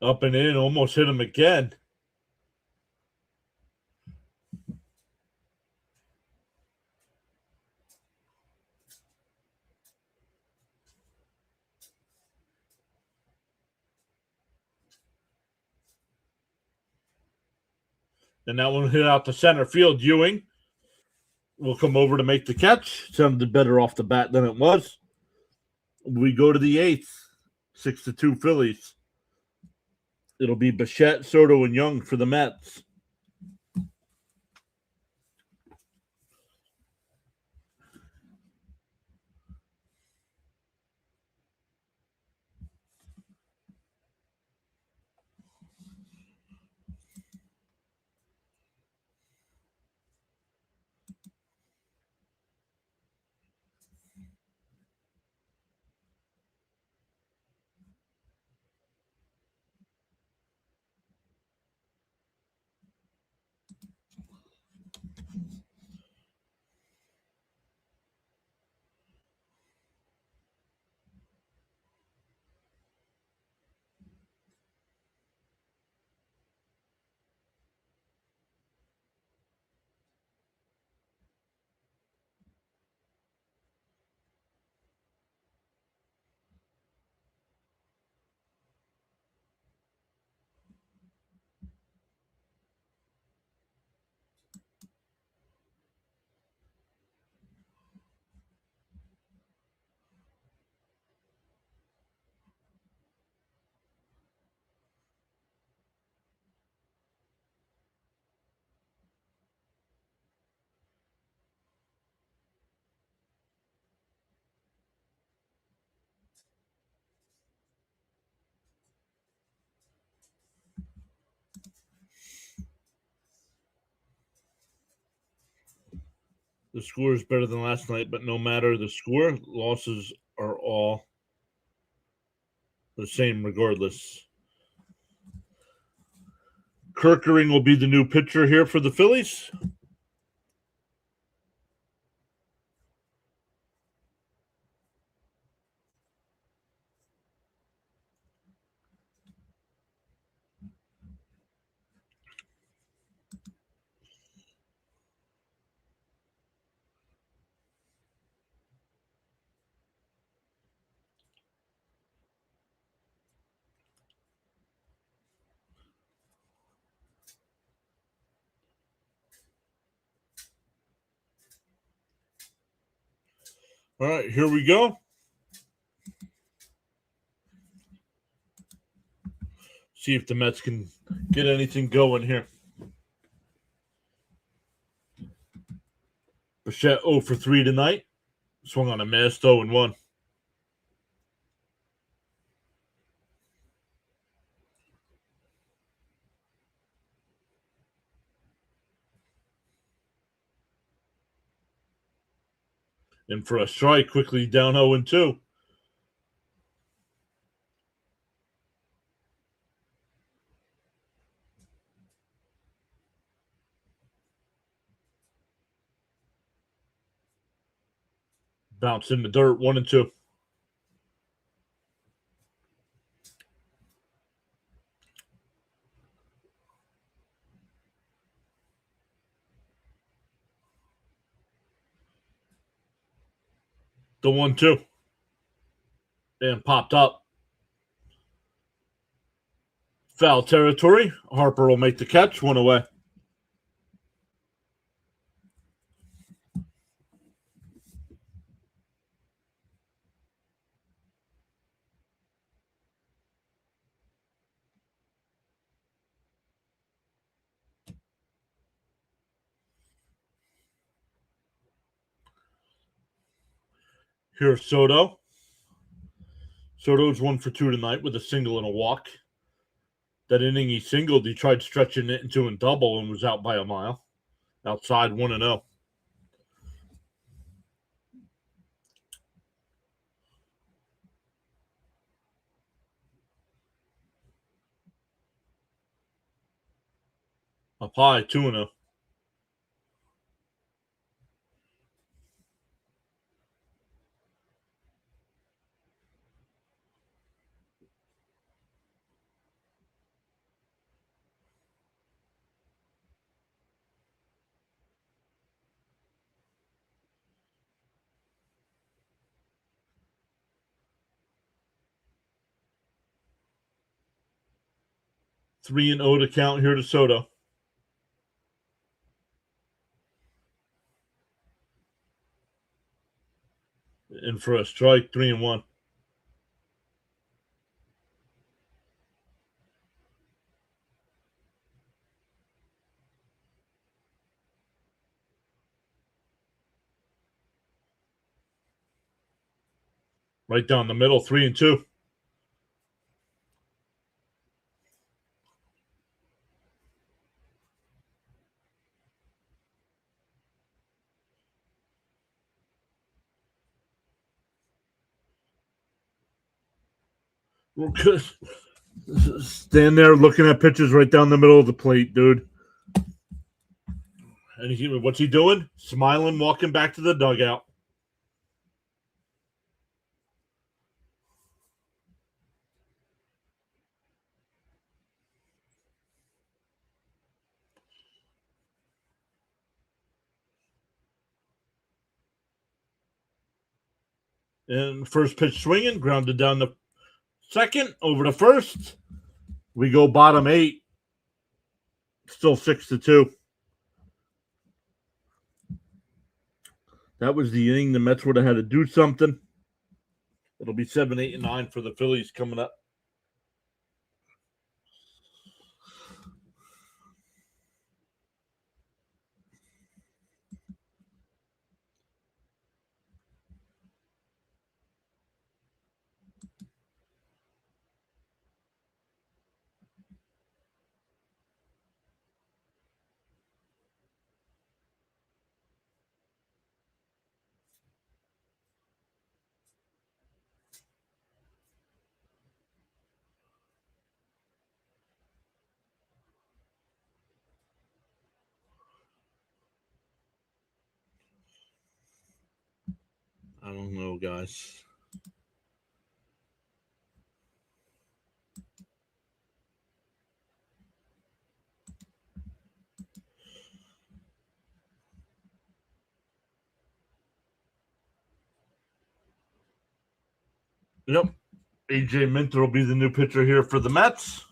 Up and in, almost hit him again. And that one hit out to center field. Ewing will come over to make the catch. Sounded better off the bat than it was. We go to the eighth. 6-2 Phillies. It'll be Bichette, Soto, and Young for the Mets. The score is better than last night, but no matter the score, losses are all the same regardless. Kirkering will be the new pitcher here for the Phillies. All right, here we go. See if the Mets can get anything going here. Bichette 0 for 3 tonight. Swung on a miss, 0-1. And for a strike, quickly down 0-2. Bounce in the dirt, 1-2. The 1-2. And popped up. Foul territory. Harper will make the catch, 1 away. Here's Soto. Soto's 1 for 2 tonight with a single and a walk. That inning he singled, he tried stretching it into a double and was out by a mile. Outside 1-0. Up high, 2-0. Three and 0 to count here to Soto. And for a strike, 3-1. Right down the middle, 3-2. Stand there looking at pitches right down the middle of the plate, dude. And what's he doing? Smiling, walking back to the dugout. And first pitch swinging, grounded down the second, over to first. We go bottom 8. Still 6-2. That was the inning. The Mets would have had to do something. It'll be 7, 8, and 9 for the Phillies coming up. I don't know, guys. Yep. AJ Minter will be the new pitcher here for the Mets.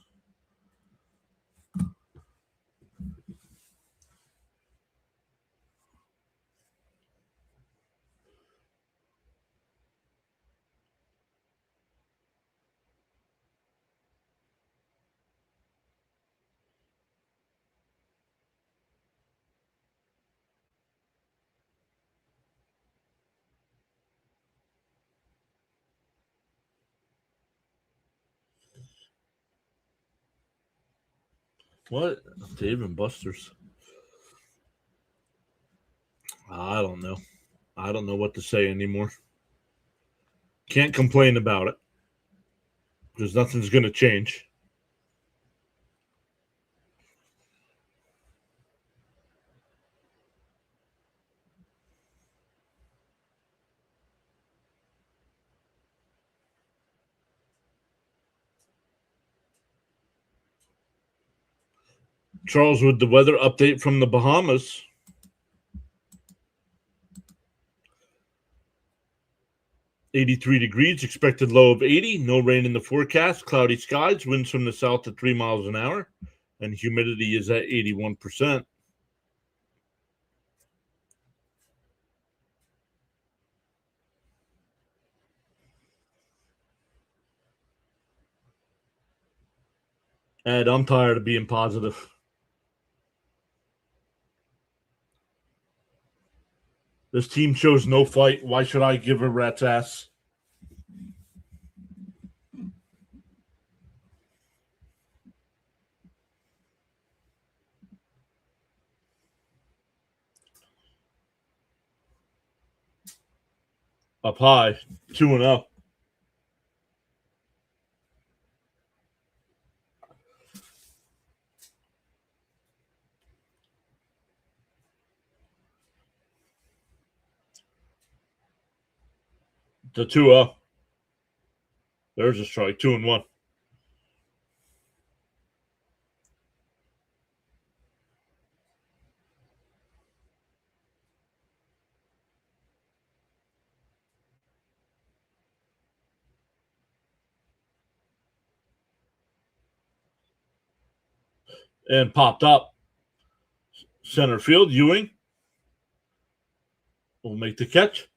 What? Dave and Buster's. I don't know. I don't know what to say anymore. Can't complain about it because nothing's going to change. Charles with the weather update from the Bahamas. (83 degrees), expected low of 80, no rain in the forecast, cloudy skies, winds from the south at 3 miles an hour, and humidity is at 81%. And I'm tired of being positive. This team shows no fight. Why should I give a rat's ass? Up high, 2-0. The 2-0. There's a strike. 2-1. And popped up. Center field, Ewing will make the catch.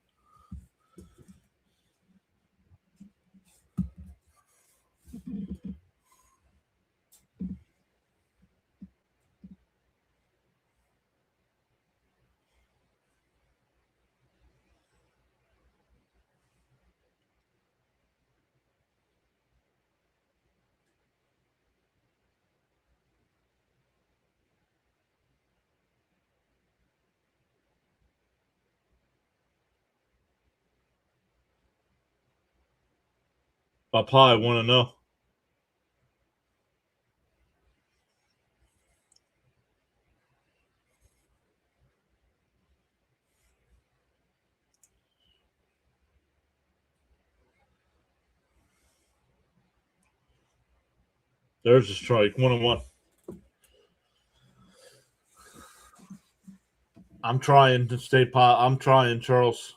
Up high, 1-0. There's a strike. 1-1. I'm trying to stay pot. I'm trying, Charles.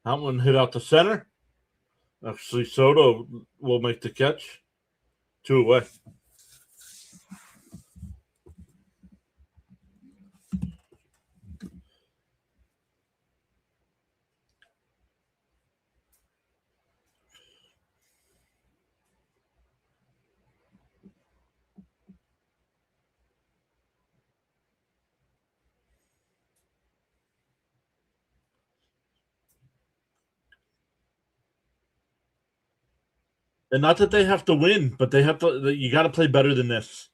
That one hit out the center. Actually, Soto will make the catch. 2 away. And not that they have to win, but they have to. You got to play better than this.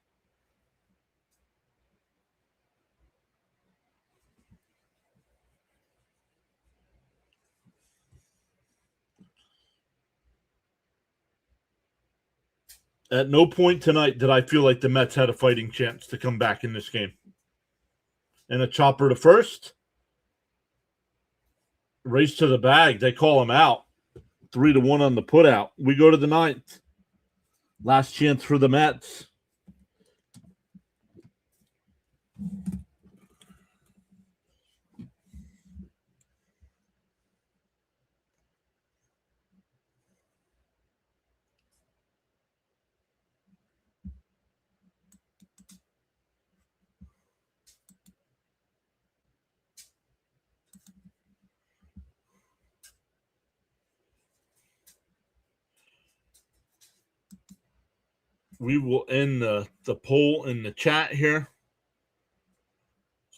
At no point tonight did I feel like the Mets had a fighting chance to come back in this game. And a chopper to first. Race to the bag. They call him out. 3-1 on the putout. We go to the ninth. Last chance for the Mets. We will end the poll in the chat here.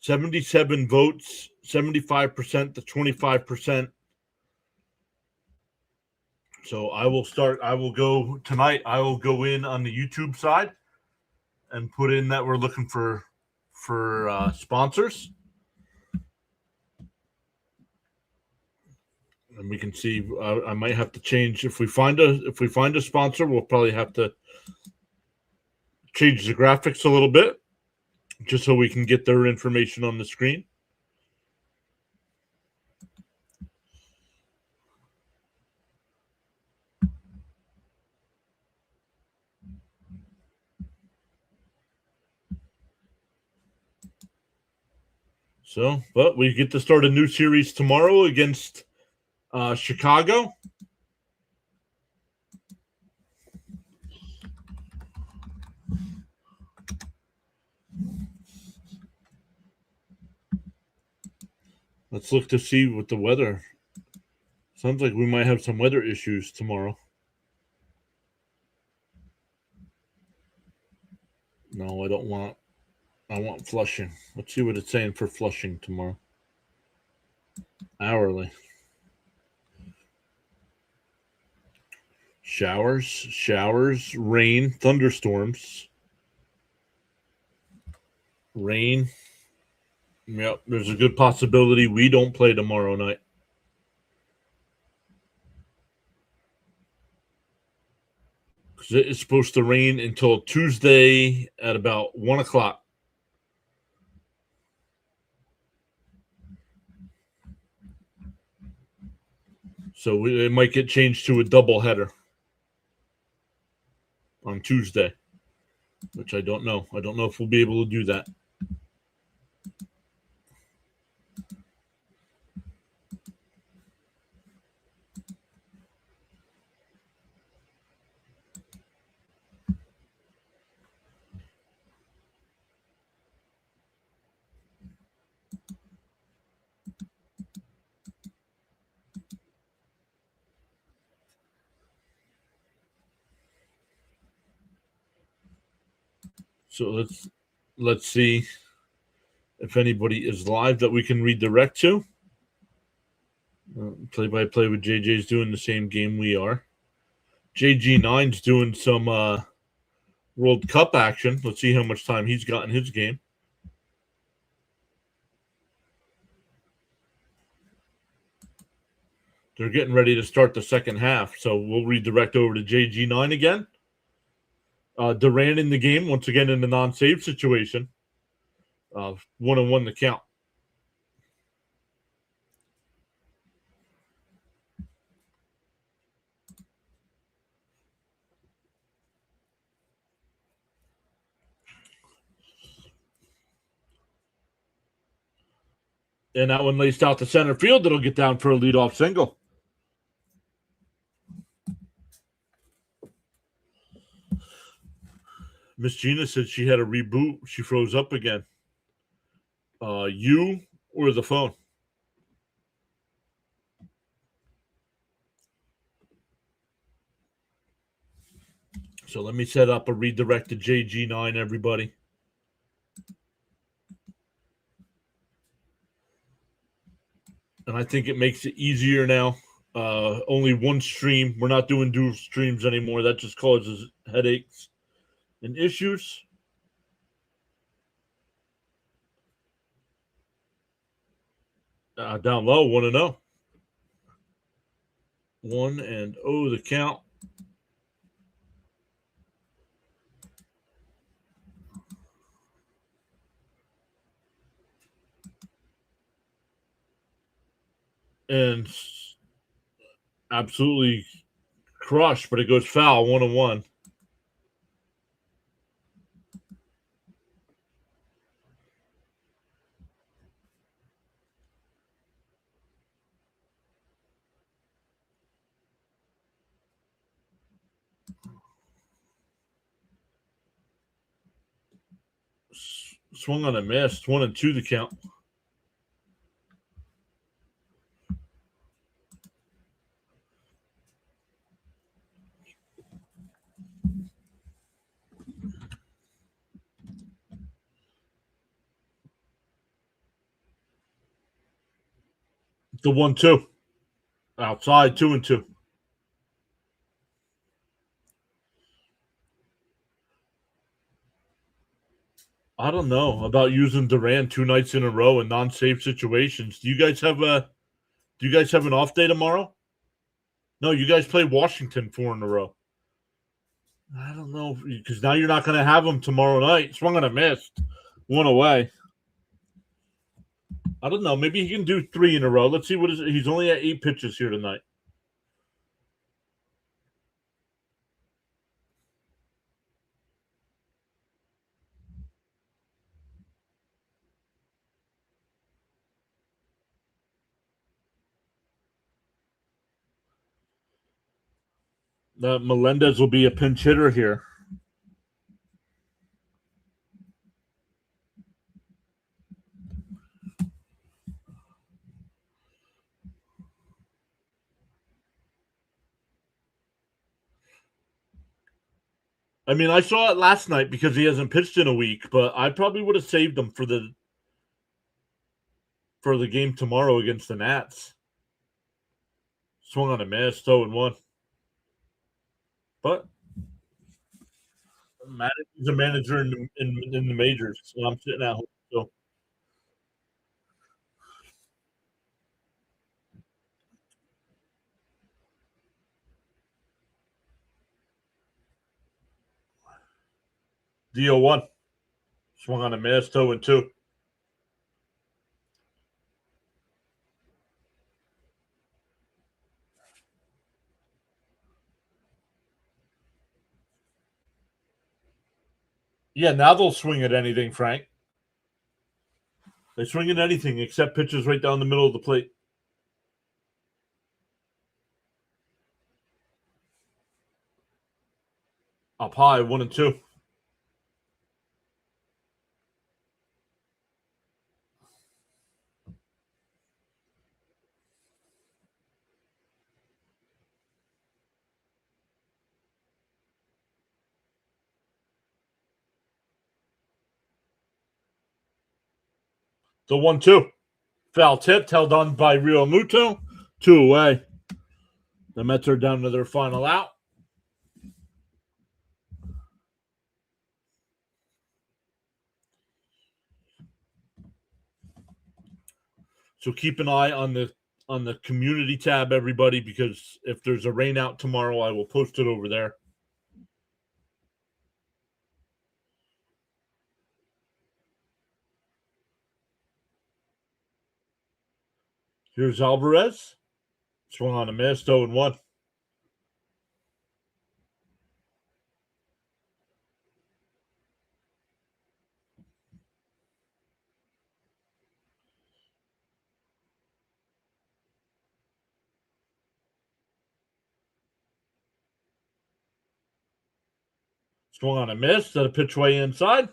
77 votes, 75% to 25%. So I will go tonight. I will go in on the YouTube side and put in that we're looking for sponsors. And we can see I might have to change if we find a sponsor, we'll probably have to change the graphics a little bit just so we can get their information on the screen. So, but we get to start a new series tomorrow against Chicago. Let's look to see what the weather. Sounds like we might have some weather issues tomorrow. No, I don't want. I want Flushing. Let's see what it's saying for Flushing tomorrow. Hourly. Showers, rain, thunderstorms. Rain. Yep, there's a good possibility we don't play tomorrow night. Because it is supposed to rain until Tuesday at about 1 o'clock. So it might get changed to a doubleheader on Tuesday, which I don't know. I don't know if we'll be able to do that. So let's see if anybody is live that we can redirect to. Play-by-play with JJ's doing the same game we are. JG9's doing some World Cup action. Let's see how much time he's got in his game. They're getting ready to start the second half, so we'll redirect over to JG9 again. Duran in the game, once again in the non-save situation. 1-1 the count. And that one laced out to center field. It'll get down for a leadoff single. Miss Gina said she had a reboot. She froze up again. You or the phone? So let me set up a redirect to JG9, everybody. And I think it makes it easier now. Only one stream. We're not doing dual streams anymore. That just causes headaches and issues. Down low, 1-0. 1-0 the count. and absolutely crushed, but it goes foul, 1-1. Swung on a miss, 1-2 the count. The 1-2 outside, 2-2. I don't know about using Durant 2 nights in a row in non-safe situations. Do you guys have an off day tomorrow? No, you guys play Washington 4 in a row. I don't know because now you're not going to have them tomorrow night. Swung on a miss, 1 away. I don't know. Maybe he can do 3 in a row. Let's see what is. He's only at 8 pitches here tonight. Melendez will be a pinch hitter here. I mean, I saw it last night because he hasn't pitched in a week, but I probably would have saved him for the game tomorrow against the Nats. Swung on a miss, 0-1. But he's a manager in the majors, so I'm sitting at home. So DO1 swung on a miss, 0-2. Yeah, now they'll swing at anything, Frank. They swing at anything except pitches right down the middle of the plate. Up high, 1-2. The 1-2. Foul tipped, held on by Rio Muto. 2 away. The Mets are down to their final out. So keep an eye on the community tab, everybody, because if there's a rain out tomorrow, I will post it over there. Here's Alvarez. Swung on a miss, 0-1. Swung on a miss. That a pitch way inside.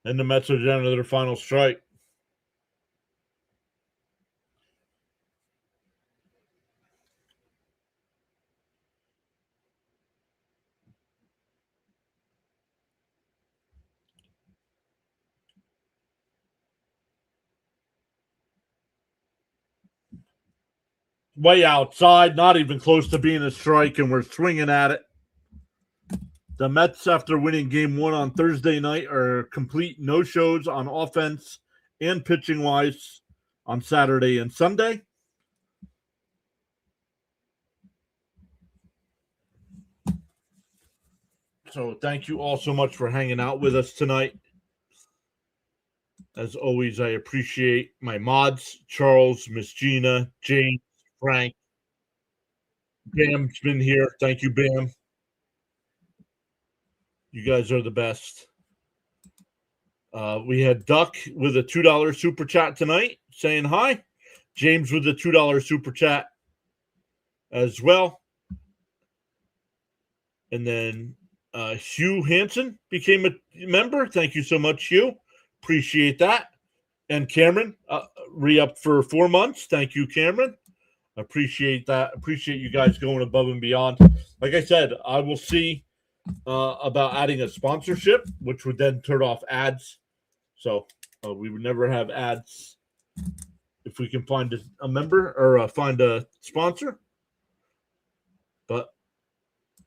And the Mets are down to their final strike. Way outside, not even close to being a strike, and we're swinging at it. The Mets, after winning game 1 on Thursday night, are complete no-shows on offense and pitching-wise on Saturday and Sunday. So thank you all so much for hanging out with us tonight. As always, I appreciate my mods, Charles, Miss Gina, James, Frank. Bam's been here. Thank you, Bam. You guys are the best. We had Duck with a $2 super chat tonight saying hi. James with a $2 super chat as well. And then Hugh Hansen became a member. Thank you so much, Hugh. Appreciate that. And Cameron re-upped for 4 months. Thank you, Cameron. Appreciate that. Appreciate you guys going above and beyond. Like I said, I will see about adding a sponsorship, which would then turn off ads. So we would never have ads if we can find a member or find a sponsor. But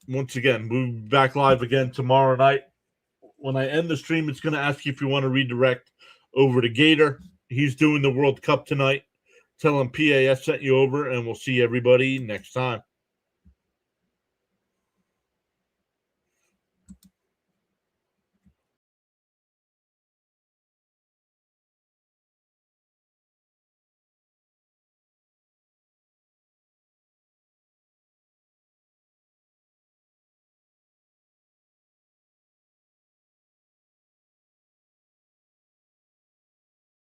once again, we'll be back live again tomorrow night. When I end the stream, it's going to ask you if you want to redirect over to Gator. He's doing the World Cup tonight. Tell him PAS sent you over, and we'll see everybody next time.